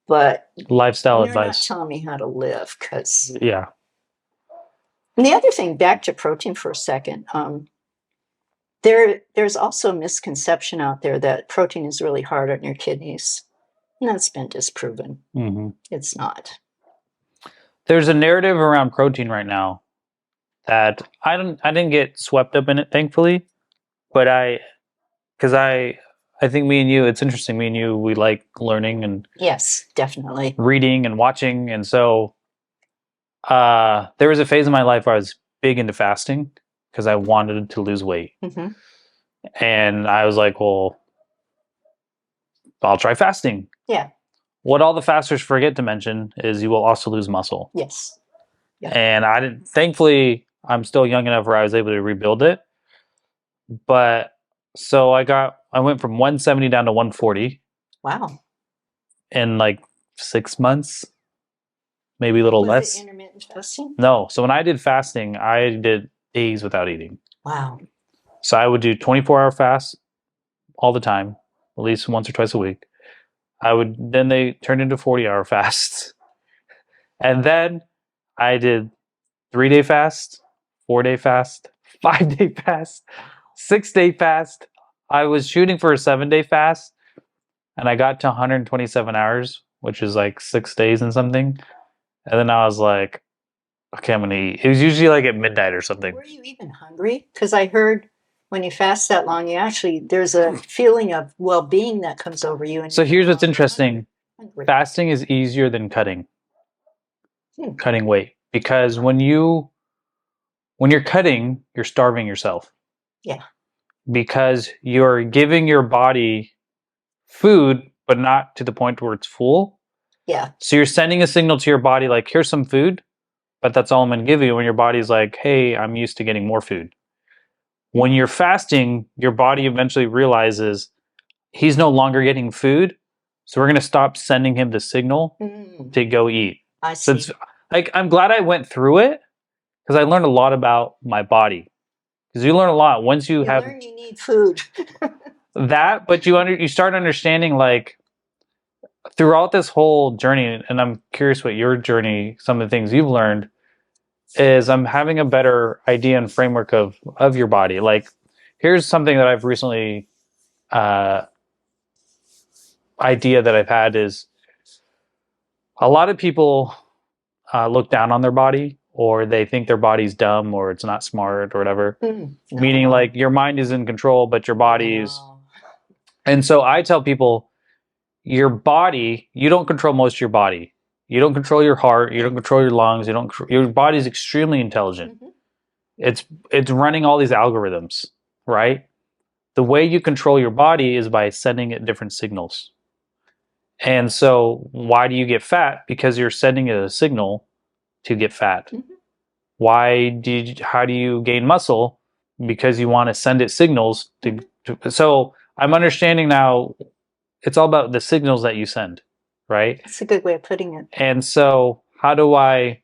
but lifestyle you're advice. Not telling me how to live, because And the other thing, back to protein for a second, there's also a misconception out there that protein is really hard on your kidneys, and that's been disproven. It's not. There's a narrative around protein right now that I didn't get swept up in it, thankfully, but because I I think me and you, it's interesting. Me and you, we like learning and yes, definitely reading and watching. And so there was a phase in my life where I was big into fasting because I wanted to lose weight. Mm-hmm. And I was like, well, I'll try fasting. Yeah. What all the fasters forget to mention is you will also lose muscle. Yes. Yeah. And thankfully, I'm still young enough where I was able to rebuild it. But so I went from 170 down to 140. Wow. In like 6 months, maybe a little less. Was it intermittent fasting? No. So when I did fasting, I did days without eating. Wow. So I would do 24-hour fast all the time, at least once or twice a week. Then they turned into 40-hour fasts. And then I did 3-day fast, 4-day fast, 5-day fast, 6-day fast. I was shooting for a 7-day fast, and I got to 127 hours, which is like 6 days and something. And then I was like, okay, I'm going to eat. It was usually like at midnight or something. Were you even hungry? Because I heard when you fast that long, there's a feeling of well-being that comes over you. And so here's what's interesting. Fasting is easier than cutting weight. Because when you're cutting, you're starving yourself. Yeah. Because you're giving your body food, but not to the point where it's full. Yeah. So you're sending a signal to your body like, here's some food, but that's all I'm going to give you. When your body's like, hey, I'm used to getting more food. When you're fasting, your body eventually realizes he's no longer getting food. So we're going to stop sending him the signal to go eat. I see. So it's like, I'm glad I went through it because I learned a lot about my body. Because you learn a lot once you learn you need food. But you start understanding like throughout this whole journey, and I'm curious what your journey, some of the things you've learned, is I'm having a better idea and framework of your body. Like, here's something that I've recently idea that I've had is a lot of people look down on their body, or they think their body's dumb or it's not smart or whatever. No. Meaning like your mind is in control, but your body's. No. And so I tell people, your body, you don't control most of your body. You don't control your heart. You don't control your lungs. Your body is extremely intelligent. Mm-hmm. It's running all these algorithms, right? The way you control your body is by sending it different signals. And so why do you get fat? Because you're sending it a signal to get fat. Mm-hmm. How do you gain muscle? Because you want to send it signals to so I'm understanding now it's all about the signals that you send, right? That's a good way of putting it. And so how do I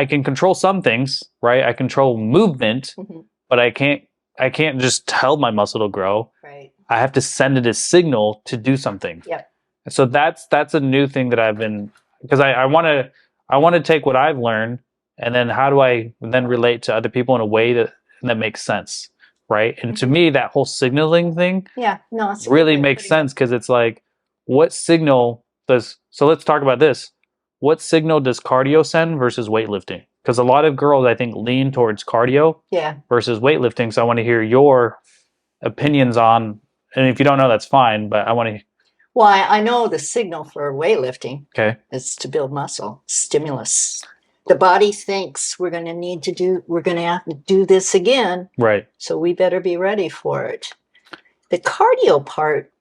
can control some things, right? I control movement, mm-hmm. but I can't just tell my muscle to grow. Right. I have to send it a signal to do something. Yep. So that's a new thing that I've been, because I want to take what I've learned, and then how do I then relate to other people in a way that makes sense, right? And to me, that whole signaling thing, really makes sense, because it's like, what signal so let's talk about this. What signal does cardio send versus weightlifting? Because a lot of girls, I think, lean towards cardio versus weightlifting. So I want to hear your opinions on, and if you don't know, that's fine, but I want to. Well, I know the signal for weightlifting is to build muscle, stimulus. The body thinks we're going to have to do this again. Right. So we better be ready for it. The cardio part,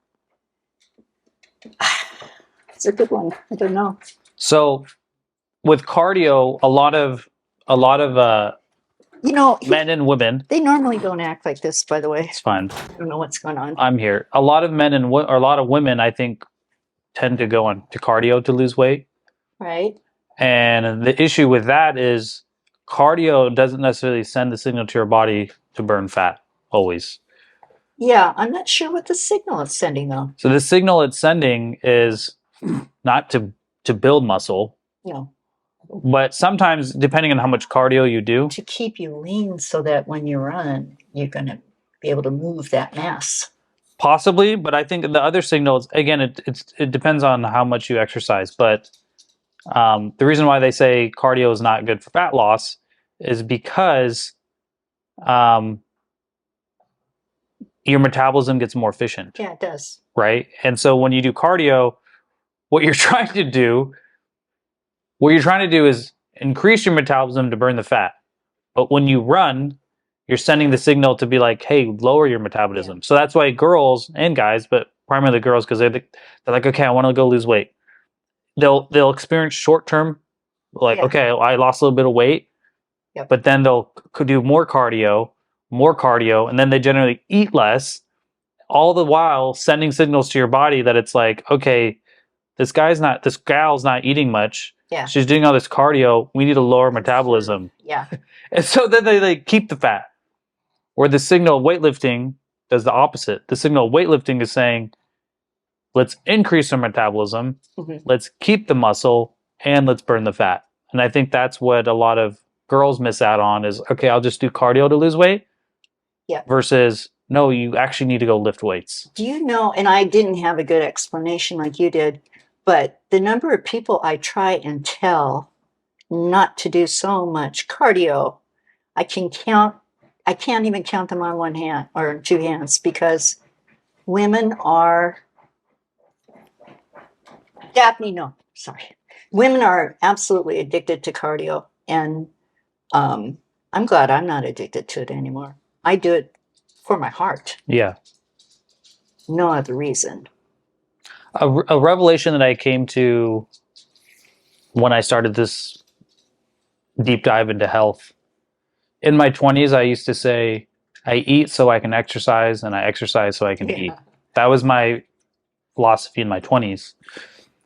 it's a good one. I don't know. So with cardio, a lot of men and women. They normally don't act like this, by the way. It's fine. I don't know what's going on. I'm here. A lot of men or a lot of women, I think, tend to go on to cardio to lose weight. Right. And the issue with that is cardio doesn't necessarily send the signal to your body to burn fat always. Yeah, I'm not sure what the signal it's sending though. So the signal it's sending is not to build muscle. No. But sometimes, depending on how much cardio you do, to keep you lean so that when you run, you're going to be able to move that mass. Possibly, but I think the other signals, again, it depends on how much you exercise. But the reason why they say cardio is not good for fat loss is because your metabolism gets more efficient. Yeah, it does. Right? And so when you do cardio, what you're trying to do is increase your metabolism to burn the fat. But when you run, you're sending the signal to be like, hey, lower your metabolism. So that's why girls and guys, but primarily girls, because they're like, okay, I want to go lose weight. They'll experience short term, like, okay, I lost a little bit of weight, but then they'll do more cardio, and then they generally eat less, all the while sending signals to your body that it's like, okay, this gal's not eating much. Yeah. She's doing all this cardio. We need to lower metabolism. Yeah. And so then they keep the fat. Where the signal of weightlifting does the opposite. The signal of weightlifting is saying, let's increase our metabolism, let's keep the muscle, and let's burn the fat. And I think that's what a lot of girls miss out on is, okay, I'll just do cardio to lose weight. Yeah. Versus, no, you actually need to go lift weights. Do you know, and I didn't have a good explanation like you did, but the number of people I try and tell not to do so much cardio, I can't even count them on one hand or two hands, because women are, women are absolutely addicted to cardio. And I'm glad I'm not addicted to it anymore. I do it for my heart. Yeah. No other reason. A revelation that I came to when I started this deep dive into health. In my 20s, I used to say, I eat so I can exercise, and I exercise so I can eat. That was my philosophy in my 20s.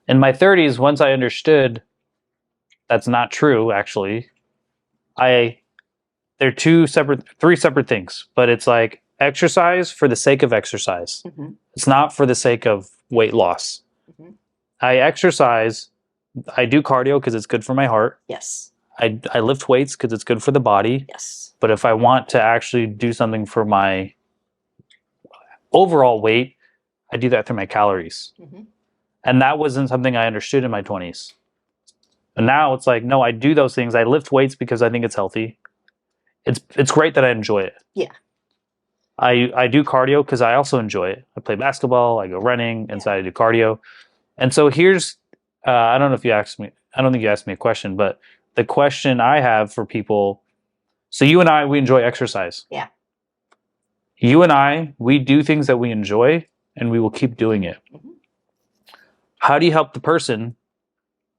In my 30s, once I understood that's not true, actually, they're three separate things, but it's like exercise for the sake of exercise. It's not for the sake of weight loss. I exercise, I do cardio because it's good for my heart. Yes. I lift weights because it's good for the body. Yes. But if I want to actually do something for my overall weight, I do that through my calories. And that wasn't something I understood in my 20s. And now it's like, no, I do those things. I lift weights because I think it's healthy. It's great that I enjoy it. Yeah. I do cardio because I also enjoy it. I play basketball, I go running, and so I do cardio. And so here's, I don't know if you asked me, I don't think you asked me a question, but the question I have for people, so you and I, we enjoy exercise. Yeah. You and I, we do things that we enjoy, and we will keep doing it. How do you help the person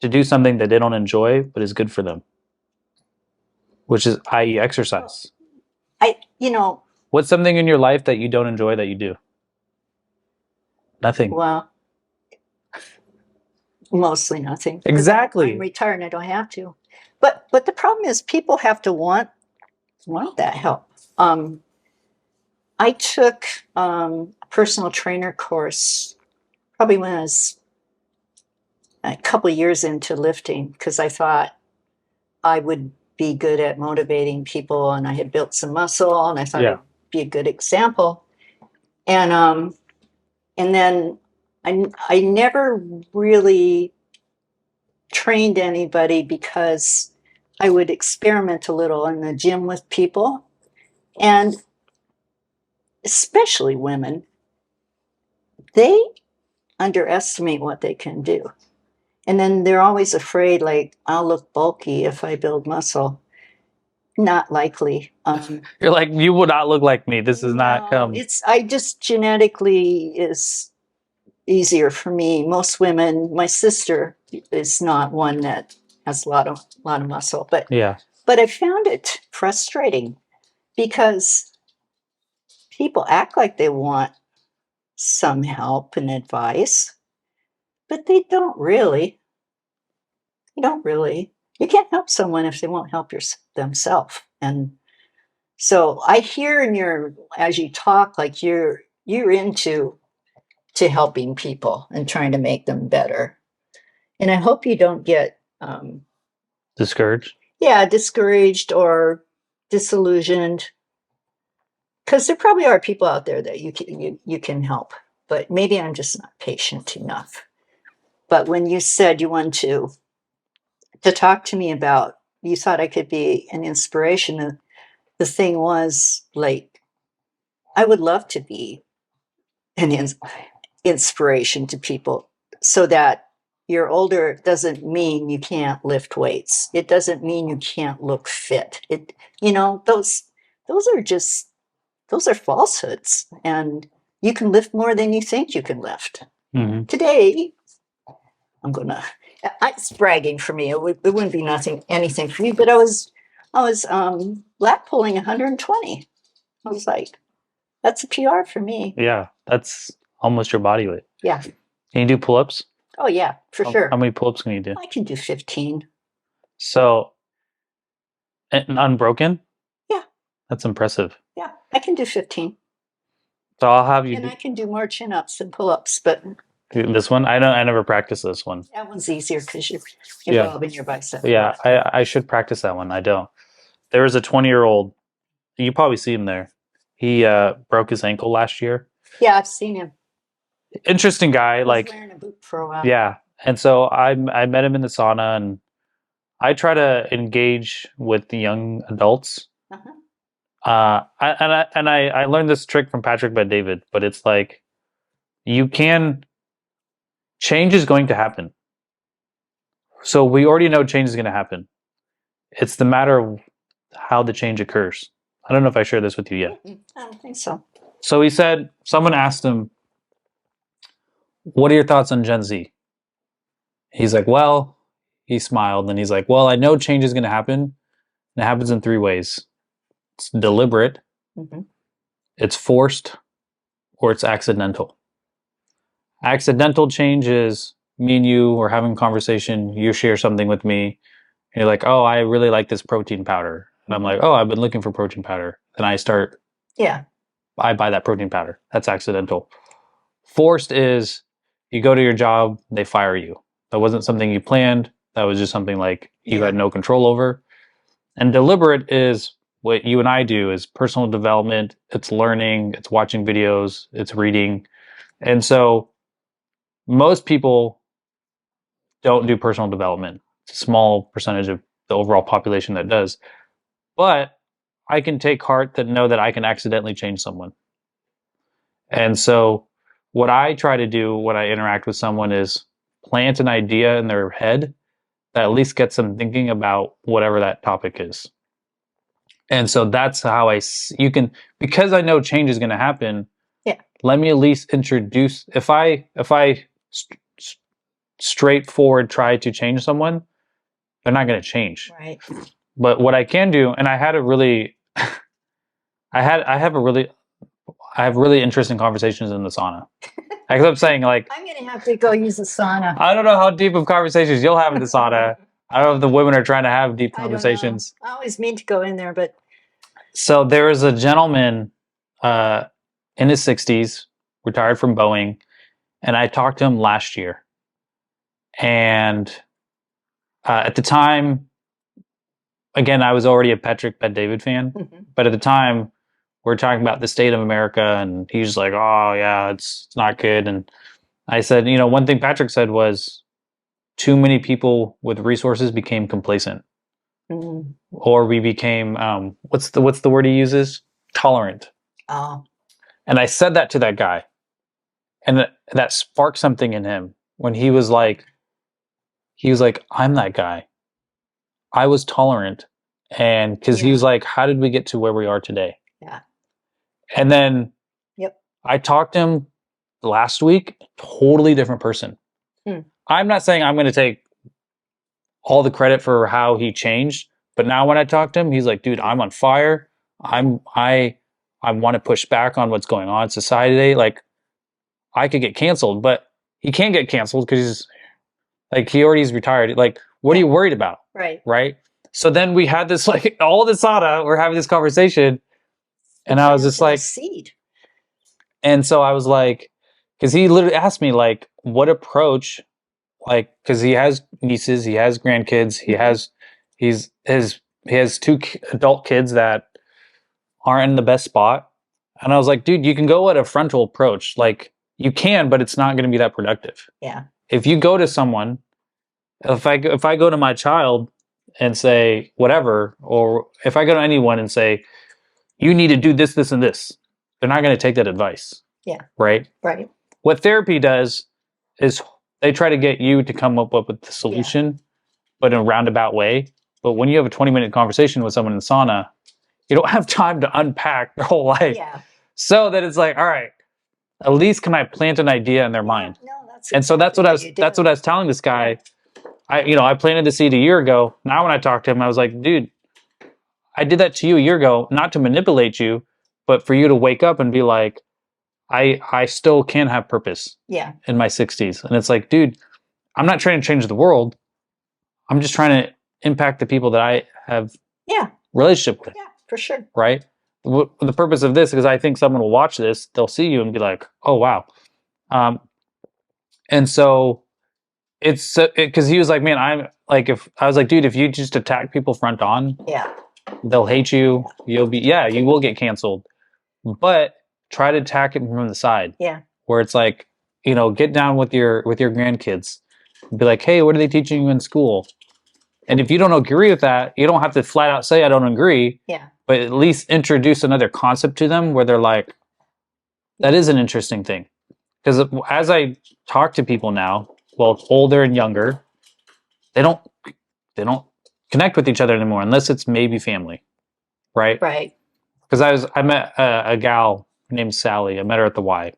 to do something that they don't enjoy, but is good for them? Which is, i.e. exercise. What's something in your life that you don't enjoy that you do? Nothing. Well, mostly nothing. Exactly. I'm retired and I don't have to. But the problem is people have to want that help. I took a personal trainer course probably when I was a couple of years into lifting, because I thought I would be good at motivating people, and I had built some muscle, and I thought I'd be a good example. And then I never really trained anybody, because I would experiment a little in the gym with people, and especially women, they underestimate what they can do. And then they're always afraid, like, I'll look bulky if I build muscle. Not likely. You're like, you would not look like me. This is not. I just genetically is easier for me. Most women, my sister is not one that has a lot of muscle, but I found it frustrating, because people act like they want some help and advice, but they don't really. You can't help someone if they won't help themselves. And so I hear as you talk, like you're into helping people and trying to make them better. And I hope you don't get discouraged. Yeah, discouraged or disillusioned, because there probably are people out there that you can help, but maybe I'm just not patient enough. But when you said you wanted to talk to me about, you thought I could be an inspiration, the thing was, like, I would love to be an inspiration to people, so that you're older doesn't mean you can't lift weights. It doesn't mean you can't look fit. Those are falsehoods, and you can lift more than you think you can lift. Mm-hmm. Today, it's bragging for me. It wouldn't be anything for me, but I was lat pulling 120. I was like, that's a PR for me. Yeah, that's almost your body weight. Yeah. Can you do pull-ups? Oh yeah, for sure. How many pull-ups can you do? I can do 15. So, and unbroken? Yeah. That's impressive. Yeah, I can do 15. So I'll have you. And I can do more chin-ups and pull-ups, but this one, I never practiced this one. That one's easier because you're involving your bicep. Yeah, I should practice that one. I don't. There was a 20-year-old. You probably see him there. He broke his ankle last year. Yeah, I've seen him. Interesting guy. He was wearing a boot for a while. Yeah, and so I met him in the sauna, and I try to engage with the young adults. Uh-huh. I learned this trick from Patrick Bet-David, but it's like change is going to happen. So we already know change is going to happen. It's the matter of how the change occurs. I don't know if I shared this with you yet. I don't think so. So he said, someone asked him, what are your thoughts on Gen Z? He's like, well, he smiled and he's like, well, I know change is going to happen. And it happens in 3 ways. It's deliberate, mm-hmm. It's forced, or it's accidental. Accidental change is me and you are having a conversation. You share something with me. And you're like, oh, I really like this protein powder. And I'm like, oh, I've been looking for protein powder. Then I start. Yeah. I buy that protein powder. That's accidental. Forced is you go to your job, they fire you. That wasn't something you planned. That was just something like you had no control over. And deliberate is what you and I do, is personal development. It's learning, it's watching videos, it's reading. And so most people don't do personal development. It's a small percentage of the overall population that does. But I can take heart that know that I can accidentally change someone. And so what I try to do when I interact with someone is plant an idea in their head that at least gets them thinking about whatever that topic is. And so that's how because I know change is going to happen. Yeah. Let me at least introduce, if I straightforward try to change someone, they're not going to change. Right. But what I can do, and I have really interesting conversations in the sauna. I kept saying, like, I'm going to have to go use the sauna. I don't know how deep of conversations you'll have in the sauna. I don't know if the women are trying to have deep conversations. I always mean to go in there, but. So there is a gentleman in his 60s, retired from Boeing, and I talked to him last year. And at the time, again, I was already a Patrick Bet-David fan, mm-hmm. But at the time, we're talking about the state of America, and he's like, oh, yeah, it's not good. And I said, one thing Patrick said was, too many people with resources became complacent. Mm-hmm. Or we became, what's the word he uses? Tolerant. Oh. And I said that to that guy. And that sparked something in him when he was like, I'm that guy. I was tolerant. And because he was like, how did we get to where we are today? Yeah. And then I talked to him last week, totally different person. I'm not saying I'm going to take all the credit for how he changed, but now when I talk to him, he's like, dude, I'm on fire. I want to push back on what's going on in society today. Like, I could get canceled, but he can't get canceled because he already's retired. Like, what are you worried about? Right. Right. So then we had this, all the sauna, we're having this conversation. And I was just like, seed. And so I was like, because he literally asked me, like, what approach, because he has nieces, he has grandkids, he has 2 adult kids that aren't in the best spot. And I was like, dude, you can go at a frontal approach. Like, you can, but it's not going to be that productive. Yeah. If you go to someone, if I go to my child and say whatever, or if I go to anyone and say, you need to do this, this, and this, they're not going to take that advice. Yeah. Right? Right. What therapy does is they try to get you to come up with the solution, but in a roundabout way. But when you have a 20-minute conversation with someone in the sauna, you don't have time to unpack their whole life. Yeah. So that it's like, all right, at least can I plant an idea in their mind? No, that's and so that's what I was telling this guy. I planted the seed a year ago. Now when I talked to him, I was like, dude, I did that to you a year ago, not to manipulate you, but for you to wake up and be like, I still can have purpose. Yeah. In my 60s. And it's like, dude, I'm not trying to change the world. I'm just trying to impact the people that I have relationship with. Yeah, for sure. Right? The purpose of this, because I think someone will watch this, they'll see you and be like, oh, wow. And so it's because he was like, man, I'm like, if I was like, dude, if you just attack people front on, they'll hate you. You will get canceled. But try to attack it from the side. Yeah. Where it's like, get down with your grandkids. Be like, hey, what are they teaching you in school? And if you don't agree with that, you don't have to flat out say I don't agree. Yeah. But at least introduce another concept to them where they're like, that is an interesting thing. Because as I talk to people now, well, older and younger, they don't connect with each other anymore unless it's maybe family. Right? Right. Because I met a gal named Sally. I met her at the Y.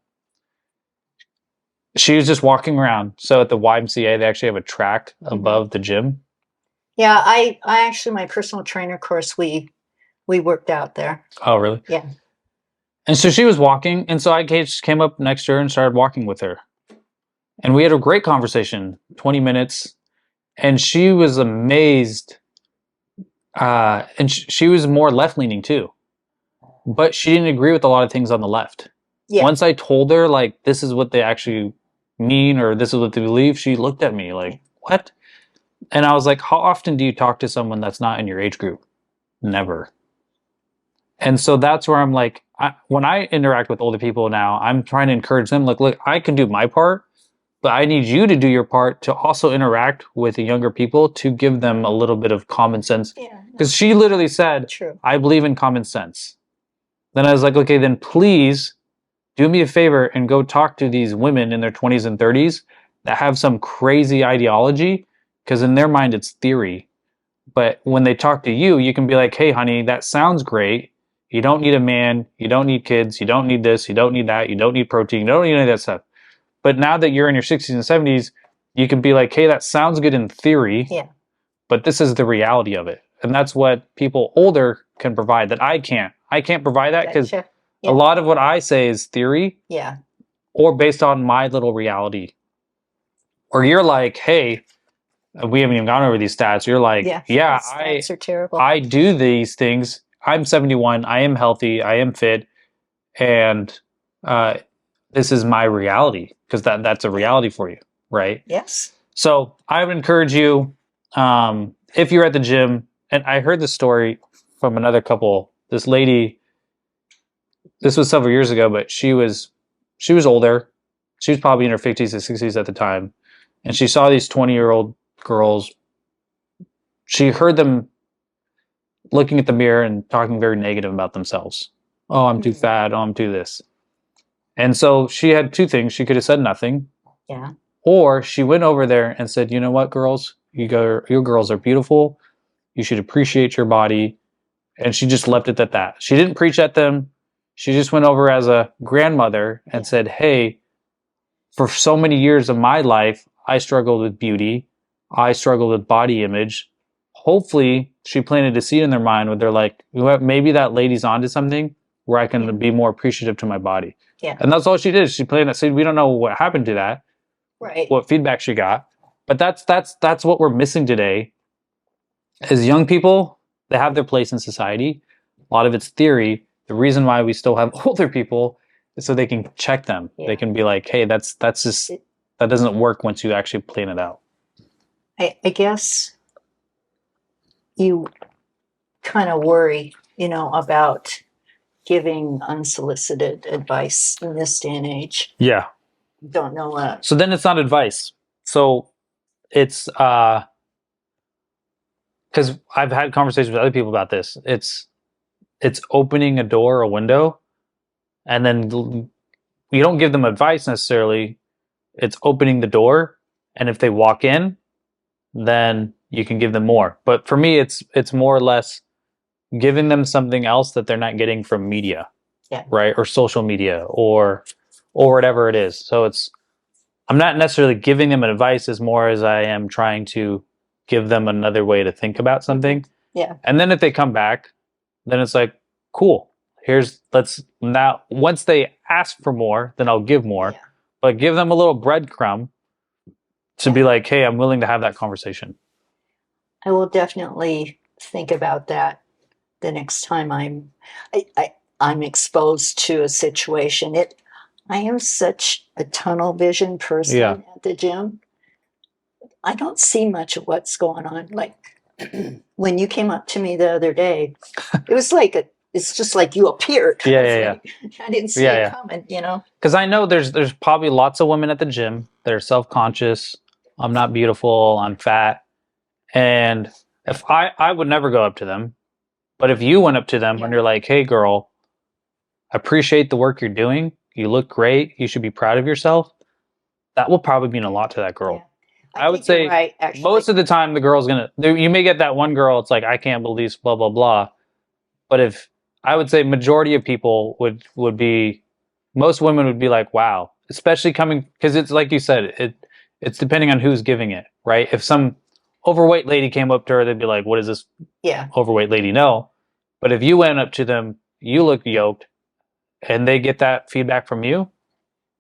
She was just walking around. So at the YMCA, they actually have a track above the gym. Yeah, I actually, my personal trainer course, we worked out there. Oh, really? Yeah. And so she was walking, and so I just came up next to her and started walking with her. And we had a great conversation, 20 minutes. And she was amazed. And she was more left-leaning too. But she didn't agree with a lot of things on the left. Yeah. Once I told her, like, this is what they actually mean or this is what they believe, she looked at me like, what? And I was like, how often do you talk to someone that's not in your age group? Never. And so that's where I'm like, when I interact with older people now, I'm trying to encourage them, like, look, I can do my part, but I need you to do your part to also interact with the younger people to give them a little bit of common sense. Because she literally said, I believe in common sense. Then I was like, okay, then please do me a favor and go talk to these women in their 20s and 30s that have some crazy ideology, because in their mind it's theory. But when they talk to you, you can be like, hey, honey, that sounds great. You don't need a man. You don't need kids. You don't need this. You don't need that. You don't need protein. You don't need any of that stuff. But now that you're in your 60s and 70s, you can be like, hey, that sounds good in theory. Yeah. But this is the reality of it. And that's what people older can provide that I can't. I can't provide that because a lot of what I say is theory. Yeah. Or based on my little reality. Or you're like, hey, we haven't even gone over these stats. You're like, stats are terrible. I do these things. I'm 71. I am healthy. I am fit. And this is my reality because that's a reality for you, right? Yes. So I would encourage you, if you're at the gym, and I heard this story from another couple. This lady, this was several years ago, but she was older. She was probably in her 50s and 60s at the time. And she saw these 20-year-old girls. She heard them looking at the mirror and talking very negative about themselves. Oh, I'm too fat. Oh, I'm too this. And so she had two things. She could have said nothing. Yeah. Or she went over there and said, you know what, girls? Your girls are beautiful. You should appreciate your body. And she just left it at that. She didn't preach at them. She just went over as a grandmother and said, hey, for so many years of my life, I struggled with beauty. I struggled with body image. Hopefully, she planted a seed in their mind where they're like, you know what, maybe that lady's onto something where I can be more appreciative to my body. Yeah. And that's all she did. She planted that seed. We don't know what happened to that. Right. What feedback she got. But that's what we're missing today. As young people, they have their place in society. A lot of it's theory. The reason why we still have older people is so they can check them. Yeah. They can be like, hey, that's just, that doesn't work once you actually plan it out. I guess you kind of worry, about giving unsolicited advice in this day and age. Yeah. Don't know what. So then it's not advice. So it's, because I've had conversations with other people about this. It's opening a door, a window, and then you don't give them advice necessarily. It's opening the door, and if they walk in, then you can give them more. But for me, it's more or less giving them something else that they're not getting from media, right, or social media, or whatever it is. So I'm not necessarily giving them advice as more as I am trying to give them another way to think about something. Yeah. And then if they come back, then it's like, cool. Let's now, once they ask for more, then I'll give more. Yeah. But give them a little breadcrumb to be like, hey, I'm willing to have that conversation. I will definitely think about that the next time I'm exposed to a situation. I am such a tunnel vision person at the gym. I don't see much of what's going on. Like when you came up to me the other day, it was like it's just like you appeared. Yeah. I didn't see it coming, you know. Because I know there's probably lots of women at the gym that are self-conscious. I'm not beautiful. I'm fat. And if I would never go up to them, but if you went up to them and you're like, hey girl, I appreciate the work you're doing. You look great. You should be proud of yourself. That will probably mean a lot to that girl. Yeah. I would say most of the time the girl's you may get that one girl, it's like, I can't believe this, blah, blah, blah. But if I would say majority of people would be, most women would be like, wow, especially coming, because it's like you said, it's depending on who's giving it, right? If some overweight lady came up to her, they'd be like, what does this overweight lady know? But if you went up to them, you look yoked, and they get that feedback from you,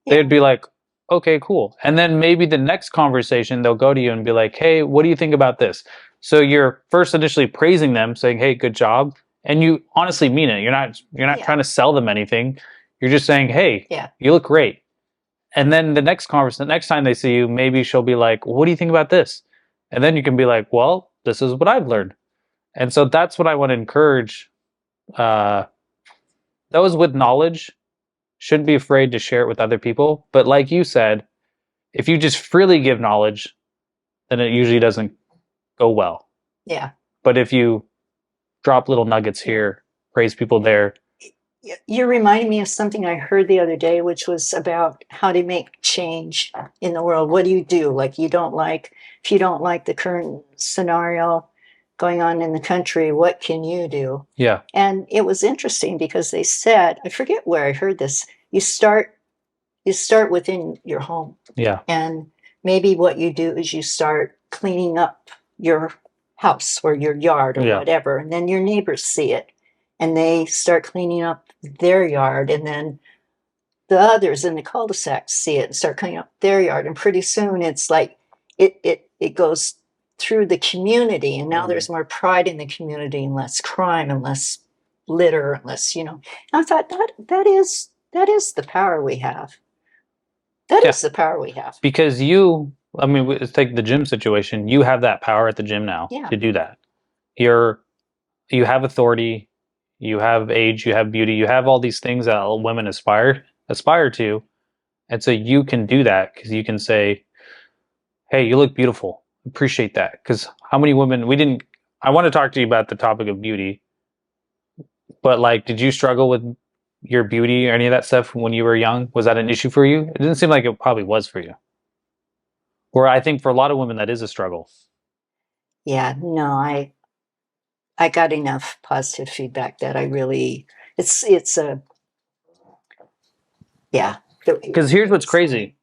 they'd be like, okay, cool. And then maybe the next conversation, they'll go to you and be like, hey, what do you think about this? So you're first initially praising them, saying, hey, good job. And you honestly mean it. You're not trying to sell them anything. You're just saying, hey, you look great. And then the next time they see you, maybe she'll be like, what do you think about this? And then you can be like, well, this is what I've learned. And so that's what I want to encourage. Those with knowledge shouldn't be afraid to share it with other people. But like you said, if you just freely give knowledge, then it usually doesn't go well. Yeah. But if you drop little nuggets here, praise people there. You're reminding me of something I heard the other day, which was about how to make change in the world. What do you do? Like, if you don't like the current scenario going on in the country, what can you do? Yeah. And it was interesting because they said, I forget where I heard this, you start within your home. Yeah. And maybe what you do is you start cleaning up your house or your yard or whatever, and then your neighbors see it and they start cleaning up their yard, and then the others in the cul-de-sac see it and start cleaning up their yard, and pretty soon it's like it goes through the community, and now there's more pride in the community and less crime and less litter and less, you know. And I thought that is the power we have. That is the power we have. Because let's take the gym situation. You have that power at the gym now to do that. You have authority, you have age, you have beauty, you have all these things that women aspire to. And so you can do that because you can say, hey, you look beautiful. Appreciate that. Because how many women, I want to talk to you about the topic of beauty, but like, did you struggle with your beauty or any of that stuff when you were young? Was that an issue for you? It didn't seem like it probably was for you. Or I think for a lot of women, that is a struggle. Yeah, no, I got enough positive feedback that I really, it's a, yeah. Because here's what's crazy.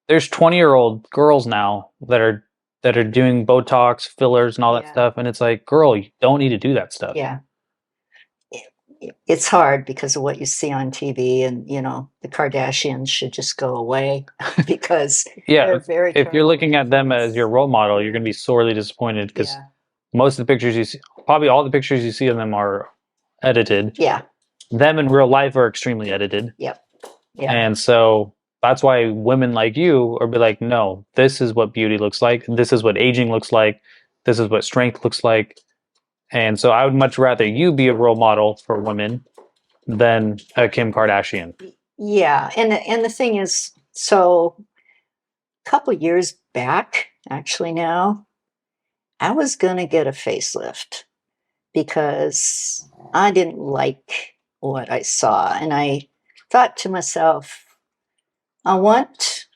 There's 20-year-old girls now that are doing Botox, fillers, and all that stuff. And it's like, girl, you don't need to do that stuff. Yeah. It's hard because of what you see on TV, and, you know, the Kardashians should just go away because they're very if you're looking at them as your role model, you're going to be sorely disappointed because most of the pictures you see, probably all the pictures you see of them are edited. Yeah. Them in real life are extremely edited. Yep. Yeah. And so that's why women like you are be like, no, this is what beauty looks like. This is what aging looks like. This is what strength looks like. And so I would much rather you be a role model for women than a Kim Kardashian. Yeah. And the thing is, so a couple of years back, actually now, I was going to get a facelift because I didn't like what I saw. And I thought to myself, I want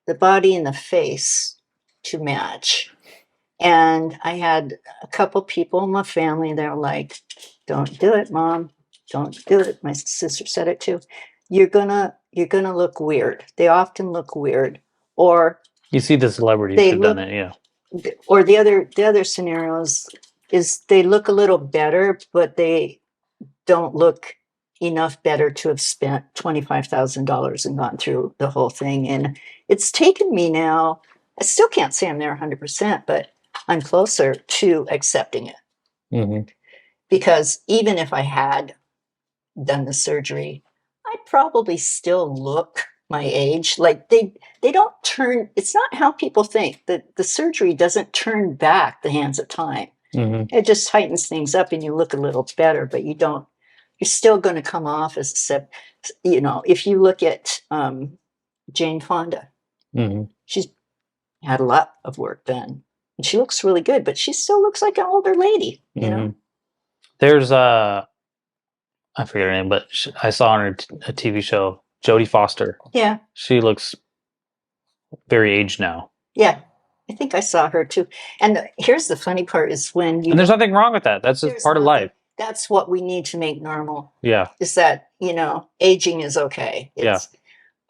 the body and the face to match. And I had a couple people in my family that were like, don't do it, Mom. Don't do it. My sister said it too. You're gonna look weird. They often look weird. Or you see the celebrities who've done it, yeah. Or the other scenarios is they look a little better, but they don't look enough better to have spent $25,000 and gone through the whole thing. And it's taken me now, I still can't say I'm there 100%, but I'm closer to accepting it. Mm-hmm. Because even if I had done the surgery, I'd probably still look my age. Like they don't turn, it's not how people think that the surgery doesn't turn back the hands of time. Mm-hmm. It just tightens things up and you look a little better, but you're still going to come off as if you look at Jane Fonda, mm-hmm. she's had a lot of work done and she looks really good, but she still looks like an older lady, you mm-hmm. know? There's I forget her name, but I saw on a TV show, Jodie Foster. Yeah. She looks very aged now. Yeah. I think I saw her too. And here's the funny part is when you... And there's nothing wrong with that. That's just part of life. That's what we need to make normal. Yeah. Is that, aging is okay. Yeah.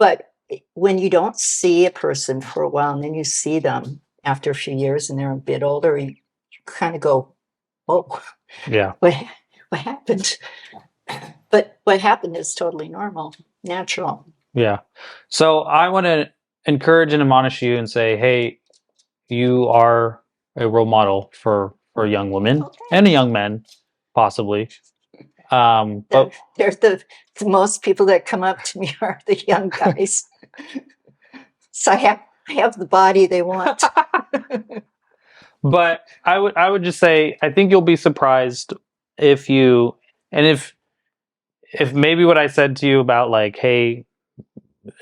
But when you don't see a person for a while and then you see them after a few years and they're a bit older, you kind of go, oh, yeah. What happened? But what happened is totally normal, natural. Yeah. So I want to encourage and admonish you and say, hey, you are a role model for young women and young men, possibly. But they're the most people that come up to me are the young guys. So I have the body they want. But I would just say, I think you'll be surprised if maybe what I said to you about like, hey,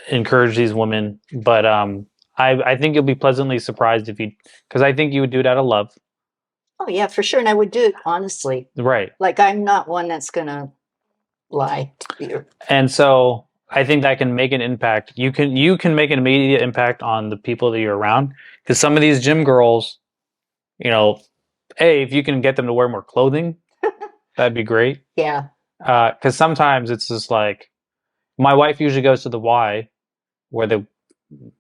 encourage these women, but I think you'll be pleasantly surprised because I think you would do it out of love. Oh yeah, for sure. And I would do it honestly. Right. Like I'm not one that's gonna lie either. And so I think that can make an impact. You can make an immediate impact on the people that you're around. Because some of these gym girls, if you can get them to wear more clothing, that'd be great. Yeah. Because sometimes it's just like, my wife usually goes to the Y, where the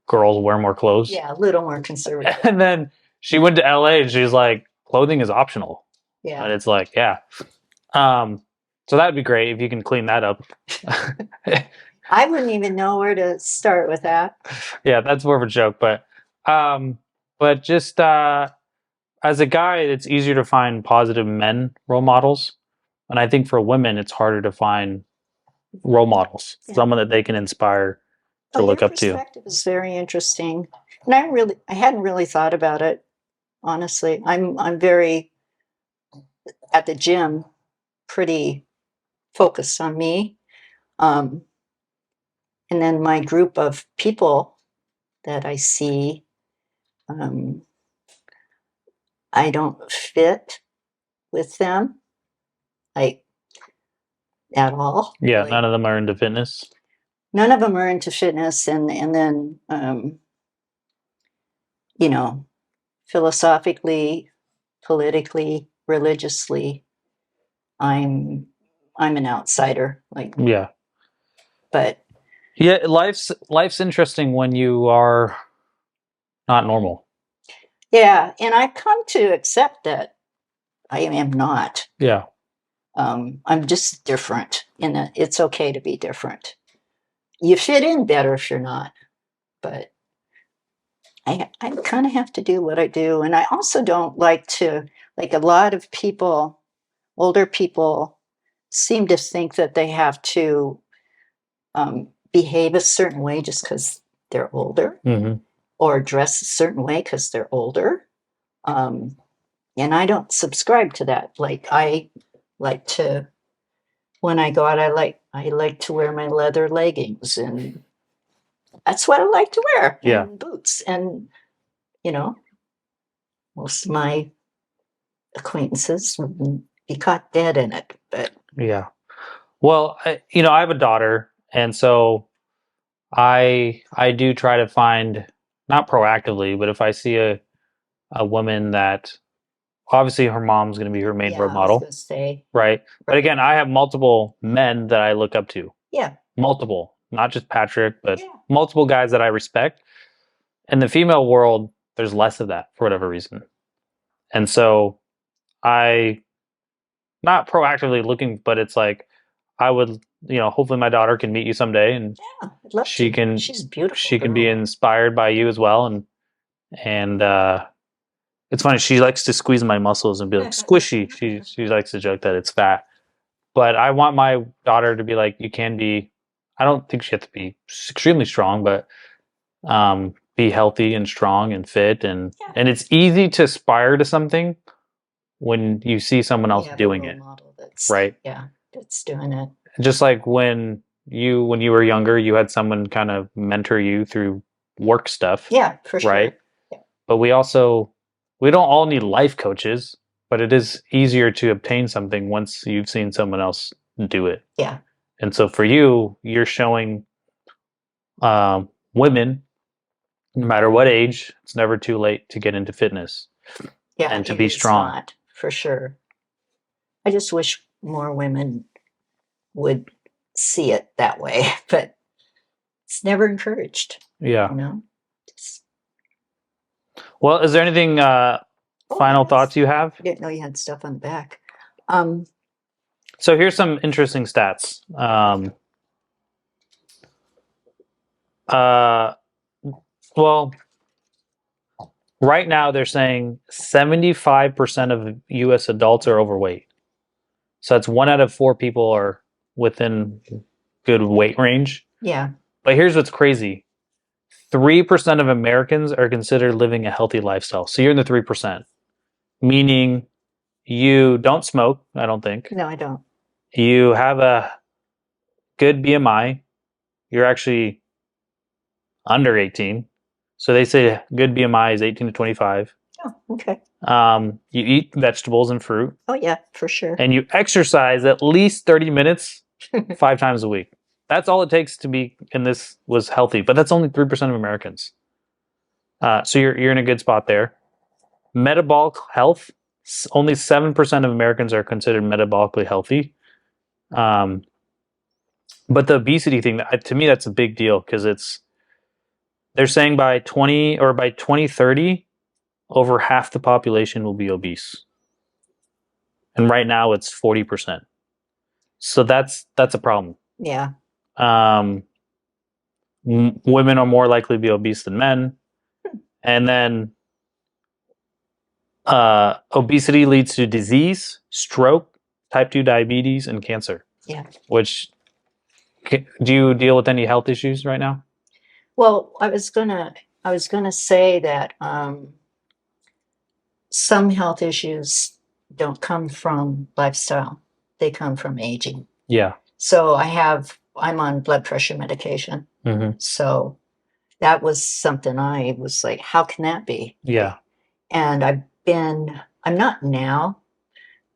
girls wear more clothes. Yeah, a little more conservative. And then she went to LA and she's like, clothing is optional. Yeah. And it's like, yeah. So that'd be great if you can clean that up. I wouldn't even know where to start with that. Yeah, that's more of a joke, but just as a guy, it's easier to find positive men role models, and I think for women, it's harder to find role models, someone that they can inspire to look up to. Your perspective is very interesting, and I hadn't really thought about it. Honestly, I'm very at the gym, pretty focused on me. And then my group of people that I see, I don't fit with them, like, at all. Yeah, none of them are into fitness. None of them are into fitness, and then, philosophically, politically, religiously, I'm an outsider. Like, yeah. But yeah, life's interesting when you are not normal. Yeah, and I've come to accept that I am not. Yeah. I'm just different, and it's okay to be different. You fit in better if you're not, but I kind of have to do what I do, and I also don't like to, like a lot of people, older people, seem to think that they have to behave a certain way just because they're older, or dress a certain way because they're older. And I don't subscribe to that. Like I like to, when I go out, I like to wear my leather leggings, and that's what I like to wear. Yeah. And boots, and most of my acquaintances wouldn't be caught dead in it. But yeah. Well, I have a daughter, And so I do try to find, not proactively, but if I see a woman that obviously her mom's going to be her main role model. I was going to say. Right. But again, I have multiple men that I look up to. Yeah. Multiple, not just Patrick, but multiple guys that I respect. In the female world, there's less of that for whatever reason. And so I, not proactively looking, but it's like, I would, hopefully my daughter can meet you someday, and I'd love she to. can, she's beautiful. She can be inspired by you as well. And it's funny, she likes to squeeze my muscles and be like squishy. She likes to joke that it's fat. But I want my daughter to be like, you can be, I don't think she has to be extremely strong, but be healthy and strong and fit. And it's easy to aspire to something when you see someone else doing it. Right? Yeah, that's doing it. Just like when you were younger, you had someone kind of mentor you through work stuff. Yeah, for sure. Right? Yeah. But we don't all need life coaches. But it is easier to obtain something once you've seen someone else do it. Yeah. And so for you, you're showing women, no matter what age, it's never too late to get into fitness. Yeah, and to be strong. Not, for sure. I just wish more women would see it that way, but it's never encouraged. Yeah. Well, is there anything... final thoughts you have? I didn't know you had stuff on the back. So here's some interesting stats. Well, right now they're saying 75% of U.S. adults are overweight. So that's 1 out of 4 people are within good weight range. Yeah. But here's what's crazy. 3% of Americans are considered living a healthy lifestyle. So you're in the 3%. Meaning you don't smoke, I don't think. No, I don't. You have a good BMI. You're actually under 18. So they say good BMI is 18 to 25. Oh, okay. You eat vegetables and fruit. Oh, yeah, for sure. And you exercise at least 30 minutes 5 times a week. That's all it takes to be, and this was healthy. But that's only 3% of Americans. So you're in a good spot there. Metabolic health, only 7% of Americans are considered metabolically healthy. But the obesity thing, to me, that's a big deal because they're saying by 2030, over half the population will be obese. And right now it's 40%. So that's a problem. Yeah. Women are more likely to be obese than men. And then obesity leads to disease, stroke, type 2 diabetes, and cancer. Yeah. Which, do you deal with any health issues right now? Well, I was gonna say that some health issues don't come from lifestyle; they come from aging. Yeah. So I'm on blood pressure medication. Mm-hmm. So that was something I was like, how can that be? Yeah. And I'm not now,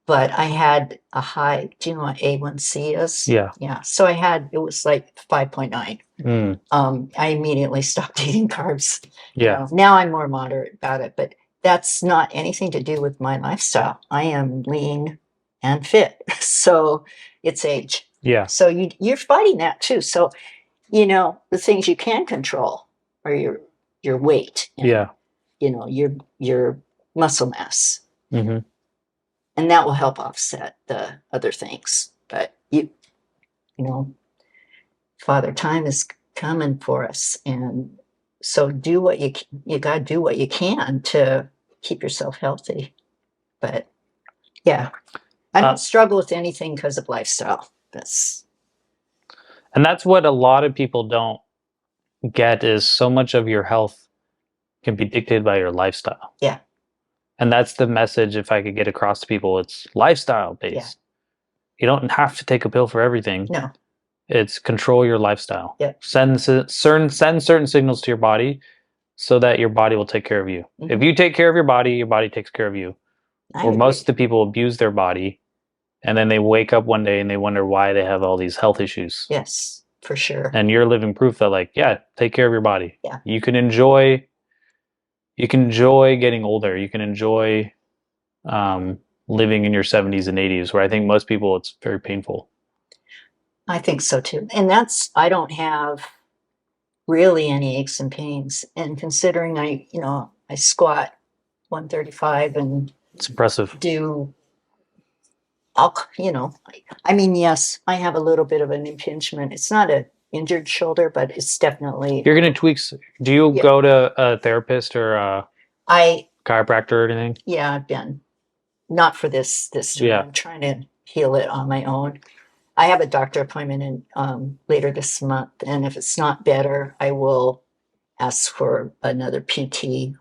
but I had a high, do you know what A1C is? Yeah. Yeah. So it was like 5.9. I immediately stopped eating carbs. Yeah. Now I'm more moderate about it, but that's not anything to do with my lifestyle. I am lean and fit. So it's age. Yeah. So you're fighting that too. So, the things you can control are your weight. And, your muscle mass. Mm-hmm. And that will help offset the other things. But Father Time is coming for us, and so do what you got to do what you can to keep yourself healthy. But yeah, I don't struggle with anything because of lifestyle. And that's what a lot of people don't get, is so much of your health can be dictated by your lifestyle. Yeah. And that's the message, if I could get across to people, it's lifestyle based. Yeah. You don't have to take a pill for everything. No. It's control your lifestyle. Yep. Send certain signals to your body so that your body will take care of you. Mm-hmm. If you take care of your body takes care of you. Or most of the people abuse their body, and then they wake up one day and they wonder why they have all these health issues. Yes. For sure. And you're living proof that, like, yeah, take care of your body. Yeah. You can enjoy getting older. You can enjoy living in your 70s and 80s, where I think most people, it's very painful. I think so too. And I don't have really any aches and pains. And considering I squat 135 and it's impressive. Yes, I have a little bit of an impingement. It's not an injured shoulder, but it's definitely. You're going to tweak. Do you go to a therapist or a chiropractor or anything? Yeah, I've been. Not for this time. Yeah. I'm trying to heal it on my own. I have a doctor appointment later this month, and if it's not better, I will ask for another PT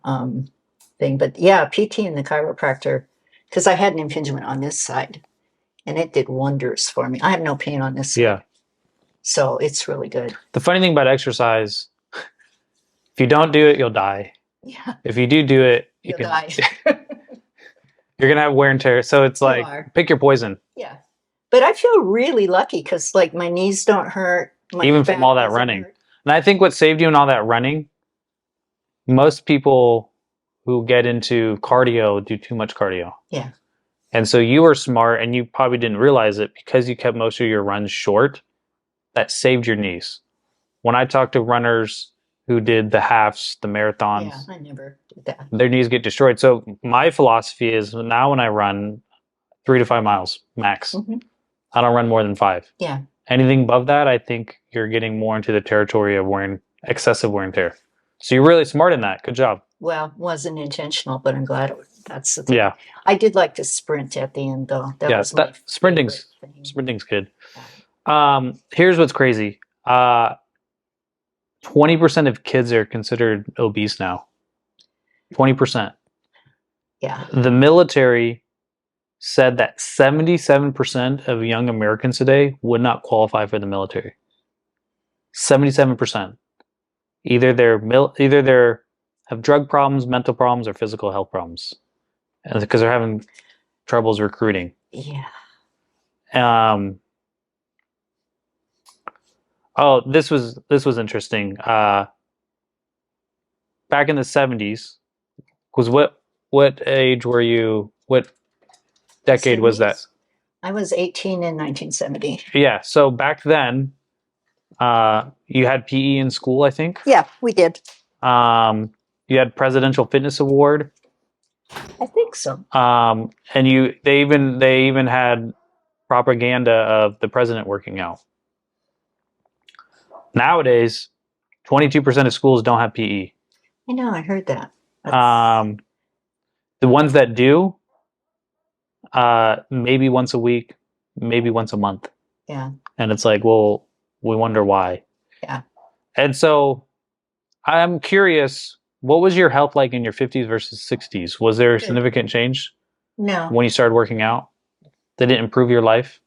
thing. But yeah, PT and the chiropractor, because I had an impingement on this side, and it did wonders for me. I have no pain on this side. Yeah. So it's really good. The funny thing about exercise, if you don't do it, you'll die. Yeah. If you do it, you'll die. You're going to have wear and tear. So it's like, pick your poison. Yeah. But I feel really lucky because, like, my knees don't hurt. Even from all that running. And I think what saved you in all that running, most people who get into cardio do too much cardio. Yeah. And so you were smart, and you probably didn't realize it because you kept most of your runs short. That saved your knees. When I talk to runners who did the halves, the marathons, yeah, I never did that. Their knees get destroyed. So my philosophy is now when I run 3 to 5 miles max, I don't run more than 5. Yeah. Anything above that, I think you're getting more into the territory of excessive wear and tear. So you're really smart in that. Good job. Well, wasn't intentional, but I'm glad that's the thing. Yeah. I did like to sprint at the end, though. Sprinting's good. Yeah. Here's what's crazy. 20% of kids are considered obese now. 20%. Yeah. The military said that 77% of young Americans today would not qualify for the military. 77%. Either they're have drug problems, mental problems, or physical health problems, and because they're having troubles recruiting. Yeah. Oh, this was interesting. Back in the 70s, was what age were you? What decade 70s. Was that? I was 18 in 1970. Yeah. So back then, you had PE in school, I think. Yeah, we did. You had Presidential Fitness Award. I think so. And they even had propaganda of the president working out. Nowadays, 22% of schools don't have PE. I know, I heard that. The ones that do, maybe once a week, maybe once a month. Yeah. And it's like, well, we wonder why. Yeah. And so I'm curious, what was your health like in your 50s versus 60s? Was there a significant change? No. When you started working out? Did it improve your life?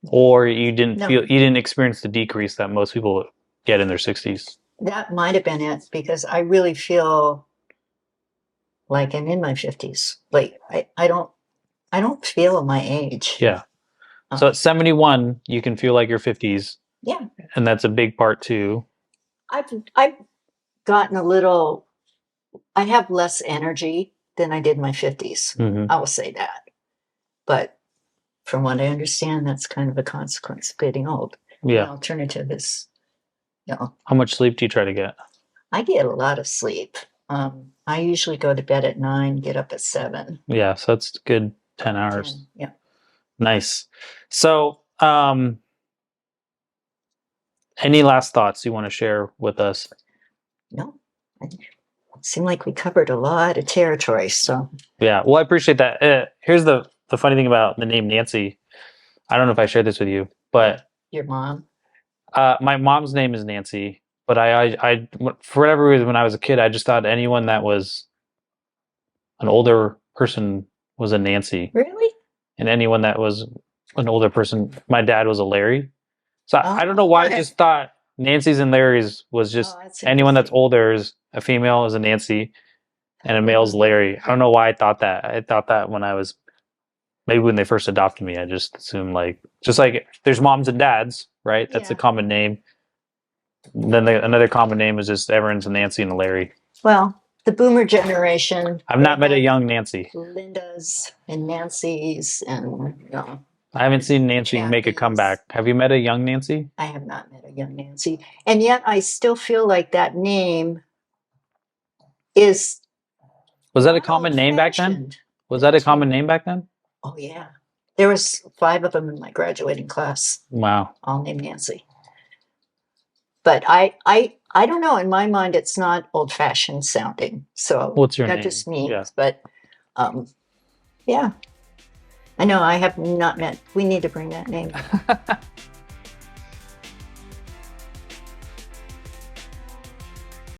Or you didn't experience the decrease that most people get in their 60s? That might have been it, because I really feel like I'm in my 50s. Like I don't feel my age. Yeah. So at 71, you can feel like your 50s. Yeah. And that's a big part too. I've gotten I have less energy than I did in my 50s. I will say that. But from what I understand, that's kind of a consequence of getting old. Yeah. The alternative is, How much sleep do you try to get? I get a lot of sleep. I usually go to bed at 9, get up at 7. Yeah, so that's good 10 hours. 10, yeah. Nice. So, any last thoughts you want to share with us? No. It seemed like we covered a lot of territory, so. Yeah, well, I appreciate that. Here's the funny thing about the name Nancy. I don't know if I shared this with you, but your mom? My mom's name is Nancy, but I for whatever reason, when I was a kid, I just thought anyone that was an older person was a Nancy. Really? And anyone that was an older person, my dad was a Larry. So I don't know why I just thought Nancy's and Larry's was just anyone that's older is a female is a Nancy and a male's Larry. I don't know why I thought that. I thought that when they first adopted me, I just assumed just like there's moms and dads, right? That's a common name. Then another common name is just everyone's Nancy and Larry. Well, the boomer generation. I've not met a young Nancy. Lindas and Nancy's and I haven't seen Nancy make a comeback. Have you met a young Nancy? I have not met a young Nancy. And yet I still feel like that name is... Was that a common name back then? Was that a common name back then? Oh, yeah. There was 5 of them in my graduating class. Wow. All named Nancy. But I don't know. In my mind, it's not old-fashioned sounding. So what's your name? That just means, yeah. But yeah. I know I have not met. We need to bring that name.